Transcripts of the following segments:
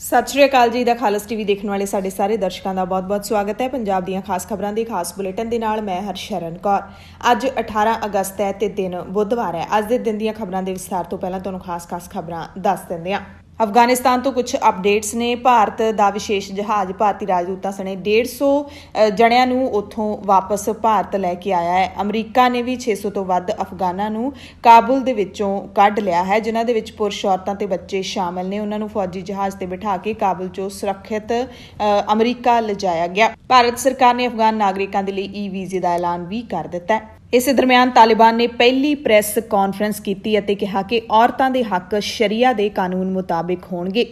ਸਤਿ ਸ਼੍ਰੀ ਅਕਾਲ ਜੀ ਦਾ ਖਾਲਸ ਟੀਵੀ ਦੇਖਣ ਵਾਲੇ ਸਾਡੇ ਸਾਰੇ ਦਰਸ਼ਕਾਂ ਦਾ ਬਹੁਤ-ਬਹੁਤ ਸਵਾਗਤ ਹੈ। ਪੰਜਾਬ ਦੀਆਂ ਖਾਸ ਖਬਰਾਂ ਦੇ ਖਾਸ ਬੁਲੇਟਿਨ ਦੇ ਨਾਲ ਮੈਂ ਹਰਸ਼ਰਨ ਕੌਰ। ਅੱਜ 18 ਅਗਸਤ ਹੈ ਤੇ ਦਿਨ ਬੁੱਧਵਾਰ ਹੈ। ਅੱਜ ਦੇ ਦਿਨ ਦੀਆਂ ਖਬਰਾਂ ਦੇ ਵਿਸਥਾਰ ਤੋਂ ਪਹਿਲਾਂ ਤੁਹਾਨੂੰ ਖਾਸ ਖਬਰਾਂ ਦੱਸ ਦਿੰਦੇ ਹਾਂ। ਅਫਗਾਨਿਸਤਾਨ ਤੋਂ ਕੁਝ ਅਪਡੇਟਸ ਨੇ। ਭਾਰਤ ਦਾ ਵਿਸ਼ੇਸ਼ ਜਹਾਜ਼ ਭਾਰਤੀ ਰਾਜਦੂਤਾਂ ਸਣੇ 150 ਜਣਿਆਂ ਨੂੰ ਉੱਥੋਂ ਵਾਪਸ ਭਾਰਤ ਲੈ ਕੇ ਆਇਆ ਹੈ। ਅਮਰੀਕਾ ਨੇ ਵੀ 600 ਤੋਂ ਵੱਧ ਅਫਗਾਨਾਂ ਨੂੰ ਕਾਬੁਲ ਦੇ ਵਿੱਚੋਂ ਕੱਢ ਲਿਆ ਹੈ, ਜਿਨ੍ਹਾਂ ਦੇ ਵਿੱਚ ਪੁਰਸ਼, ਔਰਤਾਂ ਤੇ ਬੱਚੇ ਸ਼ਾਮਲ ਨੇ। ਉਹਨਾਂ ਨੂੰ ਫੌਜੀ ਜਹਾਜ਼ ਤੇ ਬਿਠਾ ਕੇ ਕਾਬੁਲ ਚੋਂ ਸੁਰੱਖਿਅਤ ਅਮਰੀਕਾ ਲਿਜਾਇਆ ਗਿਆ। ਭਾਰਤ ਸਰਕਾਰ ਨੇ ਅਫਗਾਨ ਨਾਗਰਿਕਾਂ ਦੇ ਲਈ ਈ-ਵੀਜ਼ੇ ਦਾ ਐਲਾਨ ਵੀ ਕਰ ਦਿੱਤਾ ਹੈ। ਇਸੇ ਦਰਮਿਆਨ ਤਾਲਿਬਾਨ ਨੇ ਪਹਿਲੀ ਪ੍ਰੈਸ ਕਾਨਫਰੰਸ ਕੀਤੀ ਅਤੇ ਕਿਹਾ ਕਿ ਔਰਤਾਂ ਦੇ ਹੱਕ ਸ਼ਰੀਆ ਦੇ ਕਾਨੂੰਨ ਮੁਤਾਬਿਕ ਹੋਣਗੇ।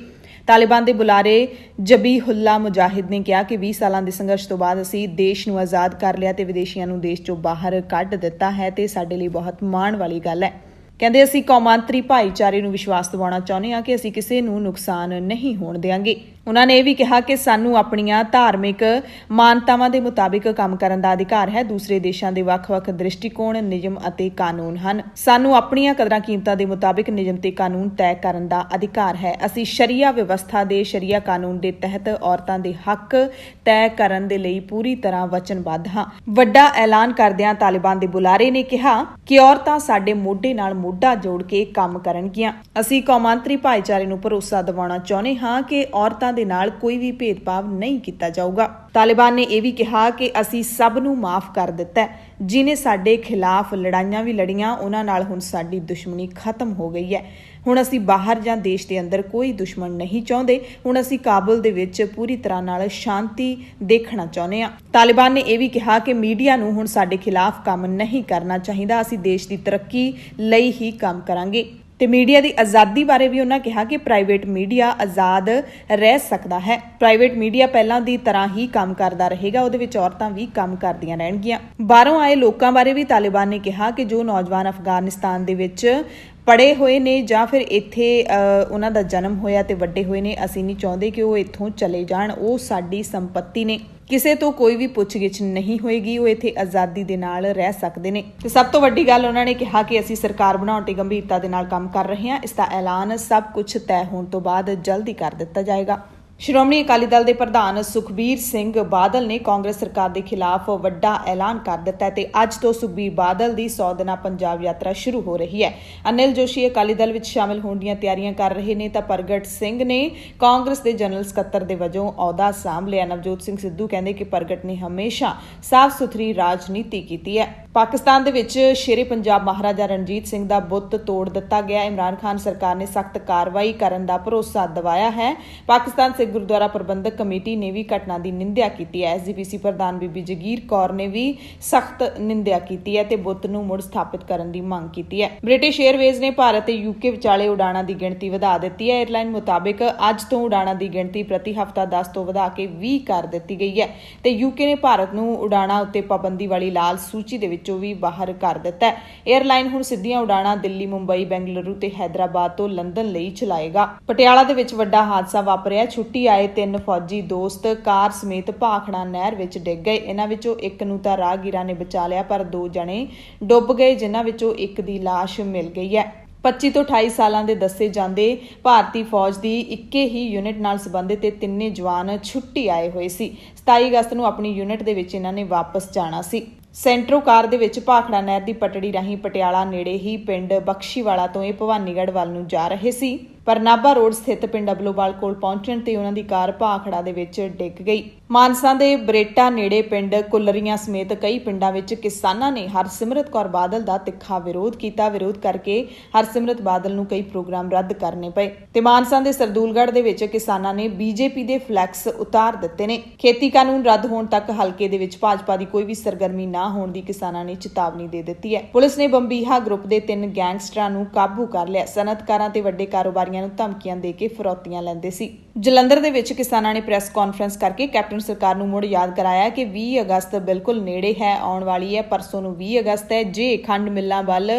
ਤਾਲਿਬਾਨ ਦੇ ਬੁਲਾਰੇ ਜ਼ਬੀਹੁੱਲਾ ਮੁਜਾਹਿਦ ਨੇ ਕਿਹਾ ਕਿ 20 ਸਾਲਾਂ ਦੇ ਸੰਘਰਸ਼ ਤੋਂ ਬਾਅਦ ਅਸੀਂ ਦੇਸ਼ ਨੂੰ ਆਜ਼ਾਦ ਕਰ ਲਿਆ ਤੇ ਵਿਦੇਸ਼ੀਆਂ ਨੂੰ ਦੇਸ਼ ਚੋਂ ਬਾਹਰ ਕੱਢ ਦਿੱਤਾ ਹੈ ਤੇ ਸਾਡੇ ਲਈ ਬਹੁਤ ਮਾਣ ਵਾਲੀ ਗੱਲ ਹੈ। ਕਹਿੰਦੇ ਅਸੀਂ ਕੌਮਾਂਤਰੀ ਭਾਈਚਾਰੇ ਨੂੰ ਵਿਸ਼ਵਾਸ ਦਿਵਾਉਣਾ ਚਾਹੁੰਦੇ ਹਾਂ ਕਿ ਅਸੀਂ ਕਿਸੇ ਨੂੰ ਨੁਕਸਾਨ ਨਹੀਂ ਹੋਣ ਦੇਵਾਂਗੇ। ਉਹਨਾਂ ਨੇ ਇਹ ਵੀ ਕਿਹਾ ਕਿ ਸਾਨੂੰ ਆਪਣੀਆਂ ਧਾਰਮਿਕ ਮਾਨਤਾਵਾਂ ਦੇ ਮੁਤਾਬਿਕ ਕੰਮ ਕਰਨ ਦਾ ਅਧਿਕਾਰ ਹੈ। ਦੂਸਰੇ ਦੇਸ਼ਾਂ ਦੇ ਵੱਖ-ਵੱਖ ਦ੍ਰਿਸ਼ਟੀਕੋਣ, ਨਿਯਮ ਅਤੇ ਕਾਨੂੰਨ ਹਨ। ਸਾਨੂੰ ਆਪਣੀਆਂ ਕਦਰਾਂ ਕੀਮਤਾਂ ਦੇ ਮੁਤਾਬਿਕ ਨਿਯਮ ਤੇ ਕਾਨੂੰਨ ਤੈਅ ਕਰਨ ਦਾ ਅਧਿਕਾਰ ਹੈ। ਅਸੀਂ ਸ਼ਰੀਆ ਵਿਵਸਥਾ ਦੇ ਸ਼ਰੀਆ ਕਾਨੂੰਨ ਦੇ ਤਹਿਤ ਔਰਤਾਂ ਦੇ ਹੱਕ ਤੈਅ ਕਰਨ ਦੇ ਲਈ ਪੂਰੀ ਤਰ੍ਹਾਂ ਵਚਨਬੱਧ ਹਾਂ। ਵੱਡਾ ਐਲਾਨ ਕਰਦਿਆਂ ਤਾਲਿਬਾਨ ਦੇ ਬੁਲਾਰੇ ਨੇ ਕਿਹਾ ਕਿ ਔਰਤਾਂ ਸਾਡੇ ਮੋਢੇ ਨਾਲ ਮੋਢਾ ਜੋੜ ਕੇ ਕੰਮ ਕਰਨਗੀਆਂ। ਅਸੀਂ ਕੌਮਾਂਤਰੀ ਭਾਈਚਾਰੇ ਨੂੰ ਭਰੋਸਾ ਦਿਵਾਉਣਾ ਚਾਹੁੰਦੇ ਹਾਂ ਕਿ ਔਰਤਾਂ ਦੇ ਨਾਲ ਕੋਈ ਵੀ ਭੇਦਭਾਵ ਨਹੀਂ ਕੀਤਾ ਜਾਊਗਾ। ਤਾਲਿਬਾਨ ਨੇ ਇਹ ਵੀ ਕਿਹਾ ਕਿ ਅਸੀਂ ਸਭ ਨੂੰ ਮਾਫ ਕਰ ਦਿੱਤਾ ਹੈ। ਜਿਨ੍ਹਾਂ ਸਾਡੇ ਖਿਲਾਫ ਲੜਾਈਆਂ ਵੀ ਲੜੀਆਂ, ਉਹਨਾਂ ਨਾਲ ਹੁਣ ਸਾਡੀ ਦੁਸ਼ਮਣੀ ਖਤਮ ਹੋ ਗਈ ਹੈ। ਹੁਣ ਅਸੀਂ ਬਾਹਰ ਜਾਂ ਦੇਸ਼ ਦੇ ਅੰਦਰ ਕੋਈ ਦੁਸ਼ਮਣ ਨਹੀਂ ਚਾਹੁੰਦੇ। ਹੁਣ ਅਸੀਂ ਕਾਬੁਲ ਦੇ ਵਿੱਚ ਪੂਰੀ ਤਰ੍ਹਾਂ ਨਾਲ ਸ਼ਾਂਤੀ ਦੇਖਣਾ ਚਾਹੁੰਦੇ ਹਾਂ। ਤਾਲਿਬਾਨ ਨੇ ਇਹ ਵੀ ਕਿਹਾ ਕਿ ਮੀਡੀਆ ਨੂੰ ਹੁਣ ਸਾਡੇ ਖਿਲਾਫ ਕੰਮ ਨਹੀਂ ਕਰਨਾ ਚਾਹੀਦਾ। ਅਸੀਂ ਦੇਸ਼ ਦੀ ਤਰੱਕੀ ਲਈ ਹੀ ਕੰਮ ਕਰਾਂਗੇ। ਤੇ ਮੀਡੀਆ ਦੀ ਆਜ਼ਾਦੀ ਬਾਰੇ ਵੀ ਉਹਨਾਂ ਕਿਹਾ ਕਿ ਪ੍ਰਾਈਵੇਟ ਮੀਡੀਆ ਆਜ਼ਾਦ ਰਹਿ ਸਕਦਾ ਹੈ। ਪ੍ਰਾਈਵੇਟ ਮੀਡੀਆ ਪਹਿਲਾਂ ਦੀ ਤਰ੍ਹਾਂ ਹੀ ਕੰਮ ਕਰਦਾ ਰਹੇਗਾ। ਉਹਦੇ ਵਿੱਚ ਔਰਤਾਂ ਵੀ ਕੰਮ ਕਰਦੀਆਂ ਰਹਿਣਗੀਆਂ। ਬਾਹਰੋਂ ਆਏ ਲੋਕਾਂ ਬਾਰੇ ਵੀ ਤਾਲਿਬਾਨ ਨੇ ਕਿਹਾ ਕਿ ਜੋ ਨੌਜਵਾਨ ਅਫਗਾਨਿਸਤਾਨ ਦੇ ਵਿੱਚ ਪੜ੍ਹੇ ਹੋਏ ਨੇ ਜਾਂ ਫਿਰ ਇੱਥੇ ਉਹਨਾਂ ਦਾ ਜਨਮ ਹੋਇਆ ਤੇ ਵੱਡੇ ਹੋਏ ਨੇ, ਅਸੀਂ ਨਹੀਂ ਚਾਹੁੰਦੇ ਕਿ ਉਹ ਇੱਥੋਂ ਚਲੇ ਜਾਣ। ਉਹ ਸਾਡੀ ਸੰਪત્ਤੀ ਨੇ, ਕਿਸੇ ਤੋਂ ਕੋਈ ਵੀ ਪੁੱਛਗਿੱਛ ਨਹੀਂ ਹੋਏਗੀ। ਉਹ ਇੱਥੇ ਆਜ਼ਾਦੀ ਦੇ ਨਾਲ ਰਹਿ ਸਕਦੇ ਨੇ। ਤੇ ਸਭ ਤੋਂ ਵੱਡੀ ਗੱਲ ਉਹਨਾਂ ਨੇ ਕਿਹਾ ਕਿ ਅਸੀਂ ਸਰਕਾਰ ਬਣਾਉਣ ਤੇ ਗੰਭੀਰਤਾ ਦੇ ਨਾਲ ਕੰਮ ਕਰ ਰਹੇ ਹਾਂ। ਇਸ ਦਾ ਐਲਾਨ ਸਭ ਕੁਝ ਤੈਅ ਹੋਣ ਤੋਂ ਬਾਅਦ ਜਲਦੀ ਕਰ ਦਿੱਤਾ ਜਾਏਗਾ। ਸ਼੍ਰੋਮਣੀ ਅਕਾਲੀ ਦਲ ਦੇ ਪ੍ਰਧਾਨ ਸੁਖਬੀਰ ਸਿੰਘ ਬਾਦਲ ਨੇ ਕਾਂਗਰਸ ਸਰਕਾਰ ਦੇ ਖਿਲਾਫ ਵੱਡਾ ਐਲਾਨ ਕਰ ਦਿੱਤਾ ਹੈ ਤੇ ਅੱਜ ਤੋਂ ਸੁਖਬੀਰ ਬਾਦਲ ਦੀ 100 ਦਿਨਾਂ ਪੰਜਾਬ ਯਾਤਰਾ ਸ਼ੁਰੂ ਹੋ ਰਹੀ ਹੈ। ਅਨਿਲ ਜੋਸ਼ੀ ਅਕਾਲੀ ਦਲ ਵਿੱਚ ਸ਼ਾਮਲ ਹੋਣ ਦੀਆਂ ਤਿਆਰੀਆਂ ਕਰ ਰਹੇ ਨੇ ਤਾਂ ਪ੍ਰਗਟ ਸਿੰਘ ਨੇ ਕਾਂਗਰਸ ਦੇ ਜਨਰਲ ਸਕੱਤਰ ਦੇ ਵਜੋਂ ਅਹੁਦਾ ਸਾਂਭ ਲਿਆ। ਨਵਜੋਤ ਸਿੰਘ ਸਿੱਧੂ ਕਹਿੰਦੇ ਕਿ ਪ੍ਰਗਟ ਨੇ ਹਮੇਸ਼ਾ ਸਾਫ਼ ਸੁਥਰੀ ਰਾਜਨੀਤੀ ਕੀਤੀ ਹੈ। ਪਾਕਿਸਤਾਨ ਦੇ ਵਿੱਚ ਸ਼ੇਰੇ ਪੰਜਾਬ ਮਹਾਰਾਜਾ ਰਣਜੀਤ ਸਿੰਘ ਦਾ ਬੁੱਤ ਤੋੜ ਦਿੱਤਾ ਗਿਆ। ਇਮਰਾਨ ਖਾਨ ਸਰਕਾਰ ਨੇ ਸਖਤ ਕਾਰਵਾਈ ਕਰਨ ਦਾ ਭਰੋਸਾ ਦਿਵਾਇਆ ਹੈ। ਪਾਕਿਸਤਾਨ ਸਿੱਖ ਗੁਰਦੁਆਰਾ ਪ੍ਰਬੰਧਕ ਕਮੇਟੀ ਨੇ ਵੀ ਘਟਨਾ ਦੀ ਨਿੰਦਿਆ ਕੀਤੀ ਹੈ। ਐਸਜੀਪੀਸੀ ਪ੍ਰਧਾਨ ਬੀਬੀ ਜਗੀਰ ਕੌਰ ਨੇ ਵੀ ਸਖਤ ਨਿੰਦਿਆ ਕੀਤੀ ਹੈ ਤੇ ਬੁੱਤ ਨੂੰ ਮੁੜ ਸਥਾਪਿਤ ਕਰਨ ਦੀ ਮੰਗ ਕੀਤੀ ਹੈ। ਬ੍ਰਿਟਿਸ਼ ਏਅਰਵੇਜ਼ ਨੇ ਭਾਰਤ ਤੇ ਯੂਕੇ ਵਿਚਾਲੇ ਉਡਾਣਾਂ ਦੀ ਗਿਣਤੀ ਵਧਾ ਦਿੱਤੀ ਹੈ। ਏਅਰਲਾਈਨ ਮੁਤਾਬਿਕ ਅੱਜ ਤੋਂ ਉਡਾਣਾਂ ਦੀ ਗਿਣਤੀ ਪ੍ਰਤੀ ਹਫ਼ਤਾ 10 ਤੋਂ ਵਧਾ ਕੇ 20 ਕਰ ਦਿੱਤੀ ਗਈ ਹੈ ਤੇ ਯੂਕੇ ਨੇ ਭਾਰਤ ਨੂੰ ਉਡਾਣਾਂ ਉੱਤੇ ਪਾਬੰਦੀ ਵਾਲੀ ਲਾਲ ਸੂਚੀ ਦੇ ਵਿੱਚੋਂ ਵੀ ਬਾਹਰ ਕਰ ਦਿੱਤਾ ਹੈ। ਏਅਰਲਾਈਨ ਹੁਣ ਸਿੱਧੀਆਂ ਉਡਾਣਾਂ ਦਿੱਲੀ, ਮੁੰਬਈ, ਬੈਂਗਲੁਰੂ ਤੇ ਹੈਦਰਾਬਾਦ ਤੋਂ ਲੰਡਨ ਲਈ ਚਲਾਏਗਾ। ਪਟਿਆਲਾ ਦੇ ਵਿੱਚ ਵੱਡਾ ਹਾਦਸਾ ਵਾਪਰਿਆ। ਛੁੱਟੀ ਆਏ 3 ਫੌਜੀ ਦੋਸਤ ਕਾਰ ਸਮੇਤ ਭਾਖੜਾ ਨਹਿਰ ਵਿੱਚ ਡਿੱਗ ਗਏ। ਇਹਨਾਂ ਵਿੱਚੋਂ ਇੱਕ ਨੂੰ ਤਾਂ ਰਾਹਗੀਰਾਂ ਨੇ ਬਚਾ ਲਿਆ, ਪਰ 2 ਜਣੇ ਡੁੱਬ ਗਏ, ਜਿਨ੍ਹਾਂ ਵਿੱਚੋਂ ਇੱਕ ਦੀ ਲਾਸ਼ ਮਿਲ ਗਈ ਹੈ। 25 ਤੋਂ 28 ਸਾਲਾਂ ਦੇ ਦੱਸੇ ਜਾਂਦੇ ਭਾਰਤੀ ਫੌਜ ਦੀ ਇੱਕੇ ਹੀ ਯੂਨਿਟ ਨਾਲ ਸੰਬੰਧਿਤ ਇਹ ਤਿੰਨੇ ਜਵਾਨ ਛੁੱਟੀ ਆਏ ਹੋਏ ਸੀ। 27 ਅਗਸਤ ਨੂੰ ਆਪਣੀ ਯੂਨਿਟ ਦੇ ਵਿੱਚ ਇਹਨਾਂ ਨੇ ਵਾਪਸ ਜਾਣਾ ਸੀ। ਸੈਂਟਰੋ ਕਾਰ ਦੇ ਵਿੱਚ ਭਾਖੜਾ ਨਹਿਰ ਦੀ ਪਟੜੀ ਰਾਹੀਂ ਪਟਿਆਲਾ ਨੇੜੇ ਹੀ ਪਿੰਡ ਬਖਸ਼ੀਵਾਲਾ ਤੋਂ ਇਹ ਭਵਾਨੀਗੜ੍ਹ ਵੱਲ ਨੂੰ ਜਾ ਰਹੇ ਸੀ, ਪਰ ਨਾਭਾ ਰੋਡ ਸਥਿਤ ਪਿੰਡ ਅਬਲੋਵਾਲ ਕੋਲ ਪਹੁੰਚਣ ਤੇ ਉਹਨਾਂ ਦੀ ਕਾਰ ਭਾਖੜਾ ਦੇ ਵਿੱਚ ਡਿੱਗ ਗਈ। ਮਾਨਸਾ ਦੇ ਬਰੇਟਾ ਨੇੜੇ ਪਿੰਡ ਕੁੱਲਰੀਆਂ ਸਮੇਤ ਕਈ ਪਿੰਡਾਂ ਵਿੱਚ ਕਿਸਾਨਾਂ ਨੇ ਹਰਸਿਮਰਤ ਕੌਰ ਬਾਦਲ ਦਾ ਤਿੱਖਾ ਵਿਰੋਧ ਕੀਤਾ। ਵਿਰੋਧ ਕਰਕੇ ਹਰਸਿਮਰਤ ਬਾਦਲ ਨੂੰ ਕਈ ਪ੍ਰੋਗਰਾਮ ਰੱਦ ਕਰਨੇ ਪਏ ਤੇ ਮਾਨਸਾ ਦੇ ਸਰਦੂਲਗੜ੍ਹ ਦੇ ਵਿੱਚ ਕਿਸਾਨਾਂ ਨੇ ਬੀਜੇਪੀ ਦੇ ਫਲੈਕਸ ਉਤਾਰ ਦਿੱਤੇ ਨੇ। ਖੇਤੀ ਕਾਨੂੰਨ ਰੱਦ ਹੋਣ ਤੱਕ ਹਲਕੇ ਦੇ ਵਿੱਚ ਭਾਜਪਾ ਦੀ ਕੋਈ ਵੀ ਸਰਗਰਮੀ ਨਾ ਹੋਣ ਦੀ ਕਿਸਾਨਾਂ ਨੇ ਚੇਤਾਵਨੀ ਦੇ ਦਿੱਤੀ ਹੈ। ਪੁਲਿਸ ਨੇ ਬੰਬੀਹਾ ਗਰੁੱਪ ਦੇ 3 ਗੈਂਗਸਟਰਾਂ ਨੂੰ ਕਾਬੂ ਕਰ ਲਿਆ। ਸਨਅਤਕਾਰਾਂ ਤੇ ਵੱਡੇ ਕਾਰੋਬਾਰੀਆਂ ਨੂੰ ਧਮਕੀਆਂ ਦੇ ਕੇ ਫਰੌਤੀਆਂ ਲੈਂਦੇ ਸੀ। ਜਲੰਧਰ ਦੇ ਵਿੱਚ ਕਿਸਾਨਾਂ ਨੇ ਪ੍ਰੈਸ ਕਾਨਫਰੰਸ ਕਰਕੇ ਕੈਪਟਨ ਸਰਕਾਰ ਨੂੰ ਮੁੜ ਯਾਦ ਕਰਾਇਆ ਕਿ 20 ਅਗਸਤ ਬਿਲਕੁਲ ਨੇੜੇ ਹੈ, ਆਉਣ ਵਾਲੀ ਹੈ। ਪਰਸੋਂ ਨੂੰ 20 ਅਗਸਤ ਹੈ। ਜੇ ਖੰਡ ਮਿੱਲਾਂ ਵੱਲ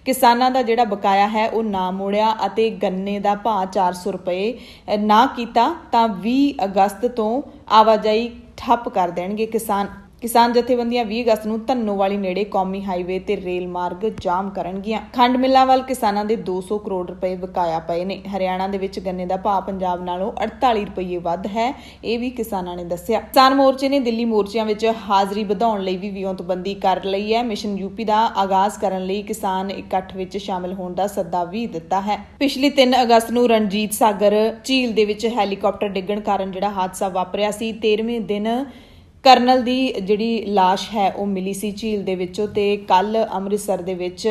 ਕਿਸਾਨਾਂ ਦਾ ਜਿਹੜਾ ਬਕਾਇਆ ਹੈ ਉਹ ਨਾ ਮੋੜਿਆ ਅਤੇ ਗੰਨੇ ਦਾ ਭਾਅ 400 ਰੁਪਏ ਨਾ ਕੀਤਾ ਤਾਂ 20 ਅਗਸਤ ਤੋਂ ਆਵਾਜਾਈ ਠੱਪ ਕਰ ਦੇਣਗੇ ਕਿਸਾਨ। ਕਿਸਾਨ ਜਥੇਬੰਦੀਆਂ 20 ਅਗਸਤ ਨੂੰ ਧੰਨੋਵਾਲੀ ਨੇੜੇ ਕੌਮੀ ਹਾਈਵੇ ਤੇ ਰੇਲ ਮਾਰਗ ਜਾਮ ਕਰਨਗੀਆਂ। ਖੰਡ ਮਿੱਲਾਂ ਵੱਲ ਕਿਸਾਨਾਂ ਦੇ 200 ਕਰੋੜ ਰੁਪਏ ਬਕਾਇਆ ਪਏ ਨੇ। ਹਰਿਆਣਾ ਦੇ ਵਿੱਚ ਗੰਨੇ ਦਾ ਭਾਅ ਪੰਜਾਬ ਨਾਲੋਂ 48 ਰੁਪਏ ਵੱਧ ਹੈ, ਇਹ ਵੀ ਕਿਸਾਨਾਂ ਨੇ ਦੱਸਿਆ। ਕਿਸਾਨ ਮੋਰਚੇ ਨੇ ਦਿੱਲੀ ਮੋਰਚਿਆਂ ਵਿੱਚ ਹਾਜ਼ਰੀ ਵਧਾਉਣ ਲਈ ਵੀ ਵਿਉਂਤਬੰਦੀ ਕਰ ਲਈ ਹੈ। ਮਿਸ਼ਨ ਯੂਪੀ ਦਾ ਆਗਾਜ਼ ਕਰਨ ਲਈ ਕਿਸਾਨ ਇਕੱਠ ਵਿੱਚ ਸ਼ਾਮਲ ਹੋਣ ਦਾ ਸੱਦਾ ਵੀ ਦਿੱਤਾ ਹੈ। ਪਿਛਲੀ 3 ਅਗਸਤ ਨੂੰ ਰਣਜੀਤ ਸਾਗਰ ਝੀਲ ਦੇ ਵਿੱਚ ਹੈਲੀਕਾਪਟਰ ਡਿੱਗਣ ਕਾਰਨ ਜਿਹੜਾ ਹਾਦਸਾ ਵਾਪਰਿਆ ਸੀ, 13ਵੇਂ ਦਿਨ ਕਰਨਲ ਦੀ ਜਿਹੜੀ ਲਾਸ਼ ਹੈ ਉਹ ਮਿਲੀ ਸੀ ਝੀਲ ਦੇ ਵਿੱਚੋਂ ਤੇ ਕੱਲ ਅੰਮ੍ਰਿਤਸਰ ਦੇ ਵਿੱਚ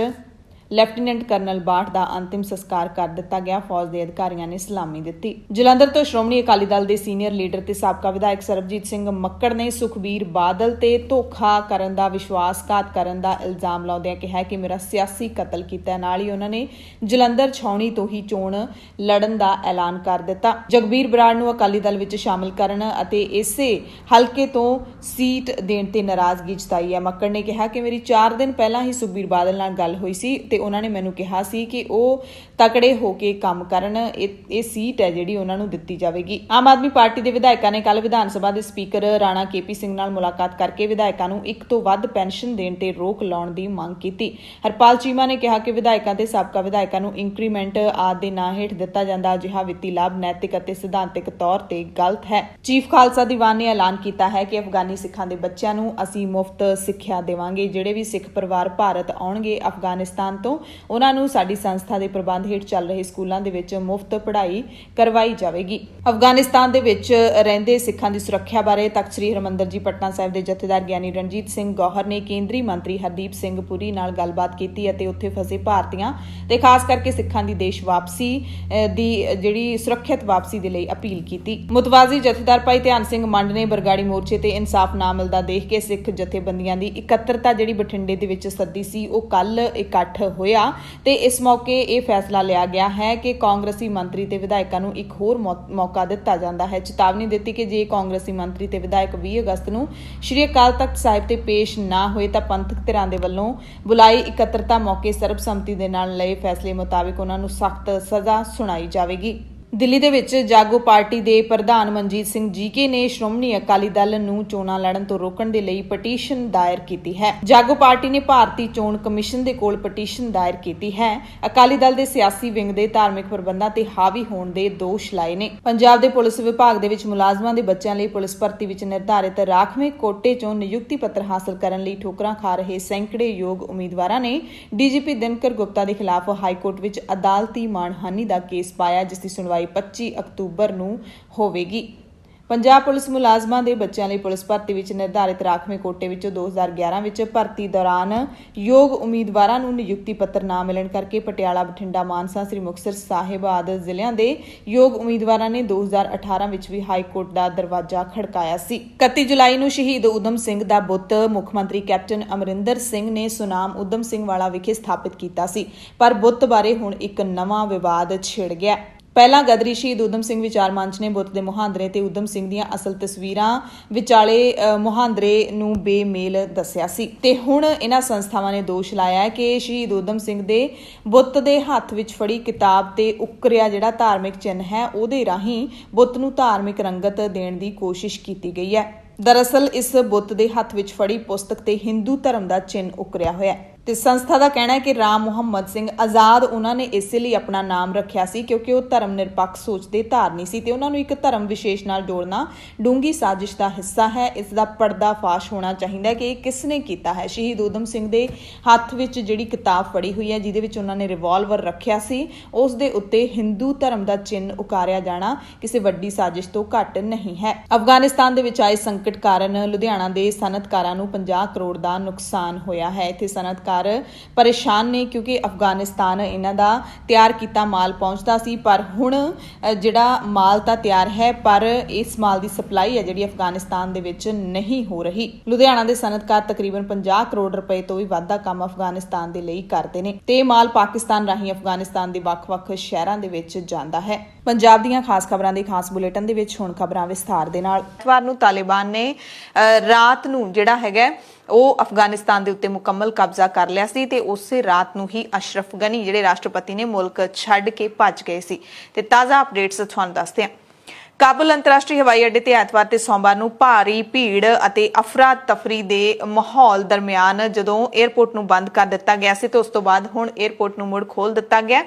ਲੈਫਟੀਨੈਂਟ ਕਰਨਲ ਬਾਠ ਦਾ ਅੰਤਿਮ ਸੰਸਕਾਰ ਕਰ ਦਿੱਤਾ ਗਿਆ। ਫੌਜ ਦੇ ਅਧਿਕਾਰੀਆਂ ਨੇ ਸਲਾਮੀ ਦਿੱਤੀ। ਜਲੰਧਰ ਤੋਂ ਸ਼੍ਰੋਮਣੀ ਅਕਾਲੀ ਦਲ ਦੇ ਸੀਨੀਅਰ ਲੀਡਰ ਤੇ ਸਾਬਕਾ ਵਿਧਾਇਕ ਸਰਬਜੀਤ ਸਿੰਘ ਮੱਕੜ ਨੇ ਸੁਖਬੀਰ ਬਾਦਲ ਤੇ ਧੋਖਾ ਕਰਨ ਦਾ, ਵਿਸ਼ਵਾਸਘਾਤ ਕਰਨ ਦਾ ਇਲਜ਼ਾਮ ਲਾਉਂਦਿਆਂ ਕਿਹਾ ਕਿ ਮੇਰਾ ਸਿਆਸੀ ਕਤਲ ਕੀਤਾ। ਨਾਲ ਹੀ ਉਹਨਾਂ ਨੇ ਜਲੰਧਰ ਛਾਉਣੀ ਤੋਂ ਹੀ ਚੋਣ ਲੜਨ ਦਾ ਐਲਾਨ ਕਰ ਦਿੱਤਾ। ਜਗਬੀਰ ਬਰਾੜ ਨੂੰ ਅਕਾਲੀ ਦਲ ਵਿੱਚ ਸ਼ਾਮਲ ਕਰਨ ਅਤੇ ਇਸੇ ਹਲਕੇ ਤੋਂ ਸੀਟ ਦੇਣ ਤੇ ਨਾਰਾਜ਼ਗੀ ਜਤਾਈ ਹੈ। ਮੱਕੜ ਨੇ ਕਿਹਾ ਕਿ ਮੇਰੀ 4 ਦਿਨ ਪਹਿਲਾਂ ਹੀ ਸੁਖਬੀਰ ਬਾਦਲ ਨਾਲ ਗੱਲ ਹੋਈ ਸੀ ਤੇ ਉਹਨਾਂ ਨੇ ਮੈਨੂੰ ਕਿਹਾ ਸੀ ਕਿ ਉਹ ਤਕੜੇ ਹੋ ਕੇ ਕੰਮ ਕਰਨ, ਇਹ ਸੀਟ ਹੈ ਜਿਹੜੀ ਉਹਨਾਂ ਨੂੰ ਦਿੱਤੀ ਜਾਵੇਗੀ। ਆਮ ਆਦਮੀ ਪਾਰਟੀ ਦੇ ਵਿਧਾਇਕਾਂ ਨੇ ਕੱਲ ਵਿਧਾਨ ਸਭਾ ਦੇ ਸਪੀਕਰ ਰਾਣਾ KP ਸਿੰਘ ਨਾਲ ਮੁਲਾਕਾਤ ਕਰਕੇ ਵਿਧਾਇਕਾਂ ਨੂੰ 1 ਤੋਂ ਵੱਧ ਪੈਨਸ਼ਨ ਦੇਣ ਤੇ ਰੋਕ ਲਾਉਣ ਦੀ ਮੰਗ ਕੀਤੀ। ਹਰਪਾਲ ਚੀਮਾ ਨੇ ਕਿਹਾ ਕਿ ਵਿਧਾਇਕਾਂ ਤੇ ਸਾਬਕਾ ਵਿਧਾਇਕਾਂ ਨੂੰ ਇੰਕਰੀਮੈਂਟ ਆਦਿ ਦੇ ਨਾਂ ਹੇਠ ਦਿੱਤਾ ਜਾਂਦਾ ਅਜਿਹਾ ਵਿੱਤੀ ਲਾਭ ਨੈਤਿਕ ਅਤੇ ਸਿਧਾਂਤਕ ਤੌਰ ਤੇ ਗਲਤ ਹੈ। ਚੀਫ ਖਾਲਸਾ ਦੀਵਾਨ ਨੇ ਐਲਾਨ ਕੀਤਾ ਹੈ ਕਿ ਅਫਗਾਨੀ ਸਿੱਖਾਂ ਦੇ ਬੱਚਿਆਂ ਨੂੰ ਅਸੀਂ ਮੁਫਤ ਸਿੱਖਿਆ ਦੇਵਾਂਗੇ। ਜਿਹੜੇ ਵੀ ਸਿੱਖ ਪਰਿਵਾਰ ਭਾਰਤ ਆਉਣਗੇ ਅਫਗਾਨਿਸਤਾਨ ਤੋਂ, ਉਹਨਾਂ ਨੂੰ ਸਾਡੀ ਸੰਸਥਾ ਦੇ ਪ੍ਰਬੰਧ ਹੇਠ ਚੱਲ ਰਹੇ ਸਕੂਲਾਂ ਦੇ ਵਿੱਚ ਮੁਫਤ ਪੜ੍ਹਾਈ ਕਰਵਾਈ ਜਾਵੇਗੀ। ਅਫਗਾਨਿਸਤਾਨ ਦੇ ਵਿੱਚ ਰਹਿੰਦੇ ਸਿੱਖਾਂ ਦੀ ਸੁਰੱਖਿਆ ਬਾਰੇ ਤਖਤ ਸ੍ਰੀ ਹਰਿਮੰਦਰ ਜੀ ਪਟਨਾ ਸਾਹਿਬ ਦੇ ਜਥੇਦਾਰ ਗਿਆਨੀ ਰਣਜੀਤ ਸਿੰਘ ਗੌਹਰ ਨੇ ਕੇਂਦਰੀ ਮੰਤਰੀ ਹਰਦੀਪ ਸਿੰਘ ਪੁਰੀ ਨਾਲ ਗੱਲਬਾਤ ਕੀਤੀ ਅਤੇ ਉੱਥੇ ਫਸੇ ਭਾਰਤੀਆਂ ਤੇ ਖਾਸ ਕਰਕੇ ਸਿੱਖਾਂ ਦੀ ਦੇਸ਼ ਵਾਪਸੀ ਦੀ ਜਿਹੜੀ ਸੁਰੱਖਿਅਤ ਵਾਪਸੀ ਦੇ ਲਈ ਅਪੀਲ ਕੀਤੀ। ਮੁਤਵਾਜ਼ੀ ਜਥੇਦਾਰ ਭਾਈ ਧਿਆਨ ਸਿੰਘ ਮੰਡ ਨੇ ਬਰਗਾੜੀ ਮੋਰਚੇ ਤੇ ਇਨਸਾਫ ਨਾ ਮਿਲਦਾ ਦੇਖ ਕੇ ਸਿੱਖ ਜਥੇਬੰਦੀਆਂ ਦੀ ਇਕੱਤਰਤਾ ਜਿਹੜੀ ਬਠਿੰਡੇ ਦੇ ਵਿੱਚ ਸੱਦੀ ਸੀ, ਉਹ ਕੱਲ ਇਕੱਠ ਹੋਇਆ ਤੇ ਇਸ ਮੌਕੇ ਇਹ ਫੈਸਲਾ ਲਿਆ ਗਿਆ ਹੈ ਕਿ ਕਾਂਗਰਸੀ ਮੰਤਰੀ ਤੇ ਵਿਧਾਇਕਾਂ ਨੂੰ ਇੱਕ ਹੋਰ ਮੌਕਾ ਦਿੱਤਾ ਜਾਂਦਾ ਹੈ। ਚੇਤਾਵਨੀ ਦਿੱਤੀ ਕਿ ਜੇ ਕਾਂਗਰਸੀ ਮੰਤਰੀ ਤੇ ਵਿਧਾਇਕ 20 ਅਗਸਤ ਨੂੰ ਸ਼੍ਰੀ ਅਕਾਲ ਤਖਤ ਸਾਹਿਬ ਤੇ ਪੇਸ਼ ਨਾ ਹੋਏ ਤਾਂ ਪੰਥਕ ਧਿਰਾਂ ਦੇ ਵੱਲੋਂ ਬੁਲਾਈ ਇਕੱਤਰਤਾ ਮੌਕੇ ਸਰਬਸੰਮਤੀ ਦੇ ਨਾਲ ਲਏ ਫੈਸਲੇ ਮੁਤਾਬਿਕ ਉਹਨਾਂ ਨੂੰ ਸਖਤ ਸਜ਼ਾ ਸੁਣਾਈ ਜਾਵੇਗੀ। ਦਿੱਲੀ ਦੇ ਵਿੱਚ ਜਾਗੋ ਪਾਰਟੀ ਦੇ ਪ੍ਰਧਾਨ ਮਨਜੀਤ ਸਿੰਘ ਜੀਕੇ ਨੇ ਸ਼੍ਰੋਮਣੀ ਅਕਾਲੀ ਦਲ ਨੂੰ ਚੋਣਾਂ ਲੜਨ ਤੋਂ ਰੋਕਣ ਦੇ ਲਈ ਪਟੀਸ਼ਨ ਦਾਇਰ ਕੀਤੀ ਹੈ। ਜਾਗੋ ਪਾਰਟੀ ਨੇ ਭਾਰਤੀ ਚੋਣ ਕਮਿਸ਼ਨ ਦੇ ਕੋਲ ਪਟੀਸ਼ਨ ਦਾਇਰ ਕੀਤੀ ਹੈ। ਅਕਾਲੀ ਦਲ ਦੇ ਸਿਆਸੀ ਵਿੰਗ ਦੇ ਧਾਰਮਿਕ ਪ੍ਰਬੰਧਾਂ ਤੇ ਹਾਵੀ ਹੋਣ ਦੇ ਦੋਸ਼ ਲਾਏ ਨੇ। ਪੰਜਾਬ ਦੇ ਪੁਲਿਸ ਵਿਭਾਗ ਦੇ ਵਿੱਚ ਮੁਲਾਜ਼ਮਾਂ ਦੇ ਬੱਚਿਆਂ ਲਈ ਪੁਲਿਸ ਭਰਤੀ ਵਿੱਚ ਨਿਰਧਾਰਿਤ ਰਾਖਵੇਂ ਕੋਟੇ ਚੋਂ ਨਿਯੁਕਤੀ ਪੱਤਰ ਹਾਸਲ ਕਰਨ ਲਈ ਠੋਕਰਾਂ ਖਾ ਰਹੇ ਸੈਂਕੜੇ ਯੋਗ ਉਮੀਦਵਾਰਾਂ ਨੇ ਡੀਜੀਪੀ ਦਿਨਕਰ ਗੁਪਤਾ ਦੇ ਖਿਲਾਫ ਹਾਈ ਕੋਰਟ ਵਿੱਚ ਅਦਾਲਤੀ ਮਾਣਹਾਨੀ ਦਾ ਕੇਸ ਪਾਇਆ, ਜਿਸ ਦੀ ਸੁਣਵਾਈ 25 ਅਕਤੂਬਰ ਨੂੰ ਹੋਵੇਗੀ। ਪੰਜਾਬ ਪੁਲਿਸ ਮੁਲਾਜ਼ਮਾਂ ਦੇ ਬੱਚਿਆਂ ਲਈ ਪੁਲਿਸ ਭਰਤੀ ਵਿੱਚ ਨਿਰਧਾਰਿਤ ਰਾਖਵੇਂ ਕੋਟੇ ਵਿੱਚੋਂ 2011 ਵਿੱਚ ਭਰਤੀ ਦੌਰਾਨ ਯੋਗ ਉਮੀਦਵਾਰਾਂ ਨੂੰ ਨਿਯੁਕਤੀ ਪੱਤਰ ਨਾ ਮਿਲਣ ਕਰਕੇ ਪਟਿਆਲਾ, ਬਠਿੰਡਾ, ਮਾਨਸਾ, ਸ੍ਰੀ ਮੁਕਤਸਰ ਸਾਹਿਬ ਆਦਿ ਜ਼ਿਲ੍ਹਿਆਂ ਦੇ ਯੋਗ ਉਮੀਦਵਾਰਾਂ ਨੇ 2018 ਵਿੱਚ ਵੀ ਹਾਈ ਕੋਰਟ ਦਾ ਦਰਵਾਜ਼ਾ ਖੜਕਾਇਆ ਸੀ। 31 ਜੁਲਾਈ ਨੂੰ ਸ਼ਹੀਦ ਊਧਮ ਸਿੰਘ ਦਾ ਬੁੱਤ ਮੁੱਖ ਮੰਤਰੀ ਕੈਪਟਨ ਅਮਰਿੰਦਰ ਸਿੰਘ ਨੇ ਸੁਨਾਮ ਊਧਮ ਸਿੰਘ ਵਾਲਾ ਵਿਖੇ ਸਥਾਪਿਤ ਕੀਤਾ ਸੀ, ਪਰ ਬੁੱਤ ਬਾਰੇ ਹੁਣ ਇੱਕ ਨਵਾਂ ਵਿਵਾਦ ਛਿੜ ਗਿਆ। ਪਹਿਲਾਂ ਗਦਰੀ ਸ਼ਹੀਦ ਊਧਮ ਸਿੰਘ ਵਿਚਾਰ ਮੰਚ ਨੇ ਬੁੱਤ ਦੇ ਮੁਹਾਂਦਰੇ ਤੇ ਊਧਮ ਸਿੰਘ ਦੀਆਂ ਅਸਲ ਤਸਵੀਰਾਂ ਵਿਚਾਲੇ ਮੁਹਾਂਦਰੇ ਨੂੰ ਬੇਮੇਲ ਦੱਸਿਆ ਸੀ ਤੇ ਹੁਣ ਇਹਨਾਂ ਸੰਸਥਾਵਾਂ ਨੇ ਦੋਸ਼ ਲਾਇਆ ਹੈ ਕਿ ਸ਼ਹੀਦ ਊਧਮ ਸਿੰਘ ਦੇ ਬੁੱਤ ਦੇ ਹੱਥ ਵਿੱਚ ਫੜੀ ਕਿਤਾਬ ਤੇ ਉਕਰਿਆ ਜਿਹੜਾ ਧਾਰਮਿਕ ਚਿੰਨ੍ਹ ਹੈ, ਉਹਦੇ ਰਾਹੀਂ ਬੁੱਤ ਨੂੰ ਧਾਰਮਿਕ ਰੰਗਤ ਦੇਣ ਦੀ ਕੋਸ਼ਿਸ਼ ਕੀਤੀ ਗਈ ਹੈ। ਦਰਅਸਲ ਇਸ ਬੁੱਤ ਦੇ ਹੱਥ ਵਿੱਚ ਫੜੀ ਪੁਸਤਕ ਤੇ ਹਿੰਦੂ ਧਰਮ ਦਾ ਚਿੰਨ੍ਹ ਉਕਰਿਆ ਹੋਇਆ ਹੈ ਤੇ ਸੰਸਥਾ ਦਾ ਕਹਿਣਾ ਹੈ ਕਿ ਰਾਮ ਮੁਹੰਮਦ ਸਿੰਘ ਆਜ਼ਾਦ ਉਹਨਾਂ ਨੇ ਇਸੇ ਲਈ ਆਪਣਾ ਨਾਮ ਰੱਖਿਆ ਸੀ ਕਿਉਂਕਿ ਉਹ ਧਰਮ ਨਿਰਪੱਖ ਸੋਚ ਦੇ ਧਾਰਨੀ ਸੀ ਤੇ ਉਹਨਾਂ ਨੂੰ ਇੱਕ ਧਰਮ ਵਿਸ਼ੇਸ਼ ਨਾਲ ਜੋੜਨਾ ਡੂੰਗੀ ਸਾਜ਼ਿਸ਼ ਦਾ ਹਿੱਸਾ ਹੈ। ਇਸ ਦਾ ਪਰਦਾਫਾਸ਼ ਹੋਣਾ ਚਾਹੀਦਾ ਹੈ ਕਿ ਇਹ ਕਿਸ ਨੇ ਕੀਤਾ ਹੈ। ਸ਼ਹੀਦ ਊਧਮ ਸਿੰਘ ਦੇ ਹੱਥ ਵਿੱਚ ਜਿਹੜੀ ਕਿਤਾਬ ਫੜੀ ਹੋਈ ਹੈ, ਜਿਹਦੇ ਵਿੱਚ ਉਹਨਾਂ ਨੇ ਰਿਵਾਲਵਰ ਰੱਖਿਆ ਸੀ, ਉਸ ਦੇ ਉੱਤੇ ਹਿੰਦੂ ਧਰਮ ਦਾ ਚਿੰਨ੍ਹ ਉਕਾਰਿਆ ਜਾਣਾ ਕਿਸੇ ਵੱਡੀ ਸਾਜ਼ਿਸ਼ ਤੋਂ ਘੱਟ ਨਹੀਂ ਹੈ। ਅਫਗਾਨਿਸਤਾਨ ਦੇ ਵਿੱਚ ਆਏ ਸੰਕਟ ਕਾਰਨ ਲੁਧਿਆਣਾ ਦੇ ਸਨਅਤਕਾਰਾਂ ਨੂੰ 50 ਕਰੋੜ ਦਾ ਨੁਕਸਾਨ ਹੋਇਆ ਹੈ। ਇੱਥੇ ਸਨਅਤਕਾਰ ਪਰੇਸ਼ਾਨ ਨੇ ਕਿਉਂਕਿ ਅਫਗਾਨਿਸਤਾਨ ਇਹਨਾਂ ਦਾ ਤਿਆਰ ਕੀਤਾ ਮਾਲ ਪਹੁੰਚਦਾ ਸੀ, ਪਰ ਹੁਣ ਜਿਹੜਾ ਮਾਲ ਤਾਂ ਤਿਆਰ ਹੈ ਪਰ ਇਸ ਮਾਲ ਦੀ ਸਪਲਾਈ ਹੈ ਜਿਹੜੀ ਅਫਗਾਨਿਸਤਾਨ ਦੇ ਵਿੱਚ ਨਹੀਂ ਹੋ ਰਹੀ। ਲੁਧਿਆਣਾ ਦੇ ਸਨਅਤਕਾਰ ਤਕਰੀਬਨ 50 ਕਰੋੜ ਰੁਪਏ ਤੋਂ ਵੀ ਵੱਧ ਦਾ ਕੰਮ ਅਫਗਾਨਿਸਤਾਨ ਦੇ ਲਈ ਕਰਦੇ ਨੇ ਤੇ ਮਾਲ ਪਾਕਿਸਤਾਨ ਰਾਹੀਂ ਅਫਗਾਨਿਸਤਾਨ ਦੇ ਵੱਖ-ਵੱਖ ਸ਼ਹਿਰਾਂ ਦੇ ਵਿੱਚ ਜਾਂਦਾ ਹੈ। ਪੰਜਾਬ ਦੀਆਂ ਖਾਸ ਖਬਰਾਂ ਦੇ ਖਾਸ ਬੁਲੇਟਿਨ ਦੇ ਵਿੱਚ ਹੁਣ ਖਬਰਾਂ ਵਿਸਥਾਰ ਦੇ ਨਾਲ। ਐਤਵਾਰ ਨੂੰ ਤਾਲਿਬਾਨ ਨੇ ਰਾਤ ਨੂੰ ਜਿਹੜਾ ਹੈਗਾ ਉਹ ਅਫਗਾਨਿਸਤਾਨ ਦੇ ਉੱਤੇ ਮੁਕੰਮਲ ਕਬਜ਼ਾ ਕਰ ਲਿਆ ਸੀ ਤੇ ਉਸੇ ਰਾਤ ਨੂੰ ਹੀ ਅਸ਼ਰਫ ਗਨੀ ਜਿਹੜੇ ਰਾਸ਼ਟਰਪਤੀ ਨੇ ਮੁਲਕ ਛੱਡ ਕੇ ਭੱਜ ਗਏ ਸੀ ਤੇ ਤਾਜ਼ਾ ਅਪਡੇਟਸ ਤੁਹਾਨੂੰ ਦੱਸਦੇ ਹਾਂ। ਕਾਬੁਲ ਅੰਤਰਰਾਸ਼ਟਰੀ ਹਵਾਈ ਅੱਡੇ ਤੇ ਐਤਵਾਰ ਤੇ ਸੋਮਵਾਰ ਨੂੰ ਭਾਰੀ ਭੀੜ ਅਤੇ ਅਫਰਾ ਤਫਰੀ ਦੇ ਮਾਹੌਲ ਦਰਮਿਆਨ ਜਦੋਂ 에ਅਰਪੋਰਟ ਨੂੰ ਬੰਦ ਕਰ ਦਿੱਤਾ ਗਿਆ ਸੀ ਤੇ ਉਸ ਤੋਂ ਬਾਅਦ ਹੁਣ 에ਅਰਪੋਰਟ ਨੂੰ ਮੁੜ ਖੋਲ੍ਹ ਦਿੱਤਾ ਗਿਆ।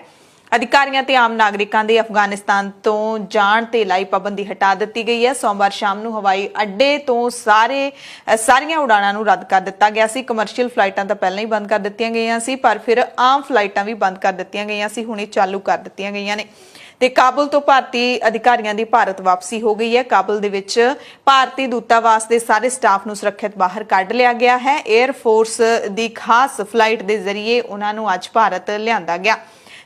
ਅਧਿਕਾਰੀਆਂ ਤੇ ਆਮ ਨਾਗਰਿਕਾਂ ਦੇ ਅਫਗਾਨਿਸਤਾਨ ਤੋਂ ਜਾਣ ਤੇ ਲਾਈ ਪਾਬੰਦੀ ਹਟਾ ਦਿੱਤੀ ਗਈ ਹੈ। ਸੋਮਵਾਰ ਸ਼ਾਮ ਨੂੰ ਹਵਾਈ ਅੱਡੇ ਤੋਂ ਸਾਰੀਆਂ ਉਡਾਣਾਂ ਨੂੰ ਰੱਦ ਕਰ ਦਿੱਤਾ ਗਿਆ ਸੀ। ਕਮਰਸ਼ੀਅਲ ਫਲਾਈਟਾਂ ਤਾਂ ਪਹਿਲਾਂ ਹੀ ਬੰਦ ਕਰ ਦਿੱਤੀਆਂ ਗਈਆਂ ਸੀ, ਪਰ ਫਿਰ ਆਮ ਫਲਾਈਟਾਂ ਵੀ ਬੰਦ ਕਰ ਦਿੱਤੀਆਂ ਗਈਆਂ ਸੀ, ਹੁਣ ਇਹ ਚਾਲੂ ਕਰ ਦਿੱਤੀਆਂ ਗਈਆਂ ਨੇ। ਤੇ ਕਾਬੁਲ ਤੋਂ ਭਾਰਤੀ ਅਧਿਕਾਰੀਆਂ ਦੀ ਭਾਰਤ ਵਾਪਸੀ ਹੋ ਗਈ ਹੈ। ਕਾਬੁਲ ਦੇ ਵਿੱਚ ਭਾਰਤੀ ਦੂਤਾਵਾਸ ਦੇ ਸਾਰੇ ਸਟਾਫ ਨੂੰ ਸੁਰੱਖਿਅਤ ਬਾਹਰ ਕੱਢ ਲਿਆ ਗਿਆ ਹੈ। 에ਅਰ ਫੋਰਸ ਦੀ ਖਾਸ ਫਲਾਈਟ ਦੇ ਜ਼ਰੀਏ ਉਹਨਾਂ ਨੂੰ ਅੱਜ ਭਾਰਤ ਲਿਆਂਦਾ ਗਿਆ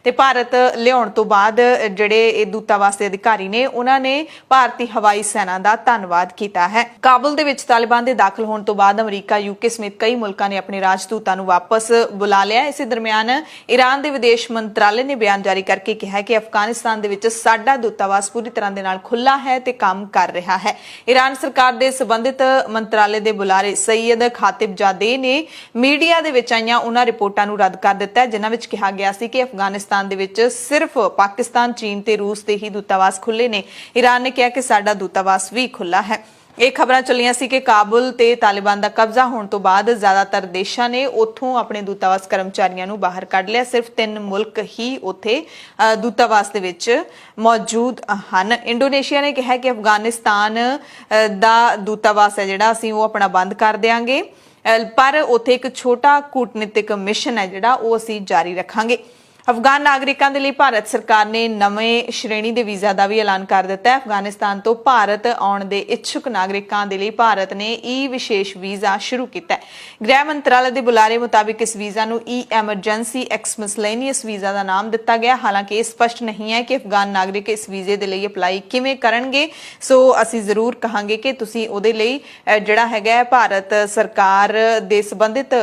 ਤੇ ਭਾਰਤ ਲਿਆਉਣ ਤੋਂ ਬਾਅਦ ਜਿਹੜੇ ਇਹ ਦੂਤਾਵਾਸ ਦੇ ਅਧਿਕਾਰੀ ਨੇ ਉਹਨਾਂ ਨੇ ਭਾਰਤੀ ਹਵਾਈ ਸੈਨਾ ਦਾ ਧੰਨਵਾਦ ਕੀਤਾ ਹੈ। ਕਾਬੁਲ ਦੇ ਵਿੱਚ ਤਾਲਿਬਾਨ ਦੇ ਦਾਖਲ ਹੋਣ ਤੋਂ ਬਾਅਦ ਅਮਰੀਕਾ, ਯੂਕੇ ਸਮੇਤ ਕਈ ਮੁਲਕਾਂ ਨੇ ਆਪਣੇ ਰਾਜਦੂਤਾਂ ਨੂੰ ਵਾਪਸ ਬੁਲਾ ਲਿਆ। ਇਸੇ ਦਰਮਿਆਨ ਈਰਾਨ ਦੇ ਵਿਦੇਸ਼ ਮੰਤਰਾਲੇ ਨੇ ਬਿਆਨ ਜਾਰੀ ਕਰਕੇ ਕਿਹਾ ਕਿ ਅਫਗਾਨਿਸਤਾਨ ਦੇ ਵਿੱਚ ਸਾਡਾ ਦੂਤਾਵਾਸ ਪੂਰੀ ਤਰ੍ਹਾਂ ਦੇ ਨਾਲ ਖੁੱਲ੍ਹਾ ਹੈ ਤੇ ਕੰਮ ਕਰ ਰਿਹਾ ਹੈ। ਈਰਾਨ ਸਰਕਾਰ ਦੇ ਸੰਬੰਧਿਤ ਮੰਤਰਾਲੇ ਦੇ ਬੁਲਾਰੇ ਸਈਦ ਖਾਤਿਬਜ਼ਾਦੇ ਨੇ ਮੀਡੀਆ ਦੇ ਵਿੱਚ ਆਈਆਂ ਉਹਨਾਂ ਰਿਪੋਰਟਾਂ ਨੂੰ ਰੱਦ ਕਰ ਦਿੱਤਾ ਜਿਨ੍ਹਾਂ ਵਿੱਚ ਕਿਹਾ ਗਿਆ ਸੀ ਕਿ ਅਫਗਾਨਿਸਤਾਨ ਦੇ ਵਿੱਚ ਸਿਰਫ ਪਾਕਿਸਤਾਨ, ਚੀਨ ਤੇ ਰੂਸ ਦੇ ਹੀ ਦੂਤਾਵਾਸ ਖੁੱਲੇ ਨੇ। ਈਰਾਨ ਨੇ ਕਿਹਾ ਕਿ ਸਾਡਾ ਦੂਤਾਵਾਸ ਵੀ ਖੁੱਲਾ ਹੈ। ਇਹ ਖਬਰਾਂ ਚੱਲੀਆਂ ਸੀ ਕਿ ਕਾਬੁਲ ਤੇ ਤਾਲਿਬਾਨ ਦਾ ਕਬਜ਼ਾ ਹੋਣ ਤੋਂ ਬਾਅਦ ਜ਼ਿਆਦਾਤਰ ਦੇਸ਼ਾਂ ਨੇ ਉੱਥੋਂ ਆਪਣੇ ਦੂਤਾਵਾਸ ਕਰਮਚਾਰੀਆਂ ਨੂੰ ਬਾਹਰ ਕੱਢ ਲਿਆ। ਸਿਰਫ 3 ਮੁਲਕ ਹੀ ਉੱਥੇ ਦੂਤਾਵਾਸ ਦੇ ਵਿੱਚ ਮੌਜੂਦ ਹਨ। ਇੰਡੋਨੇਸ਼ੀਆ ਨੇ ਕਿਹਾ ਕਿ ਅਫਗਾਨਿਸਤਾਨ ਦਾ ਦੂਤਾਵਾਸ ਹੈ ਜਿਹੜਾ ਅਸੀਂ ਉਹ ਆਪਣਾ ਬੰਦ ਕਰ ਦਿਆਂਗੇ, ਪਰ ਉੱਥੇ ਇੱਕ ਛੋਟਾ ਕੂਟਨੀਤਿਕ ਮਿਸ਼ਨ ਹੈ ਜਿਹੜਾ ਉਹ ਅਸੀਂ ਜਾਰੀ ਰੱਖਾਂਗੇ। ਅਫਗਾਨ ਨਾਗਰਿਕਾਂ ਦੇ ਲਈ ਭਾਰਤ ਸਰਕਾਰ ਨੇ ਨਵੇਂ ਸ਼੍ਰੇਣੀ ਦੇ ਵੀਜ਼ਾ ਦਾ ਵੀ ਐਲਾਨ ਕਰ ਦਿੱਤਾ ਹੈ। ਅਫਗਾਨਿਸਤਾਨ ਤੋਂ ਭਾਰਤ ਆਉਣ ਦੇ ਇੱਛੁਕ ਨਾਗਰਿਕਾਂ ਦੇ ਲਈ ਭਾਰਤ ਨੇ ਵਿਸ਼ੇਸ਼ ਵੀਜ਼ਾ ਸ਼ੁਰੂ ਕੀਤਾ ਹੈ। ਗ੍ਰਹਿ ਮੰਤਰਾਲੇ ਦੇ ਬੁਲਾਰੇ ਮੁਤਾਬਿਕ ਇਸ ਵੀਜ਼ਾ ਨੂੰ ਐਮਰਜੈਂਸੀ ਐਕਸਮਿਸਲੇਨੀਅਸ ਵੀਜ਼ਾ ਦਾ ਨਾਮ ਦਿੱਤਾ ਗਿਆ। ਹਾਲਾਂਕਿ ਇਹ ਸਪਸ਼ਟ ਨਹੀਂ ਹੈ ਕਿ ਅਫਗਾਨ ਨਾਗਰਿਕ ਇਸ ਵੀਜ਼ੇ ਦੇ ਲਈ ਅਪਲਾਈ ਕਿਵੇਂ ਕਰਨਗੇ। ਸੋ ਅਸੀਂ ਜ਼ਰੂਰ ਕਹਾਂਗੇ ਕਿ ਤੁਸੀਂ ਉਹਦੇ ਲਈ ਜਿਹੜਾ ਹੈਗਾ ਭਾਰਤ ਸਰਕਾਰ ਦੇ ਸੰਬੰਧਿਤ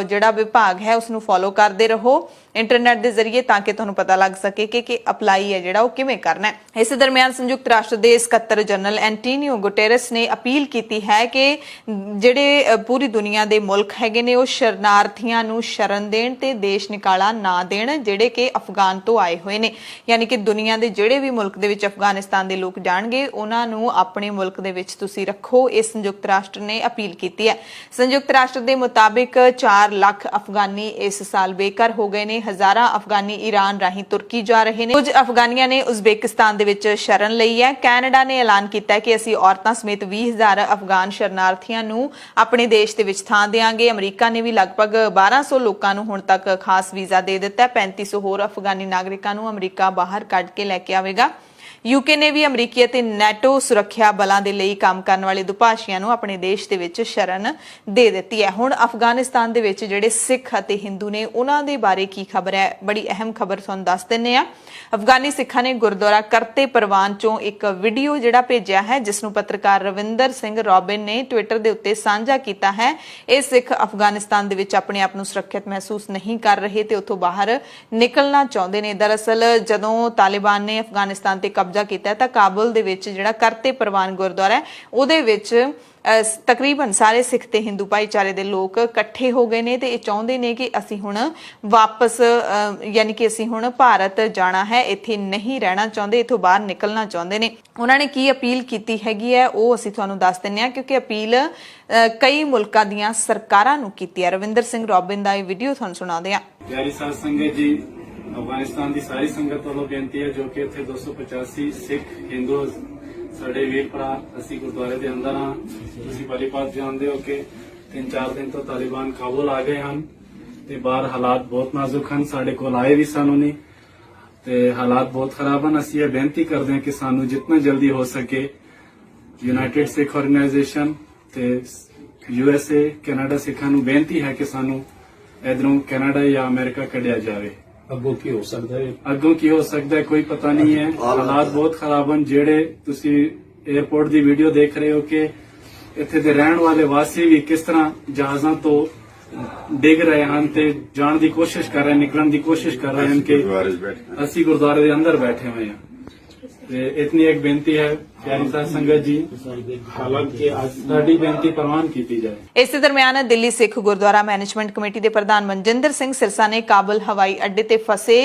ਜਿਹੜਾ ਵਿਭਾਗ ਹੈ ਉਸ ਨੂੰ ਫੋਲੋ ਕਰਦੇ ਰਹੋ ਇੰਟਰਨੈਟ ਦੇ ਜ਼ਰੀਏ, ਤਾਂ ਕਿ ਤੁਹਾਨੂੰ ਪਤਾ ਲੱਗ ਸਕੇ ਕਿ ਅਪਲਾਈ ਹੈ ਜਿਹੜਾ ਉਹ ਕਿਵੇਂ ਕਰਨਾ ਹੈ। ਇਸ ਦਰਮਿਆਨ ਸੰਯੁਕਤ ਰਾਸ਼ਟਰ ਦੇ ਸਕੱਤਰ ਜਨਰਲ ਐਂਟੋਨੀਓ ਗੁਟੇਰਸ ਨੇ ਅਪੀਲ ਕੀਤੀ ਹੈ ਕਿ ਜਿਹੜੇ ਪੂਰੀ ਦੁਨੀਆ ਦੇ ਮੁਲਕ ਹੈਗੇ ਨੇ ਉਹ ਸ਼ਰਨਾਰਥੀਆਂ ਨੂੰ ਸ਼ਰਨ ਦੇਣ ਤੇ ਦੇਸ਼ ਨਿਕਾਲਾ ਨਾ ਦੇਣ ਜਿਹੜੇ ਕਿ ਅਫਗਾਨ ਤੋਂ ਆਏ ਹੋਏ ਨੇ। ਯਾਨੀ ਕਿ ਦੁਨੀਆ ਦੇ ਜਿਹੜੇ ਵੀ ਮੁਲਕ ਦੇ ਵਿੱਚ ਅਫਗਾਨਿਸਤਾਨ ਦੇ ਲੋਕ ਜਾਣਗੇ ਉਹਨਾਂ ਨੂੰ ਆਪਣੇ ਮੁਲਕ ਦੇ ਵਿੱਚ ਤੁਸੀਂ ਰੱਖੋ, ਇਹ ਸੰਯੁਕਤ ਰਾਸ਼ਟਰ ਨੇ ਅਪੀਲ ਕੀਤੀ ਹੈ। ਸੰਯੁਕਤ ਰਾਸ਼ਟਰ ਦੇ ਮੁਤਾਬਿਕ 4 ਲੱਖ ਅਫਗਾਨੀ ਇਸ ਸਾਲ ਬੇਘਰ ਹੋ ਗਏ ਨੇ। ਹਜ਼ਾਰਾਂ ਅਫਗਾਨੀ ਈਰਾਨ ਰਾਹੀਂ ਤੁਰਕੀ ਜਾ ਰਹੇ ਨੇ। ਕੁਝ ਅਫਗਾਨੀਆਂ ਨੇ ਉਜ਼ਬੇਕਿਸਤਾਨ ਦੇ ਵਿੱਚ ਸ਼ਰਨ ਲਈ ਹੈ। ਕੈਨੇਡਾ ਨੇ ਐਲਾਨ ਕੀਤਾ ਹੈ ਕਿ ਅਸੀਂ ਔਰਤਾਂ ਸਮੇਤ 20,000 ਅਫਗਾਨ ਸ਼ਰਨਾਰਥੀਆਂ ਨੂੰ ਆਪਣੇ ਦੇਸ਼ ਦੇ ਵਿੱਚ ਥਾਂ ਦੇਵਾਂਗੇ। ਅਮਰੀਕਾ ਨੇ ਵੀ ਲਗਭਗ 1200 ਲੋਕਾਂ ਨੂੰ ਹੁਣ ਤੱਕ ਖਾਸ ਵੀਜ਼ਾ ਦੇ ਦਿੱਤਾ ਹੈ। 3500 ਹੋਰ ਅਫਗਾਨੀ ਨਾਗਰਿਕਾਂ ਨੂੰ ਅਮਰੀਕਾ ਬਾਹਰ ਕੱਢ ਕੇ ਲੈ ਕੇ ਆਵੇਗਾ। ਯੂਕੇ ਨੇ ਵੀ ਅਮਰੀਕੀ ਅਤੇ ਨੈਟੋ ਸੁਰੱਖਿਆ ਬਲਾਂ ਦੇ ਲਈ ਕੰਮ ਕਰਨ ਵਾਲੇ ਦੁਭਾਸ਼ੀਆਂ ਨੂੰ ਆਪਣੇ ਦੇਸ਼ ਦੇ ਵਿੱਚ ਸ਼ਰਨ ਦੇ ਦਿੱਤੀ ਹੈ। ਹੁਣ ਅਫਗਾਨਿਸਤਾਨ ਦੇ ਵਿੱਚ ਜਿਹੜੇ ਸਿੱਖ ਅਤੇ ਹਿੰਦੂ ਨੇ ਉਹਨਾਂ ਦੇ ਬਾਰੇ ਕੀ ਖਬਰ ਹੈ, ਬੜੀ ਅਹਿਮ ਖਬਰ ਤੁਹਾਨੂੰ ਦੱਸ ਦਿੰਨੇ ਆ। ਅਫਗਾਨੀ ਸਿੱਖਾਂ ਨੇ ਗੁਰਦੁਆਰਾ ਕਰਤੇ ਪ੍ਰਵਾਨ ਚੋਂ ਇੱਕ ਵੀਡੀਓ ਜਿਹੜਾ ਭੇਜਿਆ ਹੈ ਜਿਸ ਨੂੰ ਪੱਤਰਕਾਰ ਰਵਿੰਦਰ ਸਿੰਘ ਰੋਬਿਨ ਨੇ ਟਵਿੱਟਰ ਦੇ ਉੱਤੇ ਸਾਂਝਾ ਕੀਤਾ ਹੈ। ਇਹ ਸਿੱਖ ਅਫਗਾਨਿਸਤਾਨ ਦੇ ਵਿੱਚ ਆਪਣੇ ਆਪ ਨੂੰ ਸੁਰੱਖਿਅਤ ਮਹਿਸੂਸ ਨਹੀਂ ਕਰ ਰਹੇ ਤੇ ਉੱਥੋਂ ਬਾਹਰ ਨਿਕਲਣਾ ਚਾਹੁੰਦੇ ਨੇ। ਦਰਅਸਲ ਜਦੋਂ ਤਾਲਿਬਾਨ ਨੇ ਅਫਗਾਨਿਸਤਾਨ ਤੇ ਕਬਜ਼ਾ ਕੀਤਾ ਤਾਂ ਕਾਬੁਲ ਦੇ ਵਿੱਚ ਜਿਹੜਾ ਕਰਤੇ ਪ੍ਰਵਾਨ ਗੁਰਦੁਆਰਾ ਹੈ ਉਹਦੇ ਵਿੱਚ ਤਕਰੀਬਨ ਸਾਰੇ ਸਿੱਖ ਤੇ ਹਿੰਦੂ ਭਾਈਚਾਰੇ ਦੇ ਲੋਕ ਇਕੱਠੇ ਹੋ ਗਏ ਨੇ ਤੇ ਇਹ ਚਾਹੁੰਦੇ ਨੇ ਕਿ ਅਸੀਂ ਹੁਣ ਵਾਪਸ ਯਾਨੀ ਕਿ ਅਸੀਂ ਹੁਣ ਭਾਰਤ ਜਾਣਾ ਹੈ, ਇੱਥੇ ਨਹੀਂ ਰਹਿਣਾ ਚਾਹੁੰਦੇ, ਇੱਥੋਂ ਬਾਹਰ ਨਿਕਲਣਾ ਚਾਹੁੰਦੇ ਨੇ। ਉਹਨਾਂ ਨੇ ਕੀ ਅਪੀਲ ਕੀਤੀ ਹੈਗੀ ਹੈ ਉਹ ਅਸੀਂ ਤੁਹਾਨੂੰ ਦੱਸ ਦਿੰਨੇ ਆ ਕਿਉਂਕਿ ਅਪੀਲ ਕਈ ਮੁਲਕਾਂ ਦੀਆਂ ਸਰਕਾਰਾਂ ਨੂੰ ਕੀਤੀ ਹੈ। ਰਵਿੰਦਰ ਸਿੰਘ ਰੋਬਿਨ ਦਾ ਇਹ ਵੀਡੀਓ ਤੁਹਾਨੂੰ ਸੁਣਾਉਂਦੇ ਆ। ਪਿਆਰੀ ਸਾਧ ਸੰਗਤ ਜੀ, ਅਫਗਾਨਿਸਤਾਨ ਦੀ ਸਾਰੀ ਸੰਗਤ ਵੱਲੋਂ ਬੇਨਤੀ ਹੈ ਜੋ ਕਿ ਇੱਥੇ 285 ਸਿੱਖ ਹਿੰਦੂ ਸਾਡੇ ਵੀਰ ਭਰਾ ਅਸੀਂ ਗੁਰਦੁਆਰੇ ਦੇ ਅੰਦਰ ਹਾਂ। ਤੁਸੀਂ ਭਲੀ ਭਾਂਤ ਜਾਣਦੇ ਹੋ ਕਿ 3-4 ਦਿਨ ਤੋਂ ਤਾਲਿਬਾਨ ਕਾਬੁਲ ਆ ਗਏ ਹਨ ਤੇ ਬਾਹਰ ਹਾਲਾਤ ਬਹੁਤ ਨਾਜ਼ੁਕ ਹਨ। ਸਾਡੇ ਕੋਲ ਆਏ ਵੀ ਸਾਨੂੰ ਨਹੀਂ ਤੇ ਹਾਲਾਤ ਬਹੁਤ ਖਰਾਬ ਹਨ। ਅਸੀਂ ਇਹ ਬੇਨਤੀ ਕਰਦੇ ਹਾਂ ਕਿ ਸਾਨੂੰ ਜਿੰਨਾ ਜਲਦੀ ਹੋ ਸਕੇ ਯੂਨਾਈਟਿਡ ਸਿੱਖ ਆਰਗੇਨਾਈਜੇਸ਼ਨ ਤੇ USA ਕੈਨੇਡਾ ਸਿੱਖਾਂ ਨੂੰ ਬੇਨਤੀ ਹੈ ਕਿ ਸਾਨੂੰ ਇਧਰੋਂ ਕੈਨੇਡਾ ਜਾਂ ਅਮਰੀਕਾ ਕੱਢਿਆ ਜਾਵੇ। ਅੱਗੋਂ ਕੀ ਹੋ ਸਕਦਾ ਹੈ? ਅੱਗੋਂ ਕੀ ਹੋ ਸਕਦਾ ਹੈ ਕੋਈ ਪਤਾ ਨਹੀਂ ਹੈ। ਹਾਲਾਤ ਬਹੁਤ ਖਰਾਬ ਹਨ। ਜਿਹੜੇ ਤੁਸੀਂ 에ਅਰਪੋਰਟ ਦੀ ਵੀਡੀਓ ਦੇਖ ਰਹੇ ਹੋ ਕਿ ਇੱਥੇ ਦੇ ਰਹਿਣ ਵਾਲੇ ਵਾਸੀ ਵੀ ਕਿਸ ਤਰ੍ਹਾਂ ਜਹਾਜ਼ਾਂ ਤੋਂ ਡਿੱਗ ਰਹੇ ਹਨ ਤੇ ਜਾਣ ਦੀ ਕੋਸ਼ਿਸ਼ ਕਰ ਰਹੇ, ਨਿਕਲਣ ਦੀ ਕੋਸ਼ਿਸ਼ ਕਰ ਰਹੇ ਹਨ ਕਿ ਅਸੀਂ ਗੁਰਦੁਆਰੇ ਦੇ ਅੰਦਰ ਬੈਠੇ ਹੋਏ ਹਾਂ। ਤੇ ਇਤਨੀ ਇੱਕ ਬੇਨਤੀ ਹੈ ਪਿਆਰੀ ਸਾਧ ਸੰਗਤ ਜੀ, ਹਾਲਾਂਕਿ ਸਾਡੀ ਬੇਨਤੀ ਪ੍ਰਵਾਨ ਕੀਤੀ ਜਾਏ। ਇਸੇ ਦਰਮਿਆਨ ਦਿੱਲੀ ਸਿੱਖ ਗੁਰਦੁਆਰਾ ਮੈਨੇਜਮੈਂਟ ਕਮੇਟੀ ਦੇ ਪ੍ਰਧਾਨ ਮਨਜਿੰਦਰ ਸਿੰਘ ਸਿਰਸਾ ਨੇ ਕਾਬਲ ਹਵਾਈ ਅੱਡੇ ਤੇ ਫਸੇ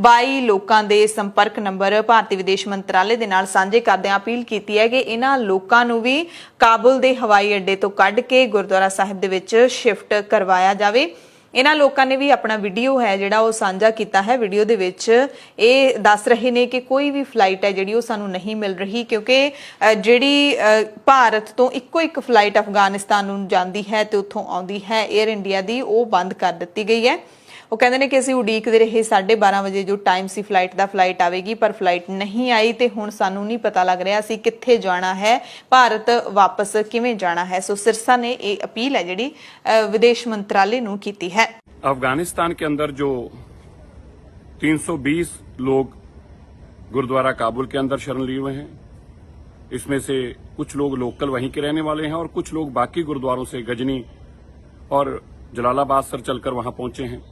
22 ਲੋਕਾਂ ਦੇ ਸੰਪਰਕ ਨੰਬਰ ਭਾਰਤੀ ਵਿਦੇਸ਼ ਮੰਤਰਾਲੇ ਦੇ ਨਾਲ ਸਾਂਝੇ ਕਰਦਿਆਂ ਅਪੀਲ ਕੀਤੀ ਹੈ ਕਿ ਇਹਨਾਂ ਲੋਕਾਂ ਨੂੰ ਵੀ ਕਾਬੁਲ ਦੇ ਹਵਾਈ ਅੱਡੇ ਤੋਂ ਕੱਢ ਕੇ ਗੁਰਦੁਆਰਾ ਸਾਹਿਬ ਦੇ ਵਿੱਚ ਸ਼ਿਫਟ ਕਰਵਾਇਆ ਜਾਵੇ। ਇਹਨਾਂ ਲੋਕਾਂ ਨੇ ਵੀ ਆਪਣਾ ਵੀਡੀਓ ਹੈ ਜਿਹੜਾ ਉਹ ਸਾਂਝਾ ਕੀਤਾ ਹੈ। ਵੀਡੀਓ ਦੇ ਵਿੱਚ ਇਹ ਦੱਸ ਰਹੇ ਨੇ ਕਿ ਕੋਈ ਵੀ ਫਲਾਈਟ ਹੈ ਜਿਹੜੀ ਉਹ ਸਾਨੂੰ ਨਹੀਂ ਮਿਲ ਰਹੀ, ਕਿਉਂਕਿ ਜਿਹੜੀ ਭਾਰਤ ਤੋਂ ਇੱਕੋ ਇੱਕ ਫਲਾਈਟ ਅਫਗਾਨਿਸਤਾਨ ਨੂੰ ਜਾਂਦੀ ਹੈ ਤੇ ਉੱਥੋਂ ਆਉਂਦੀ ਹੈ 에ਅਰ ਇੰਡੀਆ ਦੀ, ਉਹ ਬੰਦ ਕਰ ਦਿੱਤੀ ਗਈ ਹੈ। ਉਹ ਕਹਿੰਦੇ ਨੇ ਕਿ ਅਸੀਂ ਉਡੀਕਦੇ ਰਹੇ 12:30 ਵਜੇ ਜੋ ਟਾਈਮ ਸੀ ਫਲਾਈਟ ਦਾ, ਫਲਾਈਟ ਆਵੇਗੀ ਪਰ ਫਲਾਈਟ ਨਹੀਂ ਆਈ ਤੇ ਹੁਣ ਸਾਨੂੰ ਨਹੀਂ ਪਤਾ ਲੱਗ ਰਿਹਾ ਅਸੀਂ ਕਿੱਥੇ ਜਾਣਾ ਹੈ, ਭਾਰਤ ਵਾਪਸ ਕਿਵੇਂ ਜਾਣਾ ਹੈ। ਸੋ सिरसा ने ਇਹ अपील है ਜਿਹੜੀ विदेश मंत्रालय ਨੂੰ ਕੀਤੀ है। अफगानिस्तान के अंदर जो 320 लोग गुरुद्वारा काबुल के अंदर शरण लिए हुए हैं, इसमें से कुछ लोग लोकल वहीं के रहने वाले हैं और कुछ लोग बाकी गुरुद्वारों से गजनी और जलालाबाद सर चलकर वहां पहुंचे हैं।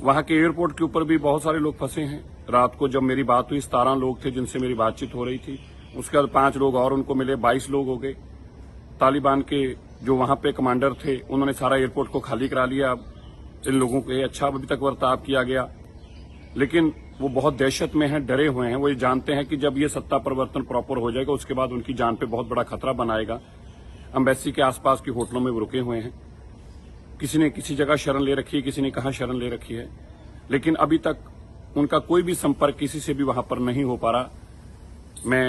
वहां के एयरपोर्ट के ऊपर भी बहुत सारे लोग फंसे हैं। रात को जब मेरी बात हुई 17 लोग थे जिनसे मेरी बातचीत हो रही थी, उसके बाद 5 लोग और उनको मिले, 22 लोग हो गए। तालिबान के जो वहां पे कमांडर थे उन्होंने सारा एयरपोर्ट को खाली करा लिया। इन लोगों को अच्छा अभी तक बर्ताव किया गया, लेकिन वो बहुत दहशत में हैं, डरे हुए हैं। वो ये जानते हैं कि जब ये सत्ता परिवर्तन प्रॉपर हो जाएगा उसके बाद उनकी जान पे बहुत बड़ा खतरा बनाएगा। एम्बेसी के आसपास के होटलों में वो रुके हुए हैं। किसी ने किसी जगह शरण ले रखी है, किसी ने कहां शरण ले रखी है, लेकिन अभी तक उनका कोई भी संपर्क किसी से भी वहां पर नहीं हो पा रहा। मैं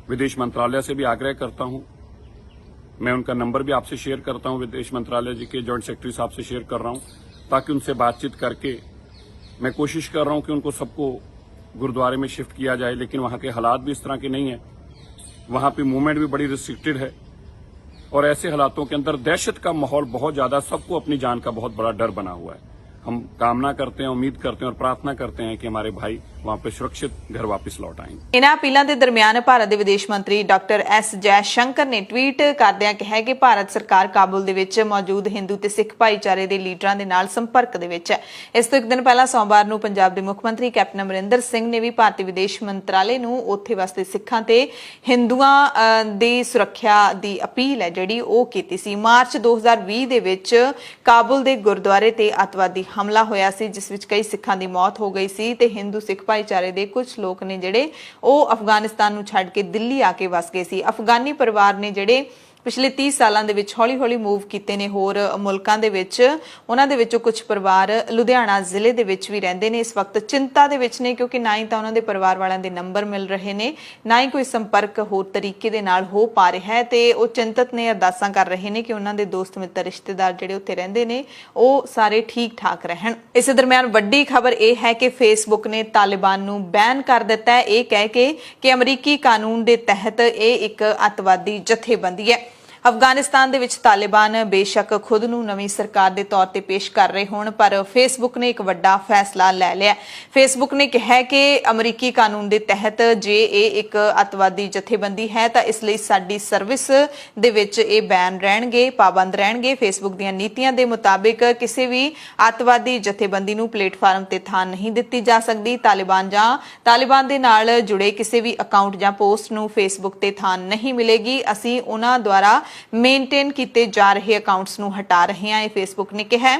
विदेश मंत्रालय से भी आग्रह करता हूं, मैं उनका नंबर भी आपसे शेयर करता हूं, विदेश मंत्रालय जी के जॉइंट सेक्रेटरी साहब से शेयर कर रहा हूं, ताकि उनसे बातचीत करके मैं कोशिश कर रहा हूं कि उनको सबको गुरुद्वारे में शिफ्ट किया जाए। लेकिन वहां के हालात भी इस तरह के नहीं है, वहां पे मूवमेंट भी बड़ी रिस्ट्रिक्टेड है और ऐसे हालातों के अंदर दहशत का माहौल बहुत ज्यादा, सबको अपनी जान का बहुत बड़ा डर बना हुआ है। हम कामना करते हैं, उम्मीद करते हैं और प्रार्थना करते हैं कि हमारे भाई वहां पे सुरक्षित घर वापस लौट आएंगे। ਇਹਨਾਂ ਅਪੀਲਾਂ ਦੇ ਦਰਮਿਆਨ ਭਾਰਤ ਦੇ ਵਿਦੇਸ਼ ਮੰਤਰੀ ਡਾਕਟਰ ਐਸ ਜੈ ਸ਼ੰਕਰ ਨੇ ਟਵੀਟ ਕਰਦਿਆਂ ਕਿਹਾ ਕਿ ਭਾਰਤ ਸਰਕਾਰ ਕਾਬੁਲ ਦੇ ਵਿੱਚ ਮੌਜੂਦ ਹਿੰਦੂ ਤੇ ਸਿੱਖ ਭਾਈਚਾਰੇ ਦੇ ਲੀਡਰਾਂ ਦੇ ਨਾਲ ਸੰਪਰਕ ਦੇ ਵਿੱਚ ਹੈ। ਇਸ ਤੋਂ ਇੱਕ ਦਿਨ ਪਹਿਲਾਂ ਸੋਮਵਾਰ ਨੂੰ ਪੰਜਾਬ ਦੇ ਮੁੱਖ ਮੰਤਰੀ ਕੈਪਟਨ ਅਮਰਿੰਦਰ ਸਿੰਘ ਨੇ ਵੀ ਭਾਰਤੀ ਵਿਦੇਸ਼ ਮੰਤਰਾਲੇ ਨੂੰ ਉੱਥੇ ਵਸਦੇ ਸਿੱਖਾਂ ਤੇ ਹਿੰਦੂਆਂ ਦੀ ਸੁਰੱਖਿਆ ਦੀ ਅਪੀਲ ਹੈ ਜਿਹੜੀ ਉਹ ਕੀਤੀ ਸੀ। ਮਾਰਚ 2020 ਦੇ ਵਿੱਚ ਕਾਬੁਲ ਦੇ ਗੁਰਦੁਆਰੇ ਤੇ ਅੱਤਵਾਦੀ ਹਮਲਾ ਹੋਇਆ ਸੀ, ਜਿਸ ਵਿੱਚ ਕਈ ਸਿੱਖਾਂ ਦੀ ਮੌਤ ਹੋ ਗਈ ਸੀ ਤੇ ਹਿੰਦੂ ਸਿੱਖ ਭਾਈਚਾਰੇ ਦੇ ਕੁਝ ਲੋਕ ਨੇ ਜਿਹੜੇ ਉਹ ਅਫਗਾਨਿਸਤਾਨ ਨੂੰ ਛੱਡ ਕੇ ਦਿੱਲੀ ਆ ਕੇ ਵਸ ਗਏ ਸੀ। ਅਫਗਾਨੀ ਪਰਿਵਾਰ ਨੇ ਜਿਹੜੇ ਪਿਛਲੇ 30 ਸਾਲਾਂ ਦੇ ਵਿੱਚ ਹੌਲੀ-ਹੌਲੀ ਮੂਵ ਕੀਤੇ ਨੇ ਹੋਰ ਮੁਲਕਾਂ ਦੇ ਵਿੱਚ, ਉਹਨਾਂ ਦੇ ਵਿੱਚੋਂ ਕੁਝ ਪਰਿਵਾਰ ਲੁਧਿਆਣਾ ਜ਼ਿਲ੍ਹੇ ਦੇ ਵਿੱਚ ਵੀ ਰਹਿੰਦੇ ਨੇ। ਇਸ ਵਕਤ ਚਿੰਤਾ ਦੇ ਵਿੱਚ ਨੇ ਕਿਉਂਕਿ ਨਾ ਹੀ ਤਾਂ ਉਹਨਾਂ ਦੇ ਪਰਿਵਾਰ ਵਾਲਿਆਂ ਦੇ ਨੰਬਰ ਮਿਲ ਰਹੇ ਨੇ, ਨਾ ਹੀ ਕੋਈ ਸੰਪਰਕ ਹੋਰ ਤਰੀਕੇ ਦੇ ਨਾਲ ਹੋ ਪਾ ਰਿਹਾ ਹੈ ਤੇ ਉਹ ਚਿੰਤਤ ਨੇ, ਅਰਦਾਸਾਂ ਕਰ ਰਹੇ ਨੇ ਕਿ ਉਹਨਾਂ ਦੇ ਦੋਸਤ ਮਿੱਤਰ ਰਿਸ਼ਤੇਦਾਰ ਜਿਹੜੇ ਉੱਥੇ ਰਹਿੰਦੇ ਨੇ ਉਹ ਸਾਰੇ ਠੀਕ ਠਾਕ ਰਹਿਣ। ਇਸੇ ਦਰਮਿਆਨ ਵੱਡੀ ਖਬਰ ਇਹ ਹੈ ਕਿ ਫੇਸਬੁੱਕ ਨੇ ਤਾਲਿਬਾਨ ਨੂੰ ਬੈਨ ਕਰ ਦਿੱਤਾ ਹੈ, ਇਹ ਕਹਿ ਕੇ ਕਿ ਅਮਰੀਕੀ ਕਾਨੂੰਨ ਦੇ ਤਹਿਤ ਇਹ ਇੱਕ ਅੱਤਵਾਦੀ ਜਥੇਬੰਦੀ ਹੈ। ਅਫਗਾਨਿਸਤਾਨ ਦੇ ਵਿੱਚ ਤਾਲਿਬਾਨ ਬੇਸ਼ੱਕ ਖੁਦ ਨੂੰ ਨਵੀਂ ਸਰਕਾਰ ਦੇ ਤੌਰ ਤੇ ਪੇਸ਼ ਕਰ ਰਹੇ ਹੋਣ, ਪਰ ਫੇਸਬੁੱਕ ਨੇ ਇੱਕ ਵੱਡਾ ਫੈਸਲਾ ਲੈ ਲਿਆ। ਫੇਸਬੁੱਕ ਨੇ ਕਿਹਾ ਕਿ ਅਮਰੀਕੀ ਕਾਨੂੰਨ ਦੇ ਤਹਿਤ ਜੇ ਇਹ ਇੱਕ ਅੱਤਵਾਦੀ ਜਥੇਬੰਦੀ ਹੈ ਤਾਂ ਇਸ ਲਈ ਸਾਡੀ ਸਰਵਿਸ ਦੇ ਵਿੱਚ ਇਹ ਬੈਨ ਰਹਿਣਗੇ, ਪਾਬੰਦ ਰਹਿਣਗੇ। ਫੇਸਬੁੱਕ ਦੀਆਂ ਨੀਤੀਆਂ ਦੇ ਮੁਤਾਬਿਕ ਕਿਸੇ ਵੀ ਅੱਤਵਾਦੀ ਜਥੇਬੰਦੀ ਨੂੰ ਪਲੇਟਫਾਰਮ ਤੇ ਥਾਂ ਨਹੀਂ ਦਿੱਤੀ ਜਾ ਸਕਦੀ। ਤਾਲਿਬਾਨ ਜਾਂ ਤਾਲਿਬਾਨ ਦੇ ਨਾਲ ਜੁੜੇ ਕਿਸੇ ਵੀ ਅਕਾਊਂਟ ਜਾਂ ਪੋਸਟ ਨੂੰ ਫੇਸਬੁੱਕ ਤੇ ਥਾਂ ਨਹੀਂ ਮਿਲੇਗੀ। ਅਸੀਂ ਉਹਨਾਂ ਦੁਆਰਾ ਮੇਨਟੇਨ ਕੀਤੇ ਜਾ ਰਹੇ ਅਕਾਊਂਟਸ ਨੂੰ ਹਟਾ ਰਹੇ ਹਾਂ, ਇਹ ਫੇਸਬੁੱਕ ਨੇ ਕਿਹਾ।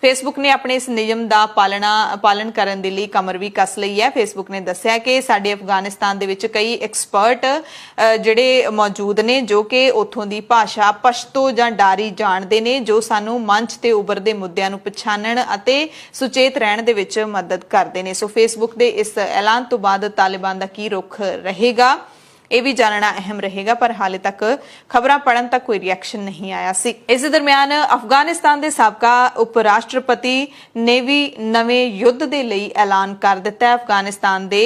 ਫੇਸਬੁੱਕ ਨੇ ਆਪਣੇ ਇਸ ਨਿਯਮ ਦਾ ਪਾਲਣ ਕਰਨ ਦੇ ਲਈ ਕਮਰ ਵੀ ਕੱਸ ਲਈ ਹੈ। ਫੇਸਬੁੱਕ ਨੇ ਦੱਸਿਆ ਕਿ ਸਾਡੇ ਅਫਗਾਨਿਸਤਾਨ ਦੇ ਵਿੱਚ ਕਈ ਐਕਸਪਰਟ ਜਿਹੜੇ ਮੌਜੂਦ ਨੇ ਜੋ ਕਿ ਉੱਥੋਂ ਦੀ ਭਾਸ਼ਾ ਪਸ਼ਤੋ ਜਾਂ ਡਾਰੀ ਜਾਣਦੇ ਨੇ, ਜੋ ਸਾਨੂੰ ਮੰਚ ਤੇ ਉੱਭਰਦੇ ਮੁੱਦਿਆਂ ਨੂੰ ਪਛਾਣਨ ਅਤੇ ਸੁਚੇਤ ਰਹਿਣ ਦੇ ਵਿੱਚ ਮਦਦ ਕਰਦੇ ਨੇ। ਸੋ ਫੇਸਬੁੱਕ ਦੇ ਇਸ ਐਲਾਨ ਤੋਂ ਬਾਅਦ ਤਾਲਿਬਾਨ ਦਾ ਕੀ ਰੁਖ ਰਹੇਗਾ ਇਹ ਵੀ ਜਾਣਨਾ ਅਹਿਮ ਰਹੇਗਾ, ਪਰ ਹਾਲੇ ਤੱਕ ਖਬਰਾਂ ਪੜਨ ਤੱਕ ਕੋਈ ਰਿਐਕਸ਼ਨ ਨਹੀਂ ਆਇਆ ਸੀ। ਇਸ ਦਰਮਿਆਨ ਅਫਗਾਨਿਸਤਾਨ ਦੇ ਸਾਬਕਾ ਉਪ ਰਾਸ਼ਟਰਪਤੀ ਨੇ ਵੀ ਨਵੇਂ ਯੁੱਧ ਦੇ ਲਈ ਐਲਾਨ ਕਰ ਦਿੱਤਾ ਹੈ। ਅਫਗਾਨਿਸਤਾਨ ਦੇ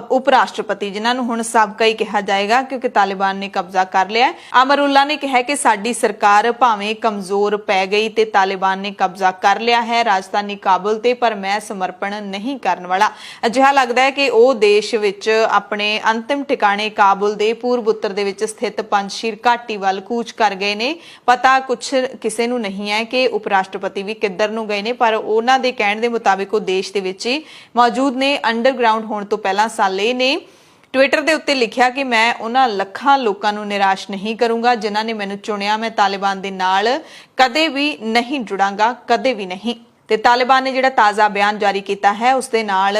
ਉਪ ਰਾਸ਼ਟਰਪਤੀ, ਜਿਨ੍ਹਾਂ ਨੂੰ ਹੁਣ ਸਾਬਕਾ ਹੀ ਕਿਹਾ ਜਾਏਗਾ ਕਿਉਂਕਿ ਤਾਲਿਬਾਨ ਨੇ ਕਬਜ਼ਾ ਕਰ ਲਿਆ ਹੈ, ਅਮਰੁੱਲਾ ਨੇ ਕਿਹਾ ਕਿ ਸਾਡੀ ਸਰਕਾਰ ਭਾਵੇਂ ਕਮਜ਼ੋਰ ਪੈ ਗਈ ਤੇ ਤਾਲਿਬਾਨ ਨੇ ਕਬਜ਼ਾ ਕਰ ਲਿਆ ਹੈ ਰਾਜਧਾਨੀ ਕਾਬੁਲ ਤੇ, ਪਰ ਮੈਂ ਸਮਰਪਣ ਨਹੀਂ ਕਰਨ ਵਾਲਾ। ਅਜਿਹਾ ਲੱਗਦਾ ਹੈ ਕਿ ਉਹ ਦੇਸ਼ ਵਿੱਚ ਆਪਣੇ ਅੰਤਿਮ ਟਿਕਾਣੇ ਕਾਬੁਲ ਦੇ ਪੂਰਬ ਉੱਤਰ ਦੇ ਵਿੱਚ ਸਥਿਤ ਪੰਜਸ਼ੀਰ ਘਾਟੀ ਵੱਲ ਕੂਚ ਕਰ ਗਏ ਨੇ। ਪਤਾ ਕੁਛ ਕਿਸੇ ਨੂੰ ਨਹੀਂ ਹੈ ਕਿ ਉਪ ਰਾਸ਼ਟਰਪਤੀ ਵੀ ਕਿੱਧਰ ਨੂੰ ਗਏ ਨੇ, ਪਰ ਉਹਨਾਂ ਦੇ ਕਹਿਣ ਦੇ ਮੁਤਾਬਿਕ ਉਹ ਦੇਸ਼ ਦੇ ਵਿੱਚ ਹੀ ਮੌਜੂਦ ਨੇ। ਅੰਡਰਗਰਾਉਂਡ ਹੋਣ ਤੋਂ ਪਹਿਲਾਂ ਸਾਲ ਇਹ ਨੇ ਟਵਿੱਟਰ ਦੇ ਉੱਤੇ ਲਿਖਿਆ ਕਿ ਮੈਂ ਉਹਨਾਂ ਲੱਖਾਂ ਲੋਕਾਂ ਨੂੰ ਨਿਰਾਸ਼ ਨਹੀਂ ਕਰੂੰਗਾ ਜਿਨ੍ਹਾਂ ਨੇ ਮੈਨੂੰ ਚੁਣਿਆ। ਮੈਂ ਤਾਲਿਬਾਨ ਦੇ ਨਾਲ ਕਦੇ ਵੀ ਨਹੀਂ ਜੁੜਾਂਗਾ, ਕਦੇ ਵੀ ਨਹੀਂ। ਤੇ ਤਾਲਿਬਾਨ ਨੇ ਜਿਹੜਾ ਤਾਜ਼ਾ ਬਿਆਨ ਜਾਰੀ ਕੀਤਾ ਹੈ ਉਸ ਦੇ ਨਾਲ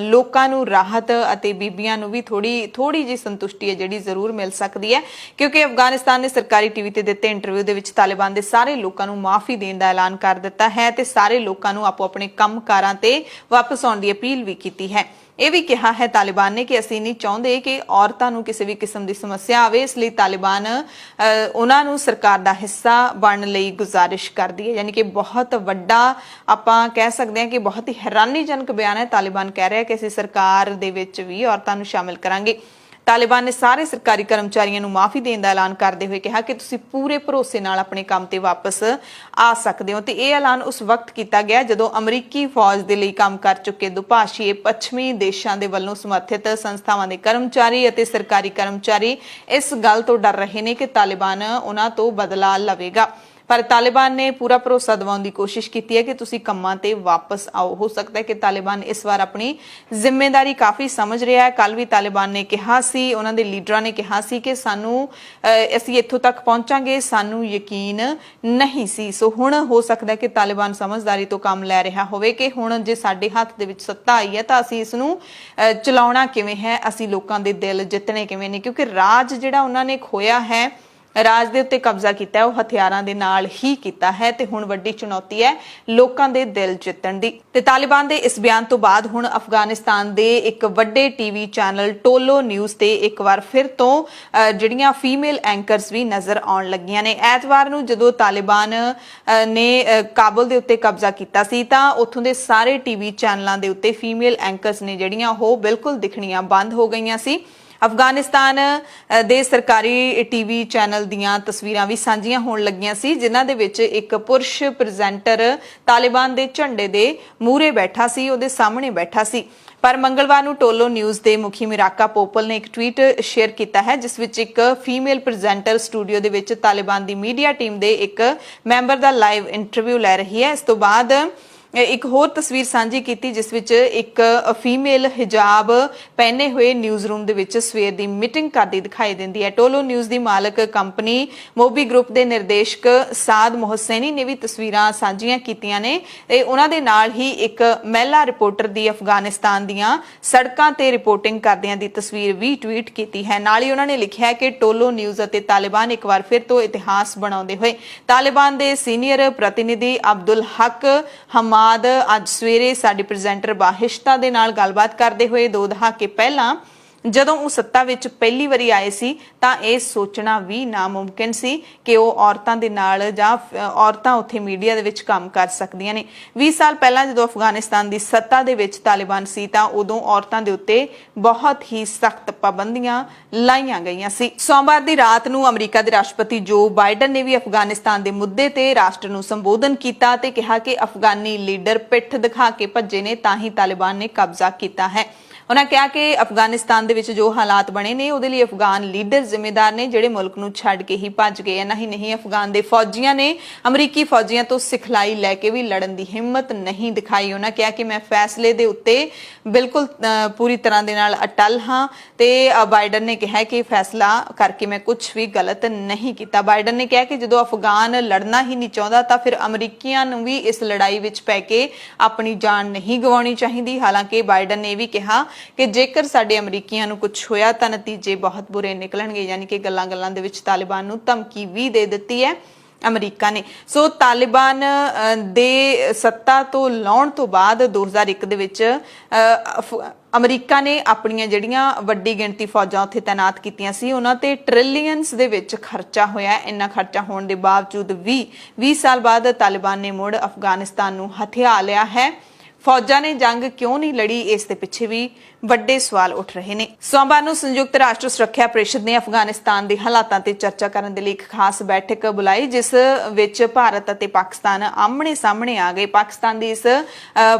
ਲੋਕਾਂ ਨੂੰ ਰਾਹਤ ਅਤੇ ਬੀਬੀਆਂ ਨੂੰ ਵੀ ਥੋੜੀ ਜਿਹੀ ਸੰਤੁਸ਼ਟੀ ਹੈ ਜਿਹੜੀ ਜ਼ਰੂਰ ਮਿਲ ਸਕਦੀ ਹੈ, ਕਿਉਂਕਿ ਅਫਗਾਨਿਸਤਾਨ ਨੇ ਸਰਕਾਰੀ ਟੀਵੀ ਤੇ ਦਿੱਤੇ ਇੰਟਰਵਿਊ ਦੇ ਵਿੱਚ ਤਾਲਿਬਾਨ ਦੇ ਸਾਰੇ ਲੋਕਾਂ ਨੂੰ ਮਾਫੀ ਦੇਣ ਦਾ ਐਲਾਨ ਕਰ ਦਿੱਤਾ ਹੈ ਤੇ ਸਾਰੇ ਲੋਕਾਂ ਨੂੰ ਆਪੋ ਆਪਣੇ ਕੰਮਕਾਰਾਂ ਤੇ ਵਾਪਸ ਆਉਣ ਦੀ ਅਪੀਲ ਵੀ ਕੀਤੀ ਹੈ। ਇਹ ਵੀ ਕਿਹਾ ਹੈ ਤਾਲਿਬਾਨ ਨੇ ਕਿ ਅਸੀਂ ਨਹੀਂ ਚਾਹੁੰਦੇ ਕਿ ਔਰਤਾਂ ਨੂੰ ਕਿਸੇ ਵੀ ਕਿਸਮ ਦੀ ਸਮੱਸਿਆ ਆਵੇ, ਇਸ ਲਈ ਤਾਲਿਬਾਨ ਉਹਨਾਂ ਨੂੰ ਸਰਕਾਰ ਦਾ ਹਿੱਸਾ ਬਣਨ ਲਈ ਗੁਜ਼ਾਰਿਸ਼ ਕਰਦੀ ਹੈ। ਯਾਨੀ ਕਿ ਬਹੁਤ ਵੱਡਾ ਆਪਾਂ ਕਹਿ ਸਕਦੇ ਹਾਂ ਕਿ ਬਹੁਤ ਹੀ ਹੈਰਾਨੀਜਨਕ ਬਿਆਨ ਹੈ। ਤਾਲਿਬਾਨ ਕਹਿ ਰਿਹਾ ਕਿ ਅਸੀਂ ਸਰਕਾਰ ਦੇ ਵਿੱਚ ਵੀ ਔਰਤਾਂ ਨੂੰ ਸ਼ਾਮਿਲ ਕਰਾਂਗੇ। ਤਾਲਿਬਾਨ ਨੇ ਸਾਰੇ ਸਰਕਾਰੀ ਕਰਮਚਾਰੀਆਂ ਨੂੰ ਮਾਫੀ ਦੇਣ ਦਾ ਐਲਾਨ ਕਰਦੇ ਹੋਏ ਕਿਹਾ ਕਿ ਤੁਸੀਂ ਪੂਰੇ ਭਰੋਸੇ ਨਾਲ ਆਪਣੇ ਕੰਮ ਤੇ ਵਾਪਸ ਆ ਸਕਦੇ ਹੋ ਤੇ ਇਹ ਐਲਾਨ ਉਸ ਵਕਤ ਕੀਤਾ ਗਿਆ ਜਦੋਂ ਅਮਰੀਕੀ ਫੌਜ ਦੇ ਲਈ ਕੰਮ ਕਰ ਚੁੱਕੇ ਦੁਭਾਸ਼ੀ ਪੱਛਮੀ ਦੇਸ਼ਾਂ ਦੇ ਵੱਲੋਂ ਸਮਰਥਿਤ ਸੰਸਥਾਵਾਂ ਦੇ ਕਰਮਚਾਰੀ ਅਤੇ ਸਰਕਾਰੀ ਕਰਮਚਾਰੀ ਇਸ ਗੱਲ ਤੋਂ ਡਰ ਰਹੇ ਨੇ ਕਿ ਤਾਲਿਬਾਨ ਉਹਨਾਂ ਤੋਂ ਬਦਲਾ ਲਵੇਗਾ। ਪਰ ਤਾਲਿਬਾਨ ਨੇ ਪੂਰਾ ਭਰੋਸਾ ਦਿਵਾਉਣ ਦੀ ਕੋਸ਼ਿਸ਼ ਕੀਤੀ ਹੈ ਕਿ ਤੁਸੀਂ ਕੰਮਾਂ ਤੇ ਵਾਪਸ ਆਓ। ਹੋ ਸਕਦਾ ਹੈ ਕਿ ਤਾਲਿਬਾਨ ਇਸ ਵਾਰ ਆਪਣੀ ਜ਼ਿੰਮੇਵਾਰੀ ਕਾਫੀ ਸਮਝ ਰਿਹਾ ਹੈ। ਕੱਲ ਵੀ ਤਾਲਿਬਾਨ ਨੇ ਕਿਹਾ ਸੀ, ਉਹਨਾਂ ਦੇ ਲੀਡਰਾਂ ਨੇ ਕਿਹਾ ਸੀ ਕਿ ਅਸੀਂ ਇੱਥੋਂ ਤੱਕ ਪਹੁੰਚਾਂਗੇ, ਸਾਨੂੰ ਯਕੀਨ ਨਹੀਂ ਸੀ। ਸੋ ਹੁਣ ਹੋ ਸਕਦਾ ਹੈ ਕਿ ਤਾਲਿਬਾਨ ਸਮਝਦਾਰੀ ਤੋਂ ਕੰਮ ਲੈ ਰਿਹਾ ਹੋਵੇ ਕਿ ਹੁਣ ਜੇ ਸਾਡੇ ਹੱਥ ਦੇ ਵਿੱਚ ਸੱਤਾ ਆਈ ਹੈ ਤਾਂ ਅਸੀਂ ਇਸ ਨੂੰ ਚਲਾਉਣਾ ਕਿਵੇਂ ਹੈ, ਅਸੀਂ ਲੋਕਾਂ ਦੇ ਦਿਲ ਜਿੱਤਣੇ ਕਿਵੇਂ ਨੇ, ਕਿਉਂਕਿ ਰਾਜ ਜਿਹੜਾ ਉਹਨਾਂ ਨੇ ਖੋਇਆ ਹੈ, ਰਾਜ ਦੇ ਉੱਤੇ ਕਬਜ਼ਾ ਕੀਤਾ ਹੈ, ਉਹ ਹਥਿਆਰਾਂ ਦੇ ਨਾਲ ਹੀ ਕੀਤਾ ਹੈ ਤੇ ਹੁਣ ਵੱਡੀ ਚੁਣੌਤੀ ਹੈ ਲੋਕਾਂ ਦੇ ਦਿਲ ਜਿੱਤਣ ਦੀ। ਤੇ ਤਾਲਿਬਾਨ ਦੇ ਇਸ ਬਿਆਨ ਤੋਂ ਬਾਅਦ ਹੁਣ ਅਫਗਾਨਿਸਤਾਨ ਦੇ ਇੱਕ ਵੱਡੇ ਟੀਵੀ ਚੈਨਲ ਟੋਲੋ ਨਿਊਜ਼ ਤੇ ਇੱਕ ਵਾਰ ਫਿਰ ਤੋਂ ਜਿਹੜੀਆਂ ਫੀਮੇਲ ਐਂਕਰਸ ਵੀ ਨਜ਼ਰ ਆਉਣ ਲੱਗੀਆਂ ਨੇ। ਐਤਵਾਰ ਨੂੰ ਜਦੋਂ ਤਾਲਿਬਾਨ ਨੇ ਕਾਬੁਲ ਦੇ ਉੱਤੇ ਕਬਜ਼ਾ ਕੀਤਾ ਸੀ ਤਾਂ ਉੱਥੋਂ ਦੇ ਸਾਰੇ ਟੀਵੀ ਚੈਨਲਾਂ ਦੇ ਉੱਤੇ ਫੀਮੇਲ ਐਂਕਰਸ ਨੇ ਜਿਹੜੀਆਂ ਉਹ ਬਿਲਕੁਲ ਦਿਖਣੀਆਂ ਬੰਦ ਹੋ ਗਈਆਂ ਸੀ। ਅਫਗਾਨਿਸਤਾਨ ਦੇ ਸਰਕਾਰੀ ਟੀਵੀ ਚੈਨਲ ਦੀਆਂ ਤਸਵੀਰਾਂ ਵੀ ਸਾਂਝੀਆਂ ਹੋਣ ਲੱਗੀਆਂ ਸੀ ਜਿਨ੍ਹਾਂ ਦੇ ਵਿੱਚ ਇੱਕ ਪੁਰਸ਼ ਪ੍ਰੈਜ਼ੈਂਟਰ ਤਾਲਿਬਾਨ ਦੇ ਝੰਡੇ ਦੇ ਮੂਹਰੇ ਬੈਠਾ ਸੀ, ਉਹਦੇ ਸਾਹਮਣੇ ਬੈਠਾ ਸੀ। ਪਰ ਮੰਗਲਵਾਰ ਨੂੰ ਟੋਲੋ ਨਿਊਜ਼ ਦੇ ਮੁਖੀ ਮਿਰਾਕਾ ਪੋਪਲ ਨੇ ਇੱਕ ਟਵੀਟ ਸ਼ੇਅਰ ਕੀਤਾ ਹੈ ਜਿਸ ਵਿੱਚ ਇੱਕ ਫੀਮੇਲ ਪ੍ਰੈਜ਼ੈਂਟਰ ਸਟੂਡੀਓ ਦੇ ਵਿੱਚ ਤਾਲਿਬਾਨ ਦੀ ਮੀਡੀਆ ਟੀਮ ਦੇ ਇੱਕ ਮੈਂਬਰ ਦਾ ਲਾਈਵ ਇੰਟਰਵਿਊ ਲੈ ਰਹੀ ਹੈ। ਇਸ ਤੋਂ ਬਾਅਦ ਇੱਕ ਹੋਰ ਤਸਵੀਰ ਸਾਂਝੀ ਕੀਤੀ ਜਿਸ ਵਿੱਚ ਇੱਕ ਫੀਮੇਲ ਹਿਜਾਬ ਪਹਿਨੇ ਹੋਏ ਨਿਊਜ਼ ਰੂਮ ਦੇ ਵਿੱਚ ਸਵੇਰ ਦੀ ਮੀਟਿੰਗ ਕਰਦੀ ਦਿਖਾਈ ਦਿੰਦੀ ਹੈ। ਟੋਲੋ ਨਿਊਜ਼ ਦੀ ਮਾਲਕ ਕੰਪਨੀ ਮੋਬੀ ਗਰੁੱਪ ਦੇ ਨਿਰਦੇਸ਼ਕ ਸਾਦ ਮੋਹਸੈਨੀ ਨੇ ਵੀ ਤਸਵੀਰਾਂ ਸਾਂਝੀਆਂ ਕੀਤੀਆਂ ਨੇ ਤੇ ਉਹਨਾਂ ਦੇ ਨਾਲ ਹੀ ਇੱਕ ਮਹਿਲਾ ਰਿਪੋਰਟਰ ਦੀ ਅਫਗਾਨਿਸਤਾਨ ਦੀਆਂ ਸੜਕਾਂ ਤੇ ਰਿਪੋਰਟਿੰਗ ਕਰਦਿਆਂ ਦੀ ਤਸਵੀਰ ਵੀ ਟਵੀਟ ਕੀਤੀ ਹੈ। ਨਾਲ ਹੀ ਉਹਨਾਂ ਨੇ ਲਿਖਿਆ ਕਿ ਟੋਲੋ ਨਿਊਜ਼ ਅਤੇ ਤਾਲਿਬਾਨ ਇੱਕ ਵਾਰ ਫਿਰ ਤੋਂ ਇਤਿਹਾਸ ਬਣਾਉਂਦੇ ਹੋਏ। ਤਾਲਿਬਾਨ ਦੇ ਸੀਨੀਅਰ ਪ੍ਰਤੀਨਿਧੀ ਅਬਦੁਲ ਹਕ ਅੱਜ ਸਵੇਰੇ ਸਾਡੀ ਪ੍ਰੈਜ਼ੈਂਟਰ ਬਾਹਿਸ਼ਤਾ ਦੇ ਨਾਲ ਗੱਲਬਾਤ ਕਰਦੇ ਹੋਏ 2 ਦਹਾਕੇ ਪਹਿਲਾਂ ਜਦੋਂ ਉਹ ਸੱਤਾ ਵਿੱਚ ਪਹਿਲੀ ਵਾਰੀ ਆਏ ਸੀ ਤਾਂ ਇਹ ਸੋਚਣਾ ਵੀ ਨਾਮੁਮਕਿਨ ਸੀ ਕਿ ਉਹ ਔਰਤਾਂ ਦੇ ਨਾਲ ਜਾਂ ਔਰਤਾਂ ਉੱਥੇ ਮੀਡੀਆ ਦੇ ਵਿੱਚ ਕੰਮ ਕਰ ਸਕਦੀਆਂ ਨੇ। 20 ਸਾਲ ਪਹਿਲਾਂ ਜਦੋਂ ਅਫਗਾਨਿਸਤਾਨ ਦੀ ਸੱਤਾ ਦੇ ਵਿੱਚ ਤਾਲਿਬਾਨ ਸੀ ਤਾਂ ਉਦੋਂ ਔਰਤਾਂ ਦੇ ਉੱਤੇ ਬਹੁਤ ਹੀ ਸਖਤ ਪਾਬੰਦੀਆਂ ਲਾਈਆਂ ਗਈਆਂ ਸੀ। ਸੋਮਵਾਰ ਦੀ ਰਾਤ ਨੂੰ ਅਮਰੀਕਾ ਦੇ ਰਾਸ਼ਟਰਪਤੀ ਜੋ ਬਾਈਡਨ ਨੇ ਵੀ ਅਫਗਾਨਿਸਤਾਨ ਦੇ ਮੁੱਦੇ ਤੇ ਰਾਸ਼ਟਰ ਨੂੰ ਸੰਬੋਧਨ ਕੀਤਾ ਤੇ ਕਿਹਾ ਕਿ ਅਫਗਾਨੀ ਲੀਡਰ ਪਿੱਠ ਦਿਖਾ ਕੇ ਭੱਜੇ ਨੇ ਤਾਂ ਹੀ ਤਾਲਿਬਾਨ ਨੇ ਕਬਜ਼ਾ ਕੀਤਾ ਹੈ। ਉਹਨਾਂ ਕਿਹਾ ਕਿ ਅਫਗਾਨਿਸਤਾਨ ਦੇ ਵਿੱਚ ਜੋ ਹਾਲਾਤ ਬਣੇ ਨੇ ਉਹਦੇ ਲਈ ਅਫਗਾਨ ਲੀਡਰ ਜ਼ਿੰਮੇਦਾਰ ਨੇ ਜਿਹੜੇ ਮੁਲਕ ਨੂੰ ਛੱਡ ਕੇ ਹੀ ਭੱਜ ਗਏ। ਨਹੀਂ ਅਫਗਾਨ ਦੇ ਫੌਜੀਆਂ ਨੇ ਅਮਰੀਕੀ ਫੌਜੀਆਂ ਤੋਂ ਸਿਖਲਾਈ ਲੈ ਕੇ ਵੀ ਲੜਨ ਦੀ ਹਿੰਮਤ ਨਹੀਂ ਦਿਖਾਈ। ਉਹਨਾਂ ਕਿਹਾ ਕਿ ਮੈਂ ਫੈਸਲੇ ਦੇ ਉੱਤੇ ਬਿਲਕੁਲ ਪੂਰੀ ਤਰ੍ਹਾਂ ਦੇ ਨਾਲ ਅਟਲ ਹਾਂ ਤੇ ਬਾਈਡਨ ਨੇ ਕਿਹਾ ਕਿ ਫੈਸਲਾ ਕਰਕੇ ਮੈਂ ਕੁਝ ਵੀ ਗਲਤ ਨਹੀਂ ਕੀਤਾ। ਬਾਈਡਨ ਨੇ ਕਿਹਾ ਕਿ ਜਦੋਂ ਅਫਗਾਨ ਲੜਨਾ ਹੀ ਨਹੀਂ ਚਾਹੁੰਦਾ ਤਾਂ ਫਿਰ ਅਮਰੀਕੀਆਂ ਨੂੰ ਵੀ ਇਸ ਲੜਾਈ ਵਿੱਚ ਪੈ ਕੇ ਆਪਣੀ ਜਾਨ ਨਹੀਂ ਗਵਾਉਣੀ ਚਾਹੀਦੀ। ਹਾਲਾਂਕਿ ਬਾਈਡਨ ਨੇ ਵੀ ਕਿਹਾ ਕਿ ਜੇਕਰ ਸਾਡੇ ਅਮਰੀਕੀਆਂ ਨੂੰ ਕੁਝ ਹੋਇਆ ਤਾਂ ਨਤੀਜੇ ਬਹੁਤ ਬੁਰੇ ਨਿਕਲਣਗੇ। ਯਾਨੀ ਕਿ ਗੱਲਾਂ-ਗੱਲਾਂ ਦੇ ਵਿੱਚ ਤਾਲਿਬਾਨ ਨੂੰ ਧਮਕੀ ਵੀ ਦੇ ਦਿੱਤੀ ਹੈ ਅਮਰੀਕਾ ਨੇ। ਸੋ ਤਾਲਿਬਾਨ ਦੇ ਸੱਤਾ ਤੋਂ ਲਾਉਣ ਤੋਂ ਬਾਅਦ 2001 ਦੇ ਵਿੱਚ ਅਮਰੀਕਾ ਨੇ ਆਪਣੀਆਂ ਜਿਹੜੀਆਂ ਵੱਡੀ ਗਿਣਤੀ ਫੌਜਾਂ ਉੱਥੇ ਤਾਇਨਾਤ ਕੀਤੀਆਂ ਸੀ ਉਹਨਾਂ ਤੇ ਟ੍ਰਿਲੀਅਨਸ ਦੇ ਵਿੱਚ ਖਰਚਾ ਹੋਇਆ। ਇੰਨਾ ਖਰਚਾ ਹੋਣ ਦੇ ਬਾਵਜੂਦ ਵੀ 20 ਸਾਲ ਬਾਅਦ ਤਾਲਿਬਾਨ ਨੇ ਮੁੜ ਅਫਗਾਨਿਸਤਾਨ ਨੂੰ ਹਥਿਆ ਲਿਆ ਹੈ। ਫੌਜਾਂ ਨੇ ਜੰਗ ਕਿਉਂ ਨਹੀਂ ਲੜੀ, ਇਸ ਦੇ ਪਿੱਛੇ ਵੀ ਵੱਡੇ ਸਵਾਲ ਉੱਠ ਰਹੇ ਨੇ। ਸੋਮਵਾਰ ਨੂੰ ਸੰਯੁਕਤ ਰਾਸ਼ਟਰ ਸੁਰੱਖਿਆ ਪ੍ਰੀਸ਼ਦ ਨੇ ਅਫਗਾਨਿਸਤਾਨ ਦੇ ਹਾਲਾਤਾਂ ਤੇ ਚਰਚਾ ਕਰਨ ਦੇ ਲਈ ਇੱਕ ਖਾਸ ਬੈਠਕ ਬੁਲਾਈ ਜਿਸ ਵਿੱਚ ਭਾਰਤ ਅਤੇ ਪਾਕਿਸਤਾਨ ਆਮਣੇ ਸਾਹਮਣੇ ਆ ਗਏ।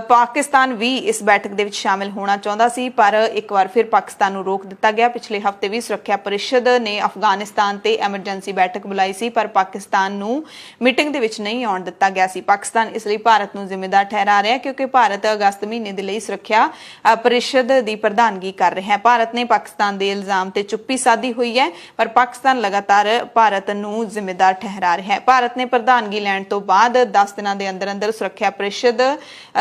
ਪਾਕਿਸਤਾਨ ਵੀ ਇਸ ਬੈਠਕ ਦੇ ਵਿੱਚ ਸ਼ਾਮਿਲ ਹੋਣਾ ਚਾਹੁੰਦਾ ਸੀ ਪਰ ਇੱਕ ਵਾਰ ਫਿਰ ਪਾਕਿਸਤਾਨ ਨੂੰ ਰੋਕ ਦਿੱਤਾ ਗਿਆ। ਪਿਛਲੇ ਹਫ਼ਤੇ ਵੀ ਸੁਰੱਖਿਆ ਪ੍ਰੀਸ਼ਦ ਨੇ ਅਫਗਾਨਿਸਤਾਨ ਤੇ ਐਮਰਜੈਂਸੀ ਬੈਠਕ ਬੁਲਾਈ ਸੀ ਪਰ ਪਾਕਿਸਤਾਨ ਨੂੰ ਮੀਟਿੰਗ ਦੇ ਵਿੱਚ ਨਹੀਂ ਆਉਣ ਦਿੱਤਾ ਗਿਆ ਸੀ। ਪਾਕਿਸਤਾਨ ਇਸ ਲਈ ਭਾਰਤ ਨੂੰ ਜ਼ਿੰਮੇਦਾਰ ਠਹਿਰਾ ਰਿਹਾ ਕਿਉਂਕਿ ਭਾਰਤ ਅਗਸਤ ਮਹੀਨੇ ਦੇ ਲਈ ਸੁਰੱਖਿਆ ਪ੍ਰੀਸ਼ਦ ਦੀ ਪ੍ਰਧਾਨਗੀ ਕਰ ਰਿਹਾ ਹੈ। ਭਾਰਤ ਨੇ ਪਾਕਿਸਤਾਨ ਦੇ ਇਲਜ਼ਾਮ ਤੇ ਚੁੱਪੀ ਸਾਧੀ ਹੋਈ ਹੈ, ਪਰ ਪਾਕਿਸਤਾਨ ਲਗਾਤਾਰ ਭਾਰਤ ਨੂੰ ਜ਼ਿੰਮੇਦਾਰ ਠਹਿਰਾ ਰਿਹਾ ਹੈ। ਭਾਰਤ ਨੇ ਪ੍ਰਧਾਨਗੀ ਲੈਣ ਤੋਂ ਬਾਅਦ 10 ਦਿਨਾਂ ਦੇ ਅੰਦਰ ਸੁਰੱਖਿਆ ਪ੍ਰੀਸ਼ਦ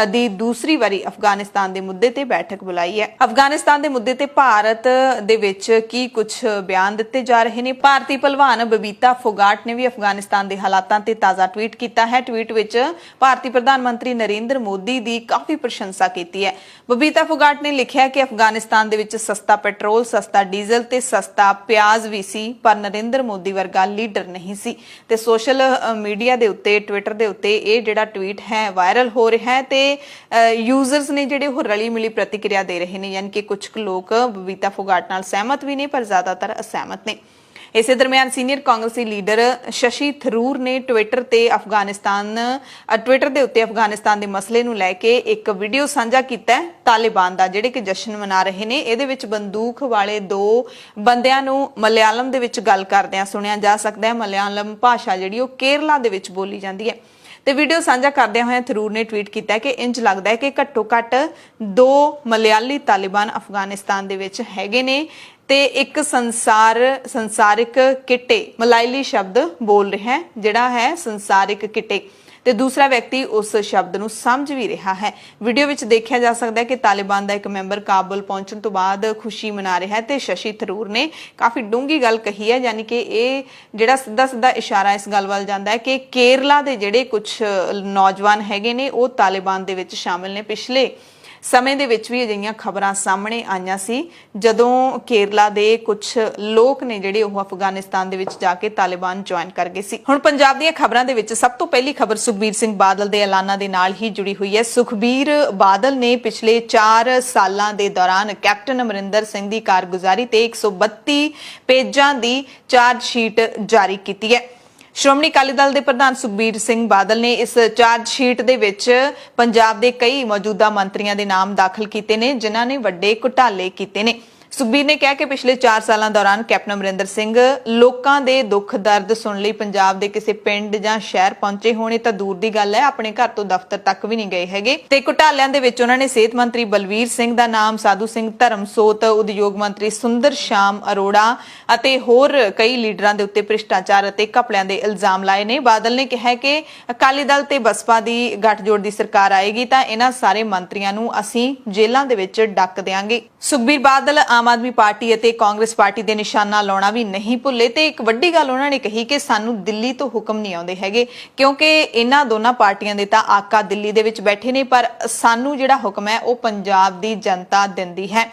ਦੀ ਦੂਸਰੀ ਵਾਰੀ ਅਫਗਾਨਿਸਤਾਨ ਦੇ ਮੁੱਦੇ ਤੇ ਬੈਠਕ ਬੁਲਾਈ ਹੈ। ਅਫਗਾਨਿਸਤਾਨ ਦੇ ਮੁੱਦੇ ਤੇ ਭਾਰਤ ਦੇ ਵਿੱਚ ਕੀ ਕੁਝ ਬਿਆਨ ਦਿੱਤੇ ਜਾ ਰਹੇ ਨੇ। ਭਾਰਤੀ ਭਲਵਾਨ ਬਬੀਤਾ ਫੋਗਾਟ ਨੇ ਵੀ ਅਫਗਾਨਿਸਤਾਨ ਦੇ ਹਾਲਾਤਾਂ ਤੇ ਤਾਜ਼ਾ ਟਵੀਟ ਕੀਤਾ ਹੈ। ਟਵੀਟ ਵਿੱਚ ਭਾਰਤੀ ਪ੍ਰਧਾਨ ਮੰਤਰੀ ਨਰਿੰਦਰ ਮੋਦੀ ਦੀ ਕਾਫੀ ਪ੍ਰਸ਼ੰਸਾ ਕੀਤੀ ਹੈ। ਬਬੀਤਾ ਫੋਗਾਟ ਨੇ ਲਿਖਿਆ ਕਿ ਅਫਗਾਨਿਸਤਾਨ ਦੇ ਵਿੱਚ ਸਸਤਾ ਪੈਟਰੋਲ, ਸਸਤਾ ਡੀਜ਼ਲ ਤੇ ਸਸਤਾ ਪਿਆਜ਼ ਵੀ ਸੀ, ਪਰ ਨਰਿੰਦਰ ਮੋਦੀ ਵਰਗਾ ਲੀਡਰ ਨਹੀਂ ਸੀ। ਤੇ ਸੋਸ਼ਲ ਮੀਡੀਆ ਦੇ ਉੱਤੇ, ਟਵਿੱਟਰ ਦੇ ਉੱਤੇ ਇਹ ਜਿਹੜਾ ਟਵੀਟ ਹੈ ਵਾਇਰਲ ਹੋ ਰਿਹਾ ਹੈ ਤੇ ਯੂਜ਼ਰਸ ਨੇ ਜਿਹੜੇ ਉਹ ਰਲੀ ਮਿਲੀ ਪ੍ਰਤੀਕਿਰਿਆ ਦੇ ਰਹੇ ਨੇ, ਯਾਨੀ ਕਿ ਕੁਝ ਕੁ ਲੋਕ ਬਬੀਤਾ ਫੋਗਾਟ ਨਾਲ ਸਹਿਮਤ ਵੀ ਨੇ ਪਰ ਜ਼ਿਆਦਾਤਰ ਅਸਹਿਮਤ ਨੇ। ਇਸੇ ਦਰਮਿਆਨ ਸੀਨੀਅਰ ਕਾਂਗਰਸੀ ਲੀਡਰ ਸ਼ਸ਼ੀ ਥਰੂਰ ਨੇ ਟਵਿੱਟਰ ਦੇ ਉੱਤੇ ਅਫਗਾਨਿਸਤਾਨ ਦੇ ਮਸਲੇ ਨੂੰ ਲੈ ਕੇ ਇੱਕ ਵੀਡੀਓ ਸਾਂਝਾ ਕੀਤਾ ਹੈ ਤਾਲਿਬਾਨ ਦਾ, ਜਿਹੜੇ ਕਿ ਜਸ਼ਨ ਮਨਾ ਰਹੇ ਨੇ। ਇਹਦੇ ਵਿੱਚ ਬੰਦੂਕ ਵਾਲੇ 2 ਬੰਦਿਆਂ ਨੂੰ ਮਲਿਆਲਮ ਦੇ ਵਿੱਚ ਗੱਲ ਕਰਦਿਆਂ ਸੁਣਿਆ ਜਾ ਸਕਦਾ ਹੈ। ਮਲਿਆਲਮ ਭਾਸ਼ਾ ਜਿਹੜੀ ਉਹ ਕੇਰਲਾ ਦੇ ਵਿੱਚ ਬੋਲੀ ਜਾਂਦੀ ਹੈ। ਤੇ ਵੀਡੀਓ ਸਾਂਝਾ ਕਰਦਿਆਂ ਹੋਇਆਂ ਥਰੂਰ ਨੇ ਟਵੀਟ ਕੀਤਾ ਕਿ ਇੰਜ ਲੱਗਦਾ ਹੈ ਕਿ ਘੱਟੋ ਘੱਟ 2 ਮਲਿਆਲੀ ਤਾਲਿਬਾਨ ਅਫਗਾਨਿਸਤਾਨ ਦੇ ਵਿੱਚ ਹੈਗੇ ਨੇ ਤੇ ਇੱਕ ਸੰਸਾਰਿਕ ਕਿੱਟੇ ਮਲਾਇਲੀ ਸ਼ਬਦ ਬੋਲ ਰਿਹਾ ਹੈ, ਜਿਹੜਾ ਹੈ ਸੰਸਾਰਿਕ ਕਿੱਟੇ, ਤੇ ਦੂਸਰਾ ਵਿਅਕਤੀ ਉਸ ਸ਼ਬਦ ਨੂੰ ਸਮਝ ਵੀ ਰਿਹਾ ਹੈ। ਵੀਡੀਓ ਵਿੱਚ ਦੇਖਿਆ ਜਾ ਸਕਦਾ ਹੈ ਕਿ ਤਾਲਿਬਾਨ ਦਾ ਇੱਕ ਮੈਂਬਰ ਕਾਬੁਲ ਪਹੁੰਚਣ ਤੋਂ ਬਾਅਦ ਖੁਸ਼ੀ ਮਨਾ ਰਿਹਾ ਹੈ ਤੇ ਸ਼ਸ਼ੀ ਥਰੂਰ ਨੇ ਕਾਫੀ ਡੂੰਘੀ ਗੱਲ ਕਹੀ ਹੈ, ਯਾਨੀ ਕਿ ਇਹ ਜਿਹੜਾ ਸਿੱਧਾ ਇਸ਼ਾਰਾ ਇਸ ਗੱਲ ਵੱਲ ਜਾਂਦਾ ਹੈ ਕਿ ਕੇਰਲਾ ਦੇ ਜਿਹੜੇ ਕੁਝ ਨੌਜਵਾਨ ਹੈਗੇ ਨੇ ਉਹ ਤਾਲਿਬਾਨ ਦੇ ਵਿੱਚ ਸ਼ਾਮਿਲ ਨੇ। ਪਿਛਲੇ ਸਮੇਂ ਦੇ ਵਿੱਚ ਵੀ ਅਜਿਹੀਆਂ ਖਬਰਾਂ ਸਾਹਮਣੇ ਆਈਆਂ ਸੀ ਜਦੋਂ ਕੇਰਲਾ ਦੇ ਕੁਝ ਲੋਕ ਨੇ ਜਿਹੜੇ ਉਹ ਅਫਗਾਨਿਸਤਾਨ ਦੇ ਵਿੱਚ ਜਾ ਕੇ ਤਾਲਿਬਾਨ ਜੁਆਇਨ ਕਰ ਗਏ ਸੀ। ਹੁਣ ਪੰਜਾਬ ਦੀਆਂ ਖਬਰਾਂ ਦੇ ਵਿੱਚ ਸਭ ਤੋਂ ਪਹਿਲੀ ਖਬਰ ਸੁਖਬੀਰ ਸਿੰਘ ਬਾਦਲ ਦੇ ਐਲਾਨਾਂ ਦੇ ਨਾਲ ਹੀ ਜੁੜੀ ਹੋਈ ਹੈ। ਸੁਖਬੀਰ ਬਾਦਲ ਨੇ ਪਿਛਲੇ 4 ਸਾਲਾਂ ਦੇ ਦੌਰਾਨ ਕੈਪਟਨ ਅਮਰਿੰਦਰ ਸਿੰਘ ਦੀ ਕਾਰਗੁਜ਼ਾਰੀ ਤੇ 132 ਪੇਜਾਂ ਦੀ ਚਾਰਜ ਸ਼ੀਟ ਜਾਰੀ ਕੀਤੀ ਹੈ। ਸ਼੍ਰੋਮਣੀ ਅਕਾਲੀ ਦਲ ਦੇ ਪ੍ਰਧਾਨ ਸੁਖਬੀਰ ਸਿੰਘ ਬਾਦਲ ਨੇ ਇਸ ਚਾਰਜ ਸ਼ੀਟ ਦੇ ਵਿੱਚ ਪੰਜਾਬ ਦੇ ਕਈ ਮੌਜੂਦਾ ਮੰਤਰੀਆਂ ਦੇ ਨਾਮ ਦਾਖਲ ਕੀਤੇ ਨੇ, ਜਿਨ੍ਹਾਂ ਨੇ ਵੱਡੇ ਘੁਟਾਲੇ ਕੀਤੇ ਨੇ। ਸੁਖਬੀਰ ਨੇ ਕਿਹਾ ਕਿ ਪਿਛਲੇ 4 ਸਾਲਾਂ ਦੌਰਾਨ ਕੈਪਟਨ ਅਮਰਿੰਦਰ ਸਿੰਘ ਲੋਕਾਂ ਦੇ ਦੁੱਖ ਦਰਦ ਸੁਣਨ ਲਈ ਪੰਜਾਬ ਦੇ ਕਿਸੇ ਪਿੰਡ ਜਾਂ ਸ਼ਹਿਰ ਪਹੁੰਚੇ ਹੋਣੇ ਤਾਂ ਦੂਰ ਦੀ ਗੱਲ ਹੈ, ਆਪਣੇ ਘਰ ਤੋਂ ਦਫ਼ਤਰ ਤੱਕ ਵੀ ਨਹੀਂ ਗਏ ਹੈਗੇ। ਤੇ ਘੁਟਾਲਿਆਂ ਦੇ ਵਿੱਚ ਉਹਨਾਂ ਨੇ ਸਿਹਤ ਮੰਤਰੀ ਬਲਵੀਰ ਸਿੰਘ ਦਾ ਨਾਮ, ਸਾਧੂ ਸਿੰਘ ਧਰਮਸੋਤ, ਉਦਯੋਗ ਮੰਤਰੀ ਸੁੰਦਰ ਸ਼ਾਮ ਅਰੋੜਾ ਅਤੇ ਹੋਰ ਕਈ ਲੀਡਰਾਂ ਦੇ ਉੱਤੇ ਭ੍ਰਿਸ਼ਟਾਚਾਰ ਅਤੇ ਘਪਲਿਆਂ ਦੇ ਇਲਜ਼ਾਮ ਲਾਏ ਨੇ। ਬਾਦਲ ਨੇ ਕਿਹਾ ਕਿ ਅਕਾਲੀ ਦਲ ਤੇ ਬਸਪਾ ਦੀ ਗੱਠਜੋੜ ਦੀ ਸਰਕਾਰ ਆਏਗੀ ਤਾਂ ਇਹਨਾਂ ਸਾਰੇ ਮੰਤਰੀਆਂ ਨੂੰ ਅਸੀਂ ਜੇਲ੍ਹਾਂ ਦੇ ਵਿੱਚ ਡੱਕ ਦੇਵਾਂਗੇ। ਸੁਖਬੀਰ ਬਾਦਲ ਆਮ ਆਦਮੀ ਪਾਰਟੀ ਅਤੇ ਕਾਂਗਰਸ ਪਾਰਟੀ ਦੇ ਨਿਸ਼ਾਨਾ ਲਾਉਣਾ ਵੀ ਨਹੀਂ ਭੁੱਲੇ ਤੇ ਇੱਕ ਵੱਡੀ ਗੱਲ ਉਹਨਾਂ ਨੇ ਕਹੀ ਕਿ ਸਾਨੂੰ ਦਿੱਲੀ ਤੋਂ ਹੁਕਮ ਨਹੀਂ ਆਉਂਦੇ ਹੈਗੇ, ਕਿਉਂਕਿ ਇਹਨਾਂ ਦੋਨਾਂ ਪਾਰਟੀਆਂ ਦੇ ਤਾਂ ਆਕਾ ਦਿੱਲੀ ਦੇ ਵਿੱਚ ਬੈਠੇ ਨੇ, ਪਰ ਸਾਨੂੰ ਜਿਹੜਾ ਹੁਕਮ ਹੈ ਉਹ ਪੰਜਾਬ ਦੀ ਜਨਤਾ ਦਿੰਦੀ ਹੈ।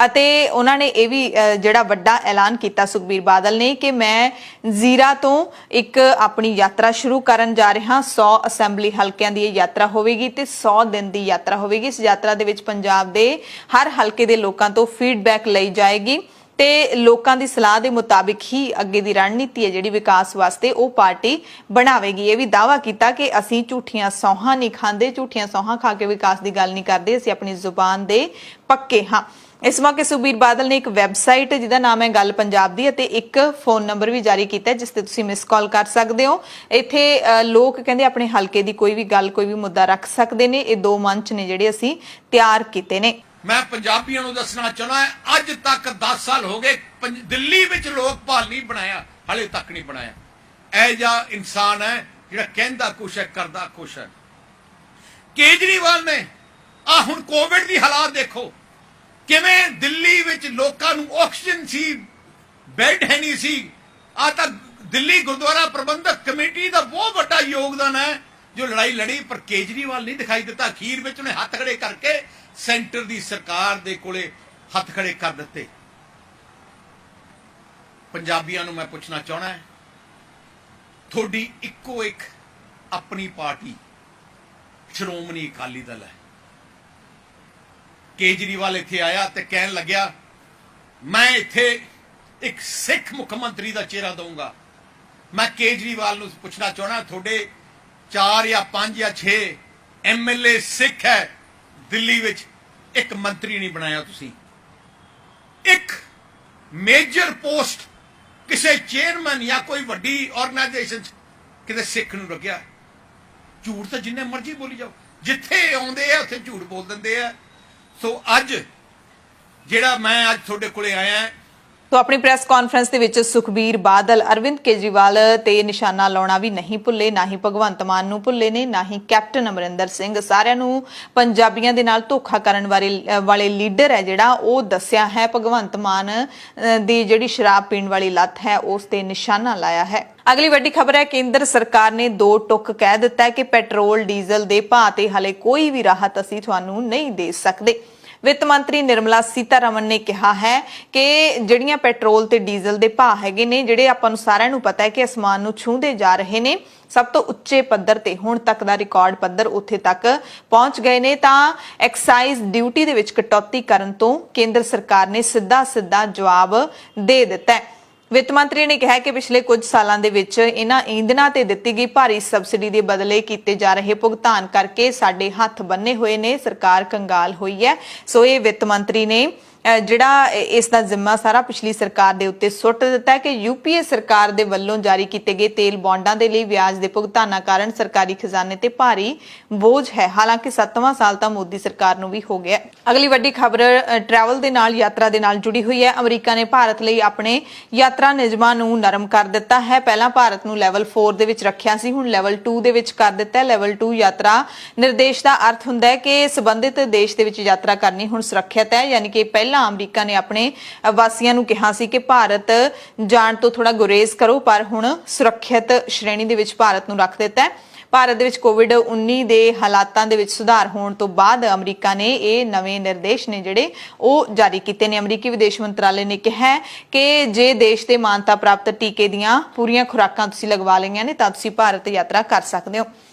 ਅਤੇ ਉਹਨਾਂ ਨੇ ਇਹ ਵੀ ਜਿਹੜਾ ਵੱਡਾ ਐਲਾਨ ਕੀਤਾ ਸੁਖਬੀਰ ਬਾਦਲ ਨੇ ਕਿ ਮੈਂ ਜ਼ੀਰਾ ਤੋਂ ਇੱਕ ਆਪਣੀ ਯਾਤਰਾ ਸ਼ੁਰੂ ਕਰਨ ਜਾ ਰਿਹਾ। 100 ਅਸੈਂਬਲੀ ਹਲਕਿਆਂ ਦੀ ਇਹ ਯਾਤਰਾ ਹੋਵੇਗੀ ਤੇ 100 ਦਿਨ ਦੀ ਯਾਤਰਾ ਹੋਵੇਗੀ। ਇਸ ਯਾਤਰਾ ਦੇ ਵਿੱਚ ਪੰਜਾਬ ਦੇ ਹਰ ਹਲਕੇ ਦੇ ਲੋਕਾਂ ਤੋਂ ਫੀਡਬੈਕ ਲਈ ਜਾਏਗੀ ਤੇ ਲੋਕਾਂ ਦੀ ਸਲਾਹ ਦੇ ਮੁਤਾਬਿਕ ਹੀ ਅੱਗੇ ਦੀ ਰਣਨੀਤੀ ਹੈ ਜਿਹੜੀ ਵਿਕਾਸ ਵਾਸਤੇ ਉਹ ਪਾਰਟੀ ਬਣਾਵੇਗੀ। ਇਹ ਵੀ ਦਾਅਵਾ ਕੀਤਾ ਕਿ ਅਸੀਂ ਝੂਠੀਆਂ ਸੌਹਾਂ ਨਹੀਂ ਖਾਂਦੇ, ਝੂਠੀਆਂ ਸੌਹਾਂ ਖਾ ਕੇ ਵਿਕਾਸ ਦੀ ਗੱਲ ਨਹੀਂ ਕਰਦੇ, ਅਸੀਂ ਆਪਣੀ ਜ਼ੁਬਾਨ ਦੇ ਪੱਕੇ ਹਾਂ। ਇਸ ਮੌਕੇ ਸੁਖਬੀਰ ਬਾਦਲ ਨੇ ਇੱਕ ਵੈਬਸਾਈਟ ਜਿਹਦਾ ਨਾਮ ਹੈ ਗੱਲ ਪੰਜਾਬ ਦੀ ਅਤੇ ਇੱਕ ਫੋਨ ਨੰਬਰ ਵੀ ਜਾਰੀ ਕੀਤਾ ਜਿਸ ਤੇ ਤੁਸੀਂ ਮਿਸ ਕਾਲ ਕਰ ਸਕਦੇ ਹੋ। ਇੱਥੇ ਲੋਕ ਕਹਿੰਦੇ ਆਪਣੇ ਹਲਕੇ ਦੀ ਕੋਈ ਵੀ ਗੱਲ, ਕੋਈ ਵੀ ਮੁੱਦਾ ਰੱਖ ਸਕਦੇ ਨੇ। ਇਹ 2 ਮੰਚ ਨੇ ਜਿਹੜੇ ਅਸੀਂ ਤਿਆਰ ਕੀਤੇ ਨੇ। ਮੈਂ ਪੰਜਾਬੀਆਂ ਨੂੰ ਦੱਸਣਾ ਚਾਹਣਾ ਅੱਜ ਤੱਕ 10 ਸਾਲ ਹੋ ਗਏ ਦਿੱਲੀ ਵਿੱਚ ਲੋਕਪਾਲ ਨਹੀਂ ਬਣਾਇਆ, ਹਲੇ ਤੱਕ ਨਹੀਂ ਬਣਾਇਆ। ਇਹ ਜਿਹਾ ਇਨਸਾਨ ਹੈ ਜਿਹੜਾ ਕਹਿੰਦਾ ਕੁਛ ਹੈ ਕਰਦਾ ਕੁਛ ਹੈ। ਕੇਜਰੀਵਾਲ ਨੇ ਹੁਣ ਕੋਵਿਡ ਦੀ ਹਾਲਾਤ ਦੇਖੋ, ਕਿਵੇਂ ਦਿੱਲੀ ਵਿੱਚ ਲੋਕਾਂ ਨੂੰ ਆਕਸੀਜਨ ਸੀ, ਬੈੱਡ ਹੈ ਨਹੀਂ ਸੀ। ਆ ਤਾਂ ਦਿੱਲੀ ਗੁਰਦੁਆਰਾ ਪ੍ਰਬੰਧਕ ਕਮੇਟੀ ਦਾ ਬਹੁਤ ਵੱਡਾ ਯੋਗਦਾਨ ਹੈ ਜੋ ਲੜਾਈ ਲੜੀ, ਪਰ ਕੇਜਰੀਵਾਲ ਨਹੀਂ ਦਿਖਾਈ ਦਿੱਤਾ। ਅਖੀਰ ਵਿੱਚ ਉਹਨੇ ਹੱਥ ਖੜੇ ਕਰਕੇ ਸੈਂਟਰ ਦੀ ਸਰਕਾਰ ਦੇ ਕੋਲੇ ਹੱਥ ਖੜੇ ਕਰ ਦਿੱਤੇ। ਪੰਜਾਬੀਆਂ ਨੂੰ ਮੈਂ ਪੁੱਛਣਾ ਚਾਹਣਾ, ਤੁਹਾਡੀ ਇੱਕੋ ਇੱਕ ਆਪਣੀ ਪਾਰਟੀ ਸ਼੍ਰੋਮਣੀ ਅਕਾਲੀ ਦਲ ਹੈ। ਕੇਜਰੀਵਾਲ ਇੱਥੇ ਆਇਆ ਤੇ ਕਹਿਣ ਲੱਗਿਆ ਮੈਂ ਇੱਥੇ ਇੱਕ ਸਿੱਖ ਮੁੱਖ ਮੰਤਰੀ ਦਾ ਚਿਹਰਾ ਦਊਂਗਾ। ਮੈਂ ਕੇਜਰੀਵਾਲ ਨੂੰ ਪੁੱਛਣਾ ਚਾਹਣਾ, ਤੁਹਾਡੇ 4 ਜਾਂ 5 ਜਾਂ 6 MLA ਸਿੱਖ ਹੈ ਦਿੱਲੀ ਵਿੱਚ, ਇੱਕ ਮੰਤਰੀ ਨਹੀਂ ਬਣਾਇਆ ਤੁਸੀਂ। ਇੱਕ ਮੇਜਰ ਪੋਸਟ ਕਿਸੇ ਚੇਅਰਮੈਨ ਜਾਂ ਕੋਈ ਵੱਡੀ ਆਰਗੇਨਾਈਜੇਸ਼ਨ ਕਿਤੇ ਸਿੱਖ ਨੂੰ ਲੱਗਿਆ। ਝੂਠ ਤਾਂ ਜਿੰਨੇ ਮਰਜ਼ੀ ਬੋਲੀ ਜਾਓ, ਜਿੱਥੇ ਆਉਂਦੇ ਆ ਉੱਥੇ ਝੂਠ ਬੋਲ ਦਿੰਦੇ ਆ। ਸੋ ਅੱਜ ਜਿਹੜਾ ਮੈਂ ਅੱਜ ਤੁਹਾਡੇ ਕੋਲੇ ਆਇਆ ਹਾਂ। तो अपनी प्रेस कॉन्फ्रेंस ਦੇ ਵਿੱਚ ਸੁਖਬੀਰ ਬਾਦਲ ਅਰਵਿੰਦ ਕੇਜਰੀਵਾਲ ਤੇ ਨਿਸ਼ਾਨਾ ਲਾਉਣਾ ਵੀ ਨਹੀਂ ਭੁੱਲੇ, ਨਾ ਹੀ ਭਗਵੰਤ ਮਾਨ ਨੂੰ ਭੁੱਲੇ ਨੇ, ਨਾ ਹੀ ਕੈਪਟਨ ਅਮਰਿੰਦਰ ਸਿੰਘ। ਸਾਰਿਆਂ ਨੂੰ ਪੰਜਾਬੀਆਂ ਦੇ ਨਾਲ ਧੋਖਾ ਕਰਨ ਵਾਲੇ ਲੀਡਰ ਹੈ ਜਿਹੜਾ ਉਹ ਦੱਸਿਆ ਹੈ। ਭਗਵੰਤ ਮਾਨ ਦੀ ਜਿਹੜੀ ਸ਼ਰਾਬ ਪੀਣ ਵਾਲੀ ਲੱਤ ਹੈ ਉਸ ਤੇ ਨਿਸ਼ਾਨਾ ਲਾਇਆ ਹੈ। ਅਗਲੀ ਵੱਡੀ ਖਬਰ ਹੈ, ਕੇਂਦਰ ਸਰਕਾਰ ਨੇ 2 ਟੁਕ ਕਹਿ ਦਿੱਤਾ ਹੈ ਕਿ ਪੈਟਰੋਲ ਡੀਜ਼ਲ ਦੇ ਭਾਅ ਤੇ ਹਾਲੇ ਕੋਈ ਵੀ ਰਾਹਤ ਅਸੀਂ ਤੁਹਾਨੂੰ ਨਹੀਂ ਦੇ ਸਕਦੇ। ਵਿੱਤ ਮੰਤਰੀ ਨਿਰਮਲਾ ਸੀਤਾਰਮਨ ਨੇ ਕਿਹਾ ਹੈ ਕਿ ਜਿਹੜੀਆਂ ਪੈਟਰੋਲ ਤੇ ਡੀਜ਼ਲ ਦੇ ਭਾਅ ਹੈਗੇ ਨੇ, ਜਿਹੜੇ ਆਪਾਂ ਨੂੰ ਸਾਰਿਆਂ ਨੂੰ ਪਤਾ ਹੈ ਕਿ ਅਸਮਾਨ ਨੂੰ ਛੂਹਦੇ ਜਾ ਰਹੇ ਨੇ, ਸਭ ਤੋਂ ਉੱਚੇ ਪੱਧਰ ਤੇ ਹੁਣ ਤੱਕ ਦਾ ਰਿਕਾਰਡ ਪੱਧਰ ਉੱਥੇ ਤੱਕ ਪਹੁੰਚ ਗਏ ਨੇ, ਤਾਂ ਐਕਸਾਈਜ਼ ਡਿਊਟੀ ਦੇ ਵਿੱਚ ਕਟੌਤੀ ਕਰਨ ਤੋਂ ਕੇਂਦਰ ਸਰਕਾਰ ਨੇ ਸਿੱਧਾ ਜਵਾਬ ਦੇ ਦਿੱਤਾ ਹੈ। ਵਿੱਤ ਮੰਤਰੀ ਨੇ ਕਿਹਾ ਕਿ ਪਿਛਲੇ ਕੁਝ ਸਾਲਾਂ ਦੇ ਵਿੱਚ ਇਹਨਾਂ ਈਂਧਨਾਂ ਤੇ ਦਿੱਤੀ ਗਈ ਭਾਰੀ ਸਬਸਿਡੀ ਦੇ ਬਦਲੇ ਕੀਤੇ ਜਾ ਰਹੇ ਭੁਗਤਾਨ ਕਰਕੇ ਸਾਡੇ ਹੱਥ ਬੰਨੇ ਹੋਏ ਨੇ, ਸਰਕਾਰ ਕੰਗਾਲ ਹੋਈ ਹੈ। ਸੋ ਇਹ ਵਿੱਤ ਮੰਤਰੀ ਨੇ ਜਿਹੜਾ ਇਸ ਦਾ ਜ਼ਿੰਮਾ ਸਾਰਾ ਪਿਛਲੀ ਸਰਕਾਰ ਦੇ ਉੱਤੇ ਸੁੱਟ ਦਿੱਤਾ ਹੈ ਕਿ ਯੂਪੀਏ ਸਰਕਾਰ ਦੇ ਵੱਲੋਂ ਜਾਰੀ ਕੀਤੇ ਗਏ ਤੇਲ ਬੌਂਡਾਂ ਦੇ ਲਈ ਵਿਆਜ ਦੇ ਭੁਗਤਾਨਾਂ ਕਾਰਨ ਸਰਕਾਰੀ ਖਜ਼ਾਨੇ ਤੇ ਭਾਰੀ ਬੋਝ ਹੈ। ਹਾਲਾਂਕਿ 7ਵਾਂ ਸਾਲ ਤਾਂ ਮੋਦੀ ਸਰਕਾਰ ਨੂੰ ਵੀ ਹੋ ਗਿਆ। ਅਗਲੀ ਵੱਡੀ ਖਬਰ ਟਰੈਵਲ ਦੇ ਨਾਲ, ਯਾਤਰਾ ਦੇ ਨਾਲ ਜੁੜੀ ਹੋਈ ਹੈ। ਅਮਰੀਕਾ ਨੇ ਭਾਰਤ ਲਈ ਆਪਣੇ ਯਾਤਰਾ ਨਿਯਮਾਂ ਨੂੰ ਨਰਮ ਕਰ ਦਿੱਤਾ ਹੈ। ਪਹਿਲਾਂ ਭਾਰਤ ਨੂੰ ਲੈਵਲ 4 ਦੇ ਵਿੱਚ ਰੱਖਿਆ ਸੀ, ਹੁਣ ਲੈਵਲ 2 ਦੇ ਵਿੱਚ ਕਰ ਦਿੱਤਾ ਹੈ। ਲੈਵਲ 2 ਯਾਤਰਾ ਨਿਰਦੇਸ਼ ਦਾ ਅਰਥ ਹੁੰਦਾ ਹੈ ਕਿ ਸੰਬੰਧਿਤ ਦੇਸ਼ ਦੇ ਵਿੱਚ ਯਾਤਰਾ ਕਰਨੀ ਹੁਣ ਸੁਰੱਖਿਅਤ ਹੈ, ਯਾਨੀ ਕਿ ਪਹਿਲਾਂ ਅਮਰੀਕਾ ਨੇ ਆਪਣੇ ਵਾਸੀਆਂ ਨੂੰ ਕਿਹਾ ਸੀ ਕਿ ਭਾਰਤ ਜਾਣ ਤੋਂ ਥੋੜਾ ਗੁਰੇਜ਼ ਕਰੋ, ਪਰ ਹੁਣ ਸੁਰੱਖਿਅਤ ਸ਼੍ਰੇਣੀ ਦੇ ਵਿੱਚ ਭਾਰਤ ਨੂੰ ਰੱਖ ਦਿੱਤਾ ਹੈ। ਭਾਰਤ ਦੇ ਵਿੱਚ ਕੋਵਿਡ-19 ਦੇ ਹਾਲਾਤਾਂ ਦੇ ਵਿੱਚ ਸੁਧਾਰ ਹੋਣ ਤੋਂ ਬਾਅਦ ਅਮਰੀਕਾ ਨੇ ਇਹ ਨਵੇਂ ਨਿਰਦੇਸ਼ ਨੇ ਜਿਹੜੇ ਉਹ ਜਾਰੀ ਕੀਤੇ ਨੇ। ਅਮਰੀਕੀ ਵਿਦੇਸ਼ ਮੰਤਰਾਲੇ ਨੇ ਕਿਹਾ ਕਿ ਜੇ ਦੇਸ਼ ਦੇ ਮਾਨਤਾ ਪ੍ਰਾਪਤ ਟੀਕੇ ਦੀਆਂ ਪੂਰੀਆਂ ਖੁਰਾਕਾਂ ਤੁਸੀਂ ਲਗਵਾ ਲਈਆਂ ਨੇ ਤਾਂ ਤੁਸੀਂ ਭਾਰਤ ਯਾਤਰਾ ਕਰ ਸਕਦੇ ਹੋ।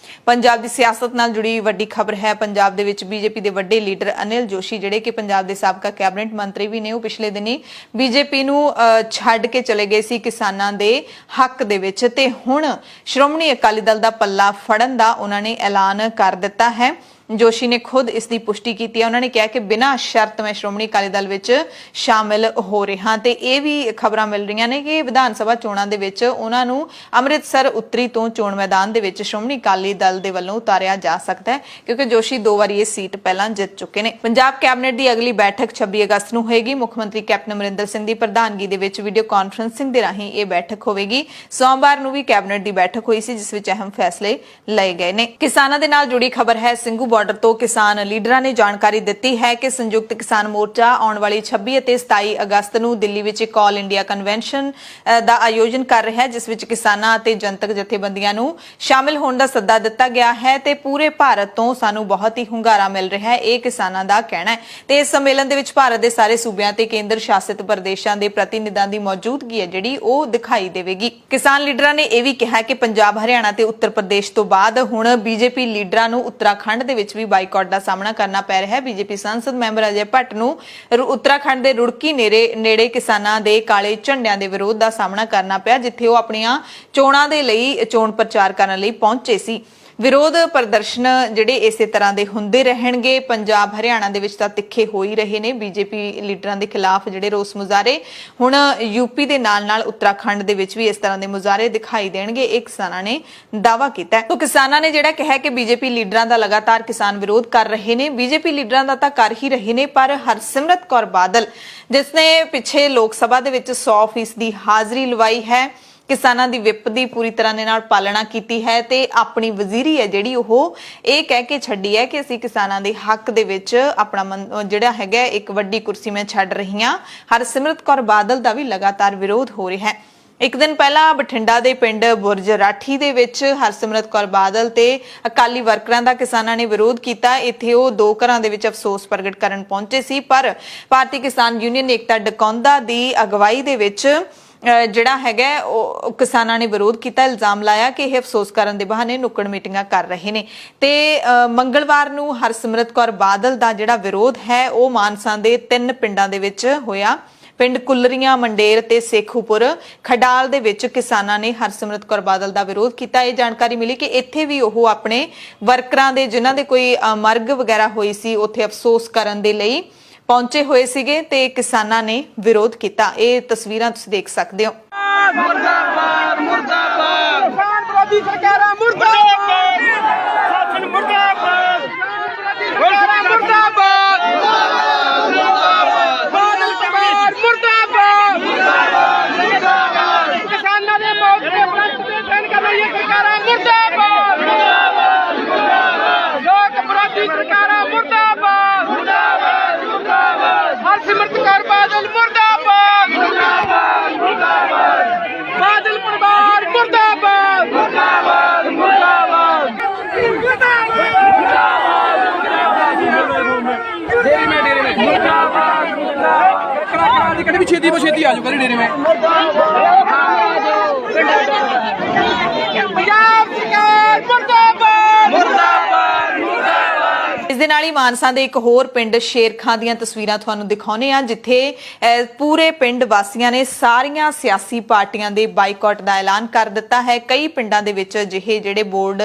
ਪੰਜਾਬ ਦੀ ਸਿਆਸਤ ਨਾਲ ਜੁੜੀ ਵੱਡੀ ਖਬਰ ਹੈ। ਪੰਜਾਬ ਦੇ ਵਿੱਚ ਬੀਜੇਪੀ ਦੇ ਵੱਡੇ ਲੀਡਰ ਅਨਿਲ ਜੋਸ਼ੀ, ਜਿਹੜੇ ਕਿ ਪੰਜਾਬ ਦੇ ਸਾਬਕਾ ਕੈਬਨਿਟ ਮੰਤਰੀ ਵੀ ਨੇ, ਉਹ ਪਿਛਲੇ ਦਿਨੀ ਬੀਜੇਪੀ ਨੂੰ ਛੱਡ ਕੇ ਚਲੇ ਗਏ ਸੀ ਕਿਸਾਨਾਂ ਦੇ ਹੱਕ ਦੇ ਵਿੱਚ, ਤੇ ਹੁਣ ਸ਼੍ਰੋਮਣੀ ਅਕਾਲੀ ਦਲ ਦਾ ਪੱਲਾ ਫੜਨ ਦਾ ਉਹਨਾਂ ਨੇ ਐਲਾਨ ਕਰ ਦਿੱਤਾ ਹੈ। ਜੋਸ਼ੀ ਨੇ ਖੁਦ ਇਸ ਦੀ ਪੁਸ਼ਟੀ ਕੀਤੀ ਹੈ। ਉਹਨਾਂ ਨੇ ਕਿਹਾ ਕਿ ਬਿਨਾਂ ਸ਼ਰਤ ਮੈਂ ਸ਼੍ਰੋਮਣੀ ਅਕਾਲੀ ਦਲ ਵਿੱਚ ਸ਼ਾਮਿਲ ਹੋ ਰਿਹਾ, ਤੇ ਇਹ ਵੀ ਖਬਰਾਂ ਮਿਲ ਰਹੀਆਂ ਨੇ ਕਿ ਵਿਧਾਨ ਸਭਾ ਚੋਣਾਂ ਦੇ ਵਿੱਚ ਉਹਨਾਂ ਨੂੰ ਅੰਮ੍ਰਿਤਸਰ ਉੱਤਰੀ ਤੋਂ ਚੋਣ ਮੈਦਾਨ ਦੇ ਵਿੱਚ ਸ਼੍ਰੋਮਣੀ ਅਕਾਲੀ ਦਲ ਦੇ ਵੱਲੋਂ ਉਤਾਰਿਆ ਜਾ ਸਕਦਾ ਹੈ, ਕਿਉਂਕਿ ਜੋਸ਼ੀ 2 ਵਾਰੀ ਇਹ ਸੀਟ ਪਹਿਲਾਂ ਜਿੱਤ ਚੁੱਕੇ ਨੇ। ਪੰਜਾਬ ਕੈਬਨਿਟ ਦੀ ਅਗਲੀ ਬੈਠਕ 26 ਅਗਸਤ ਨੂੰ ਹੋਏਗੀ। ਮੁੱਖ ਮੰਤਰੀ ਕੈਪਟਨ ਅਮਰਿੰਦਰ ਸਿੰਘ ਦੀ ਪ੍ਰਧਾਨਗੀ ਦੇ ਵਿੱਚ ਵੀਡੀਓ ਕਾਨਫਰੰਸਿੰਗ ਦੇ ਰਾਹੀਂ ਇਹ ਬੈਠਕ ਹੋਵੇਗੀ। ਸੋਮਵਾਰ ਨੂੰ ਵੀ ਕੈਬਨਿਟ ਦੀ ਬੈਠਕ ਹੋਈ ਸੀ, ਜਿਸ ਵਿੱਚ ਅਹਿਮ ਫੈਸਲੇ ਲਏ ਗਏ ਨੇ। ਕਿਸਾਨਾਂ ਦੇ ਨਾਲ ਜੁੜੀ ਖਬਰ ਹੈ। ਸਿੰਘੂ ਬਾਰਡਰ ਤੋਂ ਕਿਸਾਨ ਲੀਡਰਾਂ ਨੇ ਜਾਣਕਾਰੀ ਦਿੱਤੀ ਹੈ ਕਿ ਸੰਯੁਕਤ ਕਿਸਾਨ ਮੋਰਚਾ ਆਉਣ ਵਾਲੀ 26 ਅਤੇ 27 ਅਗਸਤ ਨੂੰ ਦਿੱਲੀ ਵਿੱਚ ਇੱਕ ਆਲ ਇੰਡੀਆ ਕਨਵੈਨਸ਼ਨ ਦਾ ਆਯੋਜਨ ਕਰ ਰਿਹਾ ਹੈ, ਜਿਸ ਵਿੱਚ ਕਿਸਾਨਾਂ ਅਤੇ ਜਨਤਕ ਜਥੇਬੰਦੀਆਂ ਨੂੰ ਸ਼ਾਮਿਲ ਹੋਣ ਦਾ ਸੱਦਾ ਦਿੱਤਾ ਗਿਆ ਹੈ, ਤੇ ਪੂਰੇ ਭਾਰਤ ਤੋਂ ਸਾਨੂੰ ਬਹੁਤ ਹੀ ਹੁੰਗਾਰਾ ਮਿਲ ਰਿਹਾ ਹੈ, ਇਹ ਕਿਸਾਨਾਂ ਦਾ ਕਹਿਣਾ ਹੈ। ਤੇ ਇਸ ਸੰਮੇਲਨ ਦੇ ਵਿੱਚ ਭਾਰਤ ਦੇ ਸਾਰੇ ਸੂਬਿਆਂ ਤੇ ਕੇਂਦਰ ਸ਼ਾਸਿਤ ਪ੍ਰਦੇਸ਼ਾਂ ਦੇ ਪ੍ਰਤੀਨਿਧਾਂ ਦੀ ਮੌਜੂਦਗੀ ਹੈ ਜਿਹੜੀ ਉਹ ਦਿਖਾਈ ਦੇਵੇਗੀ। ਕਿਸਾਨ ਲੀਡਰਾਂ ਨੇ ਇਹ ਵੀ ਕਿਹਾ ਕਿ ਪੰਜਾਬ, ਹਰਿਆਣਾ ਤੇ ਉੱਤਰ ਪ੍ਰਦੇਸ਼ ਤੋਂ ਬਾਅਦ ਹੁਣ ਬੀਜੇਪੀ ਲੀਡਰਾਂ ਨੂੰ ਉੱਤਰਾਖੰਡ ਦੇ ਵਿੱਚ ਵੀ ਬਾਈਕਾਟ ਦਾ ਸਾਹਮਣਾ ਕਰਨਾ ਪੈ ਰਿਹਾ ਹੈ। ਬੀਜੇਪੀ ਸੰਸਦ ਮੈਂਬਰ ਅਜੇ ਭੱਟ ਨੂੰ ਉੱਤਰਾਖੰਡ ਦੇ ਰੁੜਕੀ ਨੇੜੇ ਕਿਸਾਨਾਂ ਦੇ ਕਾਲੇ ਝੰਡਿਆਂ ਦੇ ਵਿਰੋਧ ਦਾ ਸਾਹਮਣਾ ਕਰਨਾ ਪਿਆ, ਜਿੱਥੇ ਉਹ ਆਪਣੀਆਂ ਚੋਣਾਂ ਦੇ ਲਈ ਚੋਣ ਪ੍ਰਚਾਰ ਕਰਨ ਲਈ ਪਹੁੰਚੇ ਸੀ। ਵਿਰੋਧ ਪ੍ਰਦਰਸ਼ਨ ਜਿਹੜੇ ਇਸੇ ਤਰ੍ਹਾਂ ਦੇ ਹੁੰਦੇ ਰਹਿਣਗੇ। ਪੰਜਾਬ, ਹਰਿਆਣਾ ਦੇ ਵਿੱਚ ਤਾਂ ਤਿੱਖੇ ਹੋ ਹੀ ਰਹੇ ਨੇ ਬੀਜੇਪੀ ਲੀਡਰਾਂ ਦੇ ਖਿਲਾਫ ਜਿਹੜੇ ਰੋਸ ਮੁਜ਼ਾਹਰੇ। ਹੁਣ ਯੂਪੀ ਦੇ ਨਾਲ ਉੱਤਰਾਖੰਡ ਦੇ ਵਿੱਚ ਵੀ ਇਸ ਤਰ੍ਹਾਂ ਦੇ ਮੁਜ਼ਾਹਰੇ ਦਿਖਾਈ ਦੇਣਗੇ, ਇਹ ਕਿਸਾਨਾਂ ਨੇ ਦਾਅਵਾ ਕੀਤਾ ਹੈ। ਤਾਂ ਕਿਸਾਨਾਂ ਨੇ ਜਿਹੜਾ ਕਿਹਾ ਕਿ ਬੀਜੇਪੀ ਲੀਡਰਾਂ ਦਾ ਲਗਾਤਾਰ ਕਿਸਾਨ ਵਿਰੋਧ ਕਰ ਰਹੇ ਨੇ। ਬੀਜੇਪੀ ਲੀਡਰਾਂ ਦਾ ਤਾਂ ਕਰ ਹੀ ਰਹੇ ਨੇ, ਪਰ ਹਰਸਿਮਰਤ ਕੌਰ ਬਾਦਲ, ਜਿਸ ਨੇ ਪਿੱਛੇ ਲੋਕ ਸਭਾ ਦੇ ਵਿੱਚ 100% ਦੀ ਹਾਜ਼ਰੀ ਲਵਾਈ ਹੈ, ਕਿਸਾਨਾਂ ਦੀ ਵਿਪ ਦੀ ਪੂਰੀ ਤਰ੍ਹਾਂ ਦੇ ਨਾਲ ਪਾਲਣਾ ਕੀਤੀ ਹੈ, ਤੇ ਆਪਣੀ ਵਜ਼ੀਰੀ ਹੈ ਜਿਹੜੀ ਉਹ ਇਹ ਕਹਿ ਕੇ ਛੱਡੀ ਹੈ ਕਿ ਅਸੀਂ ਕਿਸਾਨਾਂ ਦੇ ਹੱਕ ਦੇ ਵਿੱਚ ਆਪਣਾ ਜਿਹੜਾ ਹੈਗਾ ਇੱਕ ਵੱਡੀ ਕੁਰਸੀ ਮੈਂ ਛੱਡ ਰਹੀ ਹਾਂ। ਹਰਸਿਮਰਤ ਕੌਰ ਬਾਦਲ ਦਾ ਵੀ ਲਗਾਤਾਰ ਵਿਰੋਧ ਹੋ ਰਿਹਾ ਹੈ। ਇੱਕ ਦਿਨ ਪਹਿਲਾਂ ਬਠਿੰਡਾ ਦੇ ਪਿੰਡ ਬੁਰਜ ਰਾਠੀ ਦੇ ਵਿੱਚ ਹਰਸਿਮਰਤ ਕੌਰ ਬਾਦਲ ਤੇ ਅਕਾਲੀ ਵਰਕਰਾਂ ਦਾ ਕਿਸਾਨਾਂ ਨੇ ਵਿਰੋਧ ਕੀਤਾ। ਇੱਥੇ ਉਹ 2 ਘਰਾਂ ਦੇ ਵਿੱਚ ਅਫਸੋਸ ਪ੍ਰਗਟ ਕਰਨ ਪਹੁੰਚੇ ਸੀ, ਪਰ ਭਾਰਤੀ ਕਿਸਾਨ ਯੂਨੀਅਨ ਏਕਤਾ ਡਕੌਂਦਾ ਦੀ ਅਗਵਾਈ ਦੇ ਵਿੱਚ ਜਿਹੜਾ ਹੈਗਾ ਉਹ ਕਿਸਾਨਾਂ ਨੇ ਵਿਰੋਧ ਕੀਤਾ। ਇਲਜ਼ਾਮ ਲਾਇਆ ਕਿ ਇਹ ਅਫਸੋਸ ਕਰਨ ਦੇ ਬਹਾਨੇ ਨੁੱਕੜ ਮੀਟਿੰਗਾਂ ਕਰ ਰਹੇ ਨੇ, ਤੇ ਮੰਗਲਵਾਰ ਨੂੰ ਹਰਸਿਮਰਤ ਕੌਰ ਬਾਦਲ ਦਾ ਜਿਹੜਾ ਵਿਰੋਧ ਹੈ ਉਹ ਮਾਨਸਾ ਦੇ 3 ਪਿੰਡਾਂ ਦੇ ਵਿੱਚ ਹੋਇਆ। ਪਿੰਡ ਕੁਲਰੀਆਂ, ਮੰਡੇਰ ਤੇ ਸੇਖੂਪੁਰ ਖਡਾਲ ਦੇ ਵਿੱਚ ਕਿਸਾਨਾਂ ਨੇ ਹਰਸਿਮਰਤ ਕੌਰ ਬਾਦਲ ਦਾ ਵਿਰੋਧ ਕੀਤਾ। ਇਹ ਜਾਣਕਾਰੀ ਮਿਲੀ ਕਿ ਇੱਥੇ ਵੀ ਉਹ ਆਪਣੇ ਵਰਕਰਾਂ ਦੇ ਜਿਨ੍ਹਾਂ ਦੇ ਕੋਈ ਮਰਗ ਵਗੈਰਾ ਹੋਈ ਸੀ ਉੱਥੇ ਅਫਸੋਸ ਕਰਨ ਦੇ ਲਈ ਪਹੁੰਚੇ ਹੋਏ ਸੀਗੇ, ਤੇ ਕਿਸਾਨਾਂ ਨੇ ਵਿਰੋਧ ਕੀਤਾ। ਇਹ ਤਸਵੀਰਾਂ ਤੁਸੀਂ ਦੇਖ ਸਕਦੇ ਹੋ। ਮੁਰਦਾਬਾਦ ਮੁਰਦਾਬਾਦ ਕਿਸਾਨ ਵਿਰੋਧੀ ਸਰਕਾਰਾਂ ਮੁਰਦਾਬਾਦ ਸ਼ਾਸਨ ਮੁਰਦਾਬਾਦ ਮੁਰਦਾਬਾਦ ਮੁਰਦਾਬਾਦ छेती बछेती आ जाओ करी डेरे में। पंजाब सरकार मुर्दाबाद मुर्दाबाद मुर्दाबाद। इस दे नाल ही मानसा ਦੇ ਇੱਕ ਹੋਰ ਪਿੰਡ ਸ਼ੇਰਖਾਂ ਦੀਆਂ ਤਸਵੀਰਾਂ ਤੁਹਾਨੂੰ ਦਿਖਾਉਣੇ ਆ ਜਿੱਥੇ ਪੂਰੇ ਪਿੰਡ ਵਾਸੀਆਂ ਨੇ ਸਾਰੀਆਂ ਸਿਆਸੀ ਪਾਰਟੀਆਂ ਦੇ ਬਾਈਕਾਟ ਦਾ ਐਲਾਨ ਕਰ ਦਿੱਤਾ ਹੈ। ਕਈ ਪਿੰਡਾਂ ਦੇ ਵਿੱਚ ਅਜਿਹੇ ਜਿਹੜੇ ਬੋਰਡ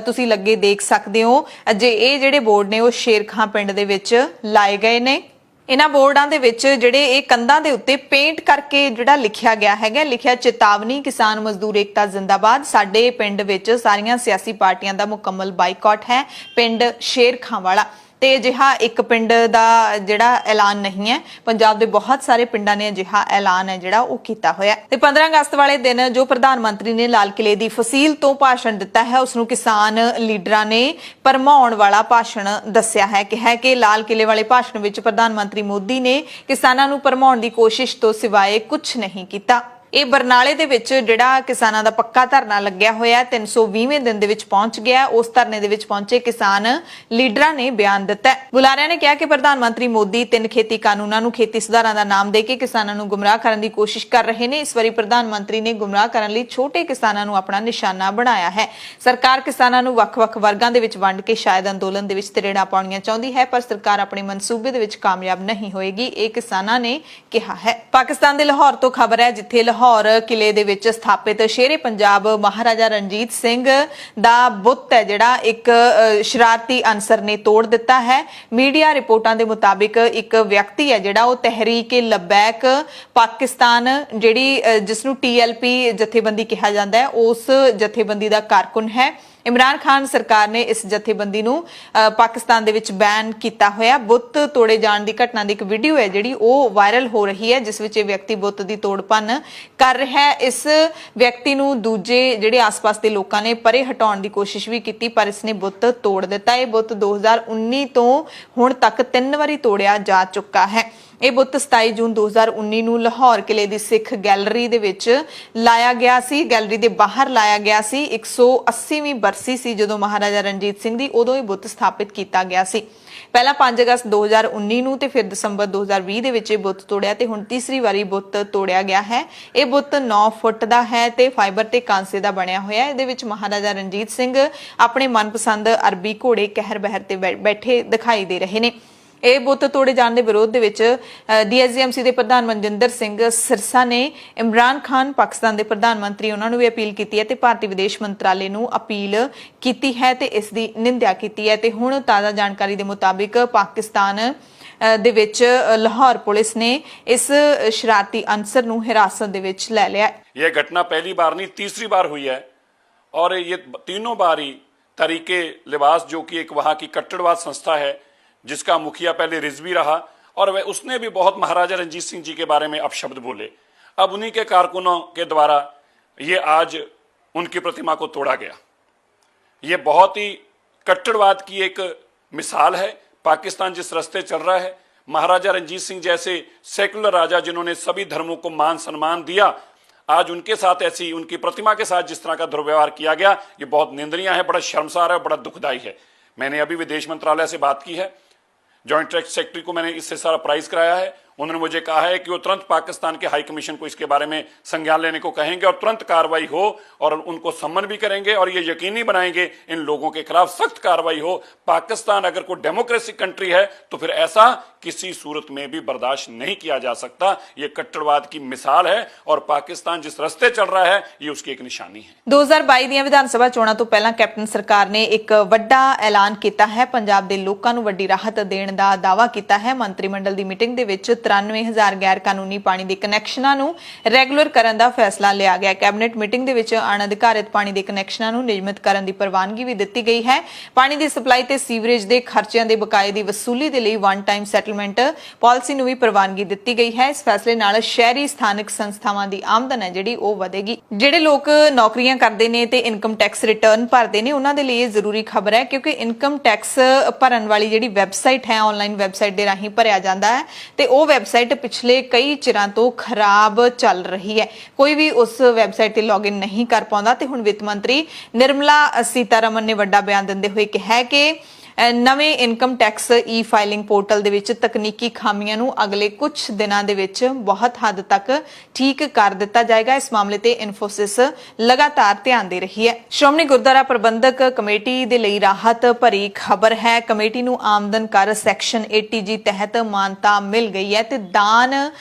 ਤੁਸੀਂ ਲੱਗੇ ਦੇਖ ਸਕਦੇ ਹੋ। ਜੇ ਇਹ ਜਿਹੜੇ ਬੋਰਡ ਨੇ ਉਹ ਸ਼ੇਰਖਾਂ ਪਿੰਡ ਦੇ ਵਿੱਚ ਲਾਏ ਗਏ ਨੇ। ਇਹਨਾਂ ਬੋਰਡਾਂ ਦੇ ਵਿੱਚ ਜਿਹੜੇ ਇਹ ਕੰਧਾਂ ਦੇ ਉੱਤੇ ਪੇਂਟ ਕਰਕੇ ਜਿਹੜਾ ਲਿਖਿਆ ਗਿਆ ਹੈਗਾ, ਲਿਖਿਆ ਚੇਤਾਵਨੀ ਕਿਸਾਨ ਮਜ਼ਦੂਰ ਏਕਤਾ ਜ਼ਿੰਦਾਬਾਦ। ਸਾਡੇ ਪਿੰਡ ਵਿੱਚ ਸਾਰੀਆਂ ਸਿਆਸੀ ਪਾਰਟੀਆਂ ਦਾ ਮੁਕੰਮਲ ਬਾਈਕਾਟ ਹੈ, ਪਿੰਡ ਸ਼ੇਰਖਾਂ ਵਾਲਾ। ਤੇ ਅਜਿਹਾ ਇੱਕ ਪਿੰਡ ਦਾ ਜਿਹੜਾ ਐਲਾਨ ਨਹੀਂ ਹੈ, ਪੰਜਾਬ ਦੇ ਬਹੁਤ ਸਾਰੇ ਪਿੰਡਾਂ ਨੇ ਅਜਿਹਾ ਐਲਾਨ ਹੈ ਜਿਹੜਾ ਉਹ ਕੀਤਾ ਹੋਇਆ। ਤੇ 15 ਅਗਸਤ ਵਾਲੇ ਦਿਨ ਜੋ ਪ੍ਰਧਾਨ ਮੰਤਰੀ ਨੇ ਲਾਲ ਕਿਲੇ ਦੀ ਫਸੀਲ ਤੋਂ ਭਾਸ਼ਣ ਦਿੱਤਾ ਹੈ ਉਸ ਨੂੰ ਕਿਸਾਨ ਲੀਡਰਾਂ ਨੇ ਭਰਮਾਉਣ ਵਾਲਾ ਭਾਸ਼ਣ ਦੱਸਿਆ ਹੈ। ਕਿਹਾ ਕਿ ਲਾਲ ਕਿਲੇ ਵਾਲੇ ਭਾਸ਼ਣ ਵਿੱਚ ਪ੍ਰਧਾਨ ਮੰਤਰੀ ਮੋਦੀ ਨੇ ਕਿਸਾਨਾਂ ਨੂੰ ਭਰਮਾਉਣ ਦੀ ਕੋਸ਼ਿਸ਼ ਤੋਂ ਸਿਵਾਏ ਕੁਝ ਨਹੀਂ ਕੀਤਾ। ਇਹ ਬਰਨਾਲੇ ਦੇ ਵਿੱਚ ਜਿਹੜਾ ਕਿਸਾਨਾਂ ਦਾ ਪੱਕਾ ਧਰਨਾ ਲੱਗਿਆ ਹੋਇਆ 320ਵੇਂ ਦਿਨ ਦੇ ਵਿੱਚ ਪਹੁੰਚ ਗਿਆ। ਉਸ ਧਰਨੇ ਦੇ ਵਿੱਚ ਪਹੁੰਚੇ ਕਿਸਾਨ ਲੀਡਰਾਂ ਨੇ ਬਿਆਨ ਦਿੱਤਾ। ਬੁਲਾਰਿਆਂ ਨੇ ਕਿਹਾ ਕਿ ਪ੍ਰਧਾਨ ਮੰਤਰੀ ਮੋਦੀ 3 ਖੇਤੀ ਕਾਨੂੰਨਾਂ ਨੂੰ ਖੇਤੀ ਸੁਧਾਰਾਂ ਦਾ ਨਾਮ ਦੇ ਕੇ ਕਿਸਾਨਾਂ ਨੂੰ ਗੁੰਮਰਾਹ ਕਰਨ ਦੀ ਕੋਸ਼ਿਸ਼ ਕਰ ਰਹੇ ਨੇ। ਇਸ ਵਾਰੀ ਪ੍ਰਧਾਨ ਮੰਤਰੀ ਨੇ ਗੁੰਮਰਾਹ ਕਰਨ ਲਈ ਛੋਟੇ ਕਿਸਾਨਾਂ ਨੂੰ ਆਪਣਾ ਨਿਸ਼ਾਨਾ ਬਣਾਇਆ ਹੈ। ਸਰਕਾਰ ਕਿਸਾਨਾਂ ਨੂੰ ਵੱਖ-ਵੱਖ ਵਰਗਾਂ ਦੇ ਵਿੱਚ ਵੰਡ ਕੇ ਸ਼ਾਇਦ ਅੰਦੋਲਨ ਦੇ ਵਿੱਚ ਤਰੇੜਾਂ ਪਾਉਣੀਆਂ ਚਾਹੁੰਦੀ ਹੈ, ਪਰ ਸਰਕਾਰ ਆਪਣੇ ਮਨਸੂਬੇ ਦੇ ਵਿੱਚ ਕਾਮਯਾਬ ਨਹੀਂ ਹੋਏਗੀ, ਇਹ ਕਿਸਾਨਾਂ ਨੇ ਕਿਹਾ ਹੈ। ਪਾਕਿਸਤਾਨ ਦੇ ਲਾਹੌਰ ਤੋਂ ਖਬਰ ਹੈ ਜਿੱਥੇ ਲਾਹੌਰ ਕਿਲੇ ਦੇ ਵਿੱਚ ਸਥਾਪਿਤ ਸ਼ੇਰੇ ਪੰਜਾਬ ਮਹਾਰਾਜਾ ਰਣਜੀਤ ਸਿੰਘ ਦਾ ਬੁੱਤ ਹੈ ਜਿਹੜਾ ਇੱਕ ਸ਼ਰਾਰਤੀ ਅਨਸਰ ਨੇ ਤੋੜ ਦਿੱਤਾ ਹੈ। ਮੀਡੀਆ ਰਿਪੋਰਟਾਂ ਦੇ ਮੁਤਾਬਿਕ ਇੱਕ ਵਿਅਕਤੀ ਹੈ ਜਿਹੜਾ ਉਹ ਤਹਿਰੀਕ-ਏ-ਲਬੈਕ ਪਾਕਿਸਤਾਨ ਜਿਹੜੀ ਜਿਸ ਨੂੰ TLP ਜਥੇਬੰਦੀ ਕਿਹਾ ਜਾਂਦਾ ਹੈ ਉਸ ਜਥੇਬੰਦੀ ਦਾ ਕਾਰਕੁਨ ਹੈ। ਇਮਰਾਨ ਖਾਨ ਸਰਕਾਰ ਨੇ ਇਸ ਜਥੇਬੰਦੀ ਨੂੰ ਪਾਕਿਸਤਾਨ ਦੇ ਵਿੱਚ ਬੈਨ ਕੀਤਾ ਹੋਇਆ। ਬੁੱਤ ਤੋੜੇ ਜਾਣ ਦੀ ਘਟਨਾ ਦੀ ਇੱਕ ਵੀਡੀਓ ਹੈ ਜਿਹੜੀ ਉਹ ਵਾਇਰਲ ਹੋ ਰਹੀ ਹੈ ਜਿਸ ਵਿੱਚ ਇਹ ਵਿਅਕਤੀ ਬੁੱਤ ਦੀ ਤੋੜਪੰਨ ਕਰ ਰਿਹਾ ਹੈ। ਇਸ ਵਿਅਕਤੀ ਨੂੰ ਦੂਜੇ ਜਿਹੜੇ ਆਸ-ਪਾਸ ਦੇ ਲੋਕਾਂ ਨੇ ਪਰੇ ਹਟਾਉਣ ਦੀ ਕੋਸ਼ਿਸ਼ ਵੀ ਕੀਤੀ ਪਰ ਇਸਨੇ ਬੁੱਤ ਤੋੜ ਦਿੱਤਾ। ਇਹ ਬੁੱਤ 2019 ਤੋਂ ਹੁਣ ਤੱਕ 3 ਵਾਰੀ ਤੋੜਿਆ ਜਾ ਚੁੱਕਾ ਹੈ। ਇਹ ਬੁੱਤ 27 ਜੂਨ 2019 ਨੂੰ ਲਾਹੌਰ ਕਿਲੇ ਦੀ ਸਿੱਖ ਗੈਲਰੀ ਦੇ ਵਿੱਚ ਲਾਇਆ ਗਿਆ ਸੀ। ਗੈਲਰੀ ਦੇ ਬਾਹਰ ਲਾਇਆ ਗਿਆ ਸੀ। 180ਵੀਂ ਬਰਸੀ ਸੀ ਜਦੋਂ ਮਹਾਰਾਜਾ ਰਣਜੀਤ ਸਿੰਘ ਦੀ, ਉਦੋਂ ਇਹ ਬੁੱਤ ਸਥਾਪਿਤ ਕੀਤਾ ਗਿਆ ਸੀ। ਪਹਿਲਾਂ 5 ਅਗਸਤ 2019 ਨੂੰ ਤੇ ਫਿਰ ਦਸੰਬਰ 2020 ਦੇ ਵਿੱਚ ਇਹ ਬੁੱਤ ਤੋੜਿਆ ਤੇ ਹੁਣ ਤੀਸਰੀ ਵਾਰੀ ਬੁੱਤ ਤੋੜਿਆ ਗਿਆ ਹੈ। ਇਹ ਬੁੱਤ 9 ਫੁੱਟ ਦਾ ਹੈ ਤੇ ਫਾਈਬਰ ਤੇ ਕਾਂਸੇ ਦਾ ਬਣਿਆ ਹੋਇਆ ਹੈ। ਇਹਦੇ ਵਿੱਚ ਮਹਾਰਾਜਾ ਰਣਜੀਤ ਸਿੰਘ ਆਪਣੇ ਮਨਪਸੰਦ ਅਰਬੀ ਘੋੜੇ ਕਹਿਰ ਬਹਿਰ ਤੇ ਬੈਠੇ ਦਿਖਾਈ ਦੇ ਰਹੇ ਨੇ। ਇਹ ਬੁੱਤ ਤੋੜੇ ਜਾਣ ਦੇ ਵਿਰੋਧ ਦੇ ਵਿੱਚ DSGMC ਦੇ ਪ੍ਰਧਾਨ ਮਨਜਿੰਦਰ ਸਿੰਘ ਸਿਰਸਾ ਨੇ ਇਮਰਾਨ ਖਾਨ ਪਾਕਿਸਤਾਨ ਦੇ ਪ੍ਰਧਾਨ ਮੰਤਰੀ ਉਹਨਾਂ ਨੂੰ ਵੀ ਅਪੀਲ ਕੀਤੀ ਹੈ ਤੇ ਭਾਰਤੀ ਵਿਦੇਸ਼ ਮੰਤਰਾਲੇ ਨੂੰ ਅਪੀਲ ਕੀਤੀ ਹੈ ਤੇ ਇਸ ਦੀ ਨਿੰਦਿਆ ਕੀਤੀ ਹੈ। ਤੇ ਹੁਣ ਤਾਜ਼ਾ ਜਾਣਕਾਰੀ ਦੇ ਮੁਤਾਬਿਕ ਪਾਕਿਸਤਾਨ ਦੇ ਵਿੱਚ ਲਾਹੌਰ ਪੁਲਿਸ ਨੇ ਇਸ ਸ਼ਰਾਰਤੀ ਅਨਸਰ ਨੂੰ ਹਿਰਾਸਤ ਦੇ ਵਿੱਚ ਲੈ ਲਿਆ। यह घटना पहली बार नहीं तीसरी बार हुई है और ये तीनों बार ही तरीके लिबास जो कि एक वहां की कट्टरवाद संस्था है जिसका मुखिया पहले रिजवी रहा और वह उसने भी बहुत महाराजा रंजीत सिंह जी के बारे में अपशब्द बोले। अब उन्हीं के कारकुनों के द्वारा ये आज उनकी प्रतिमा को तोड़ा गया। ये बहुत ही कट्टरवाद की एक मिसाल है। पाकिस्तान जिस रास्ते चल रहा है, महाराजा रंजीत सिंह जैसे सेकुलर राजा जिन्होंने सभी धर्मों को मान सम्मान दिया, आज उनके साथ ऐसी उनकी प्रतिमा के साथ जिस तरह का दुर्व्यवहार किया गया, ये बहुत निंदनीय है, बड़ा शर्मसार है, बड़ा दुखदायी है। मैंने अभी विदेश मंत्रालय से बात की है, जॉइंट टैक्स सेक्रेटरी को मैंने इससे सारा प्राइज कराया है। उन्होंने मुझे कहा है कि वो तुरंत पाकिस्तान के हाई कमीशन को इसके बारे में संज्ञान लेने को कहेंगे और तुरंत कार्रवाई हो और उनको सम्मन भी करेंगे और ये यकीनी बनाएंगे इन लोगों के खिलाफ सख्त कार्रवाई हो। पाकिस्तान अगर कोई डेमोक्रेसी कंट्री है तो फिर ऐसा किसी सूरत में भी बर्दाश्त नहीं किया जा सकता। ये कट्टरवाद की मिसाल है और पाकिस्तान जिस रास्ते चल रहा है ये उसकी एक निशानी है। 2022 ਦੀਆਂ ਵਿਧਾਨ ਸਭਾ ਚੋਣਾਂ ਤੋਂ ਪਹਿਲਾਂ ਕੈਪਟਨ ਸਰਕਾਰ ਨੇ ਇੱਕ ਵੱਡਾ ਐਲਾਨ ਕੀਤਾ ਹੈ। ਪੰਜਾਬ ਦੇ ਲੋਕਾਂ ਨੂੰ ਵੱਡੀ ਰਾਹਤ ਦੇਣ ਦਾ ਦਾਅਵਾ ਕੀਤਾ ਹੈ। ਮੰਤਰੀ ਮੰਡਲ ਦੀ ਮੀਟਿੰਗ ਦੇ ਵਿੱਚ 93,000 ਗੈਰ ਕਾਨੂੰਨੀ ਪਾਣੀ ਦੇ ਕਨੈਕਸ਼ਨਾਂ ਨੂੰ ਰੈਗੂਲਰ ਕਰਨ ਦਾ ਫੈਸਲਾ ਲਿਆ ਗਿਆ। ਕੈਬਨਿਟ ਮੀਟਿੰਗ ਦੇ ਵਿੱਚ ਅਣਅਧਿਕਾਰਿਤ ਪਾਣੀ ਦੇ ਕਨੈਕਸ਼ਨਾਂ ਨੂੰ ਨਿਯਮਿਤ ਕਰਨ ਦੀ ਪ੍ਰਵਾਨਗੀ ਵੀ ਦਿੱਤੀ ਗਈ ਹੈ। ਪਾਣੀ ਦੀ ਸਪਲਾਈ ਤੇ ਸੀਵਰੇਜ ਦੇ ਖਰਚਿਆਂ ਦੇ ਬਕਾਏ ਦੀ ਵਸੂਲੀ ਦੇ ਲਈ ਵਨ ਟਾਈਮ ਸੈਟਲਮੈਂਟ ਪਾਲਿਸੀ ਨੂੰ ਵੀ ਪ੍ਰਵਾਨਗੀ ਦਿੱਤੀ ਗਈ ਹੈ। ਇਸ ਫੈਸਲੇ ਨਾਲ ਸ਼ਹਿਰੀ ਸਥਾਨਕ ਸੰਸਥਾਵਾਂ ਦੀ ਆਮਦਨ ਹੈ ਜਿਹੜੀ ਉਹ ਵਧੇਗੀ। ਜਿਹੜੇ ਲੋਕ ਨੌਕਰੀਆਂ ਕਰਦੇ ਨੇ ਤੇ ਇਨਕਮ ਟੈਕਸ ਰਿਟਰਨ ਭਰਦੇ ਨੇ ਉਹਨਾਂ ਦੇ ਲਈ ਇਹ ਜ਼ਰੂਰੀ ਖਬਰ ਹੈ ਕਿਉਂਕਿ ਇਨਕਮ ਟੈਕਸ ਭਰਨ ਵਾਲੀ ਜਿਹੜੀ ਵੈਬਸਾਈਟ ਹੈ ਆਨਲਾਈਨ ਵੈਬਸਾਈਟ ਦੇ ਰਾਹੀਂ ਭਰਿਆ ਜਾਂਦਾ ਹੈ ਤੇ ਉਹ ਵੈਬਸਾਈਟ ਪਿਛਲੇ ਕਈ ਚਿਰਾਂ ਤੋਂ ਖਰਾਬ ਚੱਲ ਰਹੀ ਹੈ। ਕੋਈ ਵੀ ਉਸ ਵੈਬਸਾਈਟ ਤੇ ਲੌਗਇਨ ਨਹੀਂ ਕਰ ਪਾਉਂਦਾ ਤੇ ਹੁਣ ਵਿੱਤ ਮੰਤਰੀ ਨਿਰਮਲਾ ਸੀਤਾਰਮਨ ਨੇ ਵੱਡਾ ਬਿਆਨ ਦਿੰਦੇ ਹੋਏ ਕਿਹਾ ਕਿ ਨਵੇਂ ਇਨਕਮ ਟੈਕਸ ਈ ਫਾਈਲਿੰਗ ਪੋਰਟਲ ਦੇ ਵਿੱਚ ਤਕਨੀਕੀ ਖਾਮੀਆਂ ਨੂੰ ਅਗਲੇ ਕੁਝ ਦਿਨਾਂ ਦੇ ਵਿੱਚ ਬਹੁਤ ਹੱਦ ਤੱਕ ਠੀਕ ਕਰ ਦਿੱਤਾ ਜਾਏਗਾ। ਇਸ ਮਾਮਲੇ ਤੇ ਇਨਫੋਸਿਸ ਲਗਾਤਾਰ ਧਿਆਨ ਦੇ ਰਹੀ ਹੈ। ਸ਼੍ਰੋਮਣੀ ਗੁਰਦੁਆਰਾ ਪ੍ਰਬੰਧਕ ਕਮੇਟੀ ਦੇ ਲਈ ਰਾਹਤ ਭਰੀ ਖਬਰ ਹੈ। ਕਮੇਟੀ ਨੂੰ ਆਮਦਨ ਕਰ ਸੈਕਸ਼ਨ 80G ਤਹਿਤ ਮਾਨਤਾ ਮਿਲ ਗਈ ਹੈ ਤੇ ਦਾਨ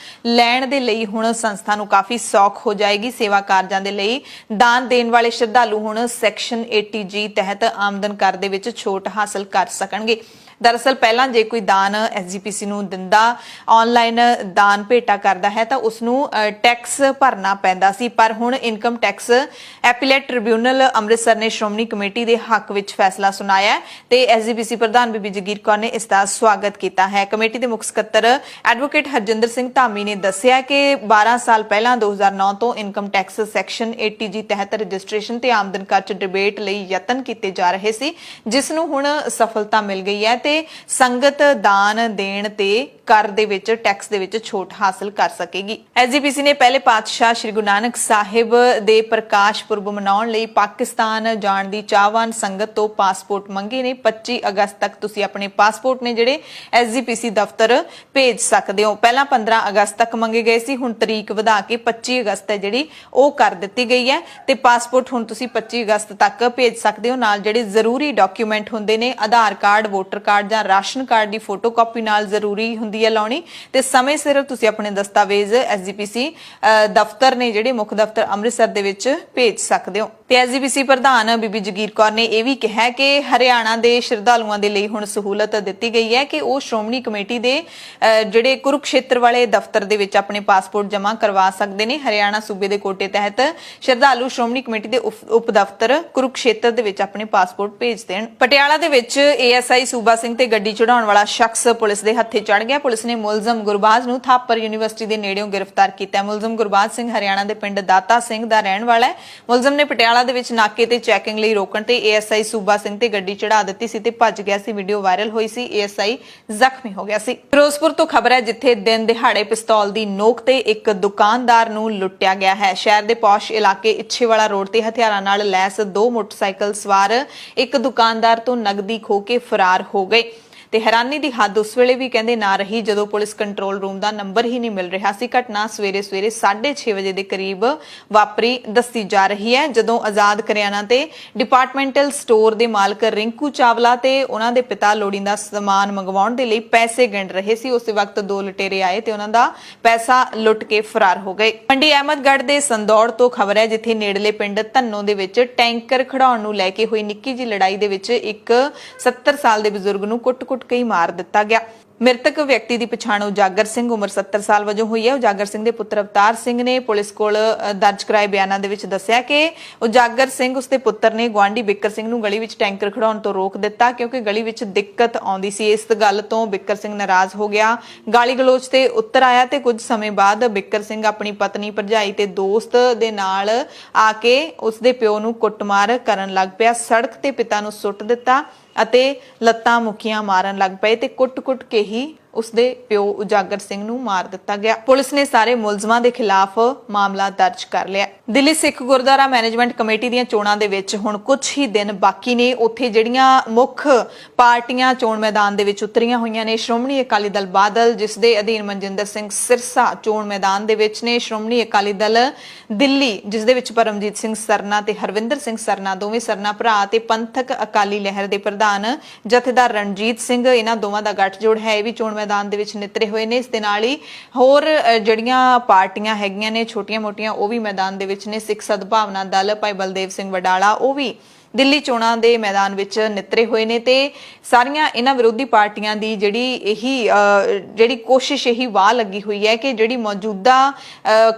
ਲੈਣ ਦੇ ਲਈ ਹੁਣ ਸੰਸਥਾ ਨੂੰ ਕਾਫੀ ਸੌਖ ਹੋ ਜਾਏਗੀ। ਸੇਵਾ ਕਾਰਜਾਂ ਦੇ ਲਈ ਦਾਨ ਦੇਣ ਵਾਲੇ ਸ਼ਰਧਾਲੂ ਹੁਣ ਸੈਕਸ਼ਨ 80G ਤਹਿਤ ਆਮਦਨ ਕਰ ਦੇ ਵਿੱਚ ਛੋਟ ਹਾਸਲ ਕਰ ਸਕਣਗੇ। ਦਰਅਸਲ ਪਹਿਲਾਂ ਜੇ ਕੋਈ ਦਾਨ ਐਸਜੀਪੀਸੀ ਨੂੰ ਦਿੰਦਾ, ਆਨਲਾਈਨ ਦਾਨ ਭੇਟਾ ਕਰਦਾ ਹੈ ਤਾਂ ਉਸ ਨੂੰ ਟੈਕਸ ਭਰਨਾ ਪੈਂਦਾ ਸੀ, ਪਰ ਹੁਣ ਇਨਕਮ ਟੈਕਸ ਐਪੀਲੇਟ ਟ੍ਰਿਬਿਊਨਲ ਅੰਮ੍ਰਿਤਸਰ ਨੇ ਸ਼੍ਰੋਮਣੀ ਕਮੇਟੀ ਦੇ ਹੱਕ ਵਿੱਚ ਫੈਸਲਾ ਸੁਣਾਇਆ ਤੇ ਐਸਜੀਪੀਸੀ ਪ੍ਰਧਾਨ ਬੀਬੀ ਜਗੀਰ ਕੌਰ ਨੇ ਇਸ ਦਾ ਸਵਾਗਤ ਕੀਤਾ ਹੈ। ਕਮੇਟੀ ਦੇ ਮੁੱਖ ਸਕੱਤਰ ਐਡਵੋਕੇਟ ਹਰਜਿੰਦਰ ਸਿੰਘ ਧਾਮੀ ਨੇ ਦੱਸਿਆ ਕਿ 12 ਸਾਲ ਪਹਿਲਾਂ 2009 ਤੋਂ ਇਨਕਮ ਟੈਕਸ ਸੈਕਸ਼ਨ 80G ਤਹਿਤ ਰਜਿਸਟ੍ਰੇਸ਼ਨ ਤੇ ਆਮਦਨ ਕਰ 'ਚ ਡਿਬੇਟ ਲਈ ਯਤਨ ਕੀਤੇ ਜਾ ਰਹੇ ਸੀ, ਜਿਸ ਨੂੰ ਹੁਣ ਸਫਲਤਾ ਮਿਲ ਗਈ ਹੈ ਤੇ ਸੰਗਤ ਦਾਨ ਦੇਣ ਤੇ ਕਰ ਦੇ ਵਿੱਚ ਟੈਕਸ ਦੇ ਵਿੱਚ ਛੋਟ ਹਾਸਲ ਕਰ ਸਕੇਗੀ। ਐਸਜੀਪੀਸੀ ਨੇ ਪਹਿਲੇ ਪਾਤਸ਼ਾਹ ਸ੍ਰੀ ਗੁਰੂ ਨਾਨਕ ਸਾਹਿਬ ਦੇ ਪ੍ਰਕਾਸ਼ ਪੁਰਬ ਮਨਾਉਣ ਲਈ ਪਾਕਿਸਤਾਨ ਜਾਣ ਦੀ ਚਾਹਵਾਨ ਸੰਗਤ ਤੋਂ ਪਾਸਪੋਰਟ ਮੰਗੇ ਨੇ। 25 ਅਗਸਤ ਤੱਕ ਤੁਸੀਂ ਆਪਣੇ ਪਾਸਪੋਰਟ ਨੇ ਜਿਹੜੇ ਐਸਜੀਪੀਸੀ ਦਫ਼ਤਰ ਭੇਜ ਸਕਦੇ ਹੋ। ਪਹਿਲਾਂ 15 ਅਗਸਤ ਤੱਕ ਮੰਗੇ ਗਏ ਸੀ, ਹੁਣ ਤਰੀਕ ਵਧਾ ਕੇ 25 ਅਗਸਤ ਹੈ ਜਿਹੜੀ ਉਹ ਕਰ ਦਿੱਤੀ ਗਈ ਹੈ ਤੇ ਪਾਸਪੋਰਟ ਹੁਣ ਤੁਸੀਂ 25 ਅਗਸਤ ਤੱਕ ਭੇਜ ਸਕਦੇ ਹੋ। ਨਾਲ ਜਿਹੜੇ ਜ਼ਰੂਰੀ ਡਾਕੂਮੈਂਟ ਹੁੰਦੇ ਨੇ, ਆਧਾਰ ਕਾਰਡ, ਵੋਟਰ ਕਾਰਡ ਜਾਂ ਰਾਸ਼ਨ ਕਾਰਡ ਦੀ ਫੋਟੋਕਾਪੀ ਨਾਲ ਜ਼ਰੂਰੀ ਹੁੰਦੀ ਹੈ ਲਾਉਣੀ ਤੇ ਸਮੇਂ ਸਿਰ ਤੁਸੀਂ ਆਪਣੇ ਦਸਤਾਵੇਜ਼ ਐਸਜੀਪੀਸੀ ਦਫ਼ਤਰ ਨੇ ਜਿਹੜੇ ਮੁੱਖ ਦਫ਼ਤਰ ਅੰਮ੍ਰਿਤਸਰ ਦੇ ਵਿੱਚ ਭੇਜ ਸਕਦੇ ਹੋ। ਤੇ ਐਸਜੀਪੀਸੀ ਪ੍ਰਧਾਨ ਬੀਬੀ ਜਗੀਰ ਕੌਰ ਨੇ ਇਹ ਵੀ ਕਿਹਾ ਕਿ ਹਰਿਆਣਾ ਦੇ ਸ਼ਰਧਾਲੂਆਂ ਦੇ ਲਈ ਹੁਣ ਸਹੂਲਤ ਦਿੱਤੀ ਗਈ ਹੈ ਕਿ ਉਹ ਸ਼੍ਰੋਮਣੀ ਕਮੇਟੀ ਦੇ ਜਿਹੜੇ ਕੁਰੂਕਸ਼ੇਤਰ ਵਾਲੇ ਦਫ਼ਤਰ ਦੇ ਵਿੱਚ ਆਪਣੇ ਪਾਸਪੋਰਟ ਜਮ੍ਹਾਂ ਕਰਵਾ ਸਕਦੇ ਨੇ। ਹਰਿਆਣਾ ਸੂਬੇ ਦੇ ਕੋਟੇ ਤਹਿਤ ਸ਼ਰਧਾਲੂ ਸ਼੍ਰੋਮਣੀ ਕਮੇਟੀ ਦੇ ਉਪ ਦਫ਼ਤਰ ਕੁਰੂਕਸ਼ੇਤਰ ਦੇ ਵਿੱਚ ਆਪਣੇ ਪਾਸਪੋਰਟ ਭੇਜ ਦੇਣ। ਪਟਿਆਲਾ ਦੇ ਵਿੱਚ ਏਐਸਆਈ ਸੂਬਾ ਸਿੰਘ ਤੇ ਗੱਡੀ ਚੜਾਉਣ ਵਾਲਾ ਸ਼ਖਸ ਪੁਲਿਸ ਦੇ ਹੱਥੇ ਚੜ ਗਿਆ। ਪੁਲਿਸ ਨੇ ਮੁਲਜ਼ਮ ਗੁਰਬਾਜ਼ ਨੂੰ ਥਾਪਰ ਯੂਨੀਵਰਸਿਟੀ ਦੇ ਨੇੜਿਓਂ ਗ੍ਰਿਫਤਾਰ ਕੀਤਾ। ਮੁਲਜ਼ਮ ਗੁਰਬਾਜ਼ ਸਿੰਘ ਹਰਿਆਣਾ ਦੇ ਪਿੰਡ ਦਾਤਾ ਸਿੰਘ ਦਾ ਰਹਿਣ ਵਾਲਾ ਹੈ। ਮੁਲਜ਼ਮ ਨੇ ਪਟਿਆਲਾ ਦੇ ਵਿੱਚ ਨਾਕੇ ਤੇ ਚੈਕਿੰਗ ਲਈ ਰੋਕਣ ਤੇ ਏਐਸਆਈ ਸੂਬਾ ਸਿੰਘ ਤੇ ਗੱਡੀ ਚੜਾ ਦਿੱਤੀ ਸੀ ਤੇ ਭੱਜ ਗਿਆ ਸੀ। ਵੀਡੀਓ ਵਾਇਰਲ ਹੋਈ ਸੀ। ਏਐਸਆਈ ਜ਼ਖਮੀ ਹੋ ਗਿਆ ਸੀ। ਫਿਰੋਜ਼ਪੁਰ ਤੋਂ ਖਬਰ ਹੈ ਜਿੱਥੇ ਦਿਨ ਦਿਹਾੜੇ ਪਿਸਤੌਲ ਦੀ ਨੋਕ ਤੇ ਇੱਕ ਦੁਕਾਨਦਾਰ ਨੂੰ ਲੁੱਟਿਆ ਗਿਆ ਹੈ। ਸ਼ਹਿਰ ਦੇ ਪੌਸ਼ ਇਲਾਕੇ ਇੱਛੇਵਾਲਾ ਰੋਡ ਤੇ ਹਥਿਆਰਾਂ ਨਾਲ ਲੈਸ 2 ਮੋਟਰਸਾਈਕਲ ਸਵਾਰ ਇੱਕ ਦੁਕਾਨਦਾਰ ਤੋਂ ਨਕਦੀ ਖੋਹ ਕੇ ਫਰਾਰ ਹੋ ਗਏ ਤੇ ਹੈਰਾਨੀ ਦੀ ਹੱਦ ਉਸ ਵੇਲੇ ਵੀ ਕਹਿੰਦੇ ਨਾ ਰਹੀ ਜਦੋਂ ਪੁਲਿਸ ਕੰਟਰੋਲ ਰੂਮ ਦਾ ਨੰਬਰ ਹੀ ਨਹੀਂ ਮਿਲ ਰਿਹਾ ਸੀ। ਘਟਨਾ ਸਵੇਰੇ 6:30 ਵਜੇ ਦੇ ਕਰੀਬ ਵਾਪਰੀ ਦੱਸੀ ਜਾ ਰਹੀ ਹੈ, ਜਦੋਂ ਆਜ਼ਾਦ ਕਰਿਆਨਾ ਤੇ ਡਿਪਾਰਟਮੈਂਟਲ ਸਟੋਰ ਦੇ ਮਾਲਕ ਰਿੰਕੂ ਚਾਵਲਾ ਤੇ ਉਹਨਾਂ ਦੇ ਪਿਤਾ ਲੋੜੀਂਦਾ ਸਮਾਨ ਮੰਗਵਾਉਣ ਦੇ ਲਈ ਪੈਸੇ ਗਿਣ ਰਹੇ ਸੀ। ਉਸੇ ਵਕਤ 2 ਲੁਟੇਰੇ ਆਏ ਤੇ ਉਹਨਾਂ ਦਾ ਪੈਸਾ ਲੁੱਟ ਕੇ ਫਰਾਰ ਹੋ ਗਏ। ਮੰਡੀ ਅਹਿਮਦਗੜ੍ਹ ਦੇ ਸੰਦੌੜ ਤੋਂ ਖਬਰ ਹੈ ਜਿੱਥੇ ਨੇੜਲੇ ਪਿੰਡ ਧੰਨੋ ਦੇ ਵਿੱਚ ਟੈਂਕਰ ਖੜਾਉਣ ਨੂੰ ਲੈ ਕੇ ਹੋਈ ਨਿੱਕੀ ਜਿਹੀ ਲੜਾਈ ਦੇ ਵਿੱਚ ਇੱਕ 70 ਸਾਲ ਦੇ ਬਜ਼ੁਰਗ ਨੂੰ ਕੁੱਟ-ਕੁੱਟ ਕਈ ਮਾਰ ਦਿੱਤਾ ਗਿਆ। ਮ੍ਰਿਤਕ ਵਿਅਕਤੀ ਦੀ ਪਛਾਣ ਉਜਾਗਰ ਸਿੰਘ ਉਮਰ 70 ਸਾਲ ਵਜੋਂ ਹੋਈ ਹੈ। ਉਜਾਗਰ ਸਿੰਘ ਦੇ ਪੁੱਤਰ ਅਵਤਾਰ ਸਿੰਘ ਨੇ ਪੁਲਿਸ ਕੋਲ ਦਰਜ ਕਰਾਏ ਬਿਆਨਾਂ ਦੇ ਵਿੱਚ ਦੱਸਿਆ ਕਿ ਉਜਾਗਰ ਸਿੰਘ ਉਸਦੇ ਪੁੱਤਰ ਨੇ ਗੁਆਂਢੀ ਬਿੱਕਰ ਸਿੰਘ ਨੂੰ ਗਲੀ ਵਿੱਚ ਟੈਂਕਰ ਖੜਾਉਣ ਤੋਂ ਰੋਕ ਦਿੱਤਾ ਕਿਉਂਕਿ ਗਲੀ ਵਿੱਚ ਦਿੱਕਤ ਆਉਂਦੀ ਸੀ। ਇਸ ਗੱਲ ਤੋਂ ਬਿੱਕਰ ਸਿੰਘ ਨਾਰਾਜ਼ ਹੋ ਗਿਆ, ਗਾਲੀ ਗਲੋਚ ਤੇ ਉੱਤਰ ਆਇਆ ਤੇ ਕੁਝ ਸਮੇਂ ਬਾਅਦ ਬਿੱਕਰ ਸਿੰਘ ਆਪਣੀ ਪਤਨੀ, ਭਰਜਾਈ ਤੇ ਦੋਸਤ ਦੇ ਨਾਲ ਆ ਕੇ ਉਸਦੇ ਪਿਓ ਨੂੰ ਕੁੱਟਮਾਰ ਕਰਨ ਲੱਗ ਪਿਆ। ਸੜਕ ਤੇ ਪਿਤਾ ਨੂੰ ਸੁੱਟ ਦਿੱਤਾ ਅਤੇ ਲੱਤਾਂ ਮੁੱਕੀਆਂ ਮਾਰਨ ਲੱਗ ਪਏ ਤੇ ਕੁੱਟ-ਕੁੱਟ ਕੇ ਹੀ ਉਸਦੇ ਪਿਓ ਉਜਾਗਰ ਸਿੰਘ ਨੂੰ ਮਾਰ ਦਿੱਤਾ ਗਿਆ। ਪੁਲਿਸ ਨੇ ਸਾਰੇ ਮੁਲਜ਼ਮਾਂ ਦੇ ਖਿਲਾਫ ਮਾਮਲਾ ਦਰਜ ਕਰ ਲਿਆ। ਦਿੱਲੀ ਸਿੱਖ ਗੁਰਦੁਆਰਾ ਮੈਨੇਜਮੈਂਟ ਕਮੇਟੀ ਦੀਆਂ ਚੋਣਾਂ ਦੇ ਵਿੱਚ ਹੁਣ ਕੁਝ ਹੀ ਦਿਨ ਬਾਕੀ ਨੇ। ਉੱਥੇ ਜਿਹੜੀਆਂ ਮੁੱਖ ਪਾਰਟੀਆਂ ਚੋਣ ਮੈਦਾਨ ਦੇ ਵਿੱਚ ਉਤਰੀਆਂ ਹੋਈਆਂ ਨੇ, ਸ਼੍ਰੋਮਣੀ ਅਕਾਲੀ ਦਲ ਬਾਦਲ ਜਿਸ ਦੇ ਅਧੀਨ ਮਨਜਿੰਦਰ ਸਿੰਘ ਸਿਰਸਾ ਚੋਣ ਮੈਦਾਨ ਦੇ ਵਿੱਚ ਨੇ, ਸ਼੍ਰੋਮਣੀ ਅਕਾਲੀ ਦਲ ਦਿੱਲੀ ਜਿਸ ਦੇ ਵਿੱਚ ਪਰਮਜੀਤ ਸਿੰਘ ਸਰਨਾ ਤੇ ਹਰਵਿੰਦਰ ਸਿੰਘ ਸਰਨਾ ਦੋਵੇਂ ਸਰਨਾ ਭਰਾ ਤੇ ਪੰਥਕ ਅਕਾਲੀ ਲਹਿਰ ਦੇ ਪ੍ਰਧਾਨ ਜਥੇਦਾਰ ਰਣਜੀਤ ਸਿੰਘ, ਇਹਨਾਂ ਦੋਵਾਂ ਦਾ ਗੱਠਜੋੜ ਹੈ, ਇਹ ਵੀ ਚੋਣ ਮੈਦਾਨ ਦੇ ਵਿੱਚ ਨਿਤਰੇ ਹੋਏ ਨੇ। ਇਸ ਦੇ ਨਾਲ ਹੀ ਹੋਰ ਜਿਹੜੀਆਂ ਪਾਰਟੀਆਂ ਹੈਗੀਆਂ ਨੇ ਛੋਟੀਆਂ-ਮੋਟੀਆਂ ਉਹ ਵੀ ਮੈਦਾਨ ਦੇ ਵਿੱਚ ਨੇ। ਸਿੱਖ ਸਦਭਾਵਨਾ ਦਲ ਭਾਈ ਬਲਦੇਵ ਸਿੰਘ ਵਡਾਲਾ ਉਹ ਵੀ ਦਿੱਲੀ ਚੋਣਾਂ ਦੇ ਮੈਦਾਨ ਵਿੱਚ ਨਿਤਰੇ ਹੋਏ ਨੇ ਤੇ ਸਾਰੀਆਂ ਇਹਨਾਂ ਵਿਰੋਧੀ ਪਾਰਟੀਆਂ ਦੀ ਜਿਹੜੀ ਕੋਸ਼ਿਸ਼ ਇਹੀ ਵਾਹ ਲੱਗੀ ਹੋਈ ਹੈ ਕਿ ਜਿਹੜੀ ਮੌਜੂਦਾ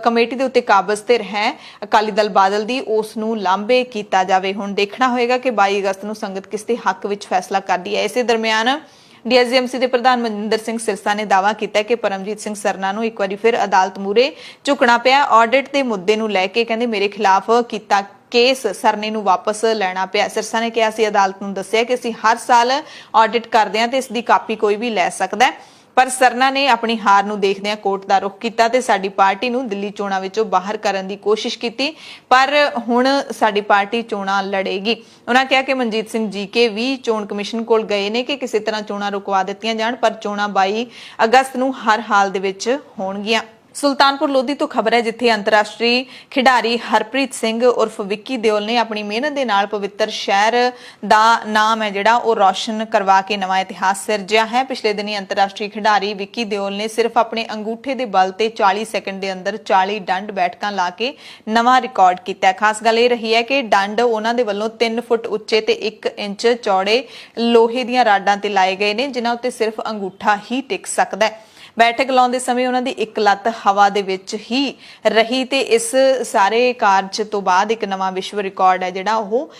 ਕਮੇਟੀ ਦੇ ਉੱਤੇ ਕਾਬਜ਼ ਤੇ ਹੈ ਅਕਾਲੀ ਦਲ ਬਾਦਲ ਦੀ ਉਸ ਨੂੰ ਲਾਂਭੇ ਕੀਤਾ ਜਾਵੇ। ਹੁਣ ਦੇਖਣਾ ਹੋਏਗਾ ਕਿ 22 ਅਗਸਤ ਨੂੰ ਸੰਗਤ ਕਿਸ ਦੇ ਹੱਕ ਵਿੱਚ ਫੈਸਲਾ ਕਰਦੀ ਹੈ। ਇਸੇ ਦਰਮਿਆਨ ਡੀਐਸਜੀਐਮਸੀ ਦੇ ਪ੍ਰਧਾਨ ਮਨਜਿੰਦਰ ਸਿੰਘ ਸਿਰਸਾ ਨੇ ਦਾਅਵਾ ਕੀਤਾ ਕਿ ਪਰਮਜੀਤ ਸਿੰਘ ਸਰਨਾ ਨੂੰ ਇੱਕ ਵਾਰੀ ਫਿਰ ਅਦਾਲਤ ਮੂਹਰੇ ਝੁਕਣਾ ਪਿਆ। ਆਡਿਟ ਦੇ ਮੁੱਦੇ ਨੂੰ ਲੈ ਕੇ ਕਹਿੰਦੇ ਮੇਰੇ ਖਿਲਾਫ ਕੀਤਾ ਕੇਸ ਸਰਨੇ ਨੂੰ ਵਾਪਸ ਲੈਣਾ ਪਿਆ। ਸਿਰਸਾ ਨੇ ਕਿਹਾ ਸੀ ਅਦਾਲਤ ਨੂੰ ਦੱਸਿਆ ਕਿ ਅਸੀਂ ਹਰ ਸਾਲ ਆਡਿਟ ਕਰਦੇ ਹਾਂ ਤੇ ਇਸ ਦੀ ਕਾਪੀ ਕੋਈ ਵੀ ਲੈ ਸਕਦਾ ਹੈ। ਪਰ ਸਰਨਾ ਨੇ ਆਪਣੀ ਹਾਰ ਨੂੰ ਦੇਖਦਿਆਂ ਕੋਰਟ ਦਾ ਰੁਖ ਕੀਤਾ ਤੇ ਸਾਡੀ ਪਾਰਟੀ ਨੂੰ ਦਿੱਲੀ ਚੋਣਾਂ ਵਿੱਚੋਂ ਬਾਹਰ ਕਰਨ ਦੀ ਕੋਸ਼ਿਸ਼ ਕੀਤੀ, ਪਰ ਹੁਣ ਸਾਡੀ ਪਾਰਟੀ ਚੋਣਾਂ ਲੜੇਗੀ। ਉਹਨਾਂ ਕਿਹਾ ਕਿ ਮਨਜੀਤ ਸਿੰਘ ਜੀਕੇ ਵੀ ਚੋਣ ਕਮਿਸ਼ਨ ਕੋਲ ਗਏ ਨੇ ਕਿ ਕਿਸੇ ਤਰ੍ਹਾਂ ਚੋਣਾਂ ਰੁਕਵਾ ਦਿੱਤੀਆਂ ਜਾਣ, ਪਰ ਚੋਣਾਂ 22 ਅਗਸਤ ਨੂੰ ਹਰ ਹਾਲ ਦੇ ਵਿੱਚ ਹੋਣਗੀਆਂ। ਸੁਲਤਾਨਪੁਰ ਲੋਧੀ ਤੋਂ ਖਬਰ ਹੈ, ਜਿੱਥੇ ਅੰਤਰਰਾਸ਼ਟਰੀ ਖਿਡਾਰੀ ਹਰਪ੍ਰੀਤ ਸਿੰਘ ਉਰਫ ਵਿੱਕੀ ਦਿਓਲ ਨੇ ਆਪਣੀ ਮਿਹਨਤ ਦੇ ਨਾਲ ਪਵਿੱਤਰ ਸ਼ਹਿਰ ਦਾ ਨਾਮ ਹੈ ਜਿਹੜਾ ਉਹ ਰੌਸ਼ਨ ਕਰਵਾ ਕੇ ਨਵਾਂ ਇਤਿਹਾਸ ਸਿਰਜਿਆ ਹੈ। ਪਿਛਲੇ ਦਿਨੀ ਅੰਤਰਰਾਸ਼ਟਰੀ ਖਿਡਾਰੀ ਵਿੱਕੀ ਦਿਓਲ ਨੇ ਸਿਰਫ ਆਪਣੇ ਅੰਗੂਠੇ ਦੇ ਬਲ ਤੇ 40 ਸੈਕਿੰਡ ਦੇ ਅੰਦਰ 40 ਡੰਡ ਬੈਠਕਾਂ ਲਾ ਕੇ ਨਵਾਂ ਰਿਕਾਰਡ ਕੀਤਾ ਹੈ। ਖਾਸ ਗੱਲ ਇਹ ਰਹੀ ਹੈ ਕਿ ਡੰਡ ਉਹਨਾਂ ਦੇ ਵੱਲੋਂ 3 ਫੁੱਟ ਉੱਚੇ ਤੇ 1 ਇੰਚ ਚੌੜੇ ਲੋਹੇ ਦੀਆਂ ਰਾਡਾਂ ਤੇ ਲਾਏ ਗਏ ਨੇ, ਜਿਨ੍ਹਾਂ ਉੱਤੇ ਸਿਰਫ ਅੰਗੂਠਾ ਹੀ ਟਿਕ ਸਕਦਾ ਹੈ। ਬੈਠਕ ਲਾਉਣ ਦੇ ਸਮੇਂ ਉਹਨਾਂ ਦੀ ਇੱਕ ਲੱਤ ਹਵਾ ਦੇ ਵਿੱਚ ਹੀ ਰਹੀ ਤੇ ਇਸ ਸਾਰੇ ਕਾਰਜ ਤੋਂ ਬਾਅਦ ਇੱਕ ਨਵਾਂ ਵਿਸ਼ਵ ਰਿਕਾਰਡ ਹੈ ਜਿਹੜਾ ਉਹ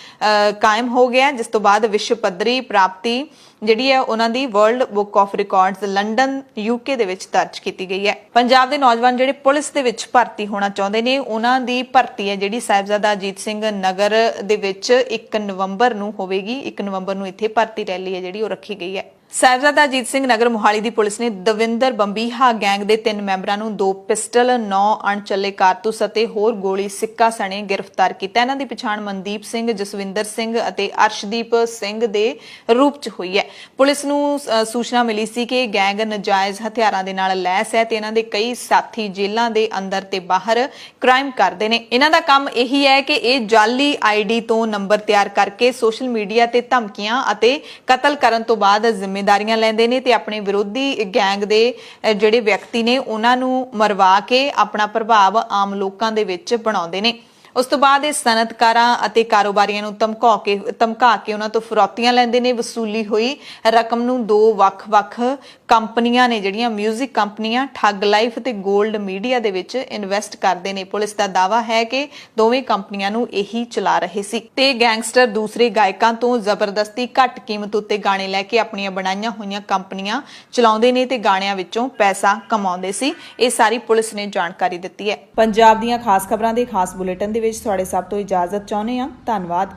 ਕਾਇਮ ਹੋ ਗਿਆ, ਜਿਸ ਤੋਂ ਬਾਅਦ ਵਿਸ਼ਵ ਪੱਧਰੀ ਪ੍ਰਾਪਤੀ ਜਿਹੜੀ ਹੈ ਉਹਨਾਂ ਦੀ world book of records London UK ਦੇ ਵਿੱਚ ਦਰਜ ਕੀਤੀ ਗਈ ਹੈ। ਪੰਜਾਬ ਦੇ ਨੌਜਵਾਨ ਜਿਹੜੇ ਪੁਲਿਸ ਦੇ ਵਿੱਚ ਭਰਤੀ ਹੋਣਾ ਚਾਹੁੰਦੇ ਨੇ, ਉਹਨਾਂ ਦੀ ਭਰਤੀ ਹੈ ਜਿਹੜੀ ਸਾਹਿਬਜ਼ਾਦਾ ਅਜੀਤ ਸਿੰਘ ਨਗਰ ਦੇ ਵਿੱਚ 1 ਨਵੰਬਰ ਨੂੰ ਹੋਵੇਗੀ। 1 ਨਵੰਬਰ ਨੂੰ ਇੱਥੇ ਭਰਤੀ ਰੈਲੀ ਹੈ ਜਿਹੜੀ ਉਹ ਰੱਖੀ ਗਈ ਹੈ। ਸਾਹਿਬਜ਼ਾਦਾ ਅਜੀਤ ਸਿੰਘ ਨਗਰ ਮੋਹਾਲੀ ਦੀ ਪੁਲਿਸ ਨੇ ਦਵਿੰਦਰ ਬੰਬੀਹਾ ਗੈਂਗ ਦੇ 3 ਮੈਂਬਰਾਂ ਨੂੰ 2 ਪਿਸਟਲ, 9 ਅਣਚੱਲੇ ਕਾਰਤੂਸ ਅਤੇ ਹੋਰ ਗੋਲੀ ਸਿੱਕਾ ਸਣੇ ਗ੍ਰਿਫਤਾਰ ਕੀਤਾ। ਇਹਨਾਂ ਦੀ ਪਛਾਣ ਮਨਦੀਪ ਸਿੰਘ, ਜਸਵਿੰਦਰ ਸਿੰਘ ਅਤੇ ਅਰਸ਼ਦੀਪ ਸਿੰਘ ਦੇ ਰੂਪ 'ਚ ਹੋਈ ਹੈ। ਪੁਲਿਸ ਨੂੰ ਸੂਚਨਾ ਮਿਲੀ ਸੀ ਕਿ ਗੈਂਗ ਨਜਾਇਜ਼ ਹਥਿਆਰਾਂ ਦੇ ਨਾਲ ਲੈਸ ਹੈ ਤੇ ਇਹਨਾਂ ਦੇ ਕਈ ਸਾਥੀ ਜੇਲ੍ਹਾਂ ਦੇ ਅੰਦਰ ਤੇ ਬਾਹਰ ਕ੍ਰਾਈਮ ਕਰਦੇ ਨੇ। ਇਹਨਾਂ ਦਾ ਕੰਮ ਇਹੀ ਹੈ ਕਿ ਇਹ ਜਾਲੀ ID ਤੋਂ ਨੰਬਰ ਤਿਆਰ ਕਰਕੇ ਸੋਸ਼ਲ ਮੀਡੀਆ ਤੇ ਧਮਕੀਆਂ ਅਤੇ ਕਤਲ ਕਰਨ ਤੋਂ ਬਾਅਦ ਜ਼ਿੰਮੇਦਾਰੀਆਂ ਲੈਂਦੇ ਨੇ ਤੇ ਆਪਣੇ ਵਿਰੋਧੀ ਗੈਂਗ ਦੇ ਜਿਹੜੇ ਵਿਅਕਤੀ ਨੇ ਉਹਨਾਂ ਨੂੰ ਮਰਵਾ ਕੇ ਆਪਣਾ ਪ੍ਰਭਾਵ ਆਮ ਲੋਕਾਂ ਦੇ ਵਿੱਚ ਬਣਾਉਂਦੇ ਨੇ। ਉਸ ਤੋਂ ਬਾਅਦ ਇਹ ਸਨਅਤਕਾਰਾਂ ਅਤੇ ਕਾਰੋਬਾਰੀਆਂ ਨੂੰ ਧਮਕਾ ਕੇ ਉਹਨਾਂ ਤੋਂ ਫਰੌਤੀਆਂ ਲੈਂਦੇ ਨੇ। ਵਸੂਲੀ ਹੋਈ ਰਕਮ ਨੂੰ 2 ਵੱਖ-ਵੱਖ ਕੰਪਨੀਆਂ ਨੇ ਜਿਹੜੀਆਂ ਮਿਊਜ਼ਿਕ ਕੰਪਨੀਆਂ ਠੱਗ ਲਾਈਫ ਤੇ 골ਡ ਮੀਡੀਆ ਦੇ ਵਿੱਚ ਇਨਵੈਸਟ ਕਰਦੇ ਨੇ। ਪੁਲਿਸ ਦਾ ਦਾਅਵਾ ਹੈ ਕਿ ਦੋਵੇਂ ਕੰਪਨੀਆਂ ਨੂੰ ਇਹੀ ਚਲਾ ਰਹੇ ਸੀ ਤੇ ਗੈਂਗਸਟਰ ਦੂਸਰੇ ਗਾਇਕਾਂ ਤੋਂ ਜ਼ਬਰਦਸਤੀ ਘੱਟ ਕੀਮਤ ਉੱਤੇ ਗਾਣੇ ਲੈ ਕੇ ਆਪਣੀਆਂ ਬਣਾਈਆਂ ਹੋਈਆਂ ਕੰਪਨੀਆਂ ਚਲਾਉਂਦੇ ਨੇ ਤੇ ਗਾਣਿਆਂ ਵਿੱਚੋਂ ਪੈਸਾ ਕਮਾਉਂਦੇ ਸੀ। ਇਹ ਸਾਰੀ ਪੁਲਿਸ ਨੇ ਜਾਣਕਾਰੀ ਦਿੱਤੀ ਹੈ। ਪੰਜਾਬ ਦੀਆਂ ਖਾਸ ਖਬਰਾਂ ਦੇ ਖਾਸ ਬੁਲੇਟਿਨ ਦੇ ਵਿੱਚ ਤੁਹਾਡੇ ਸਭ ਤੋਂ ਇਜਾਜ਼ਤ ਚਾਹੁੰਦੇ ਹਾਂ। ਧੰਨਵਾਦ।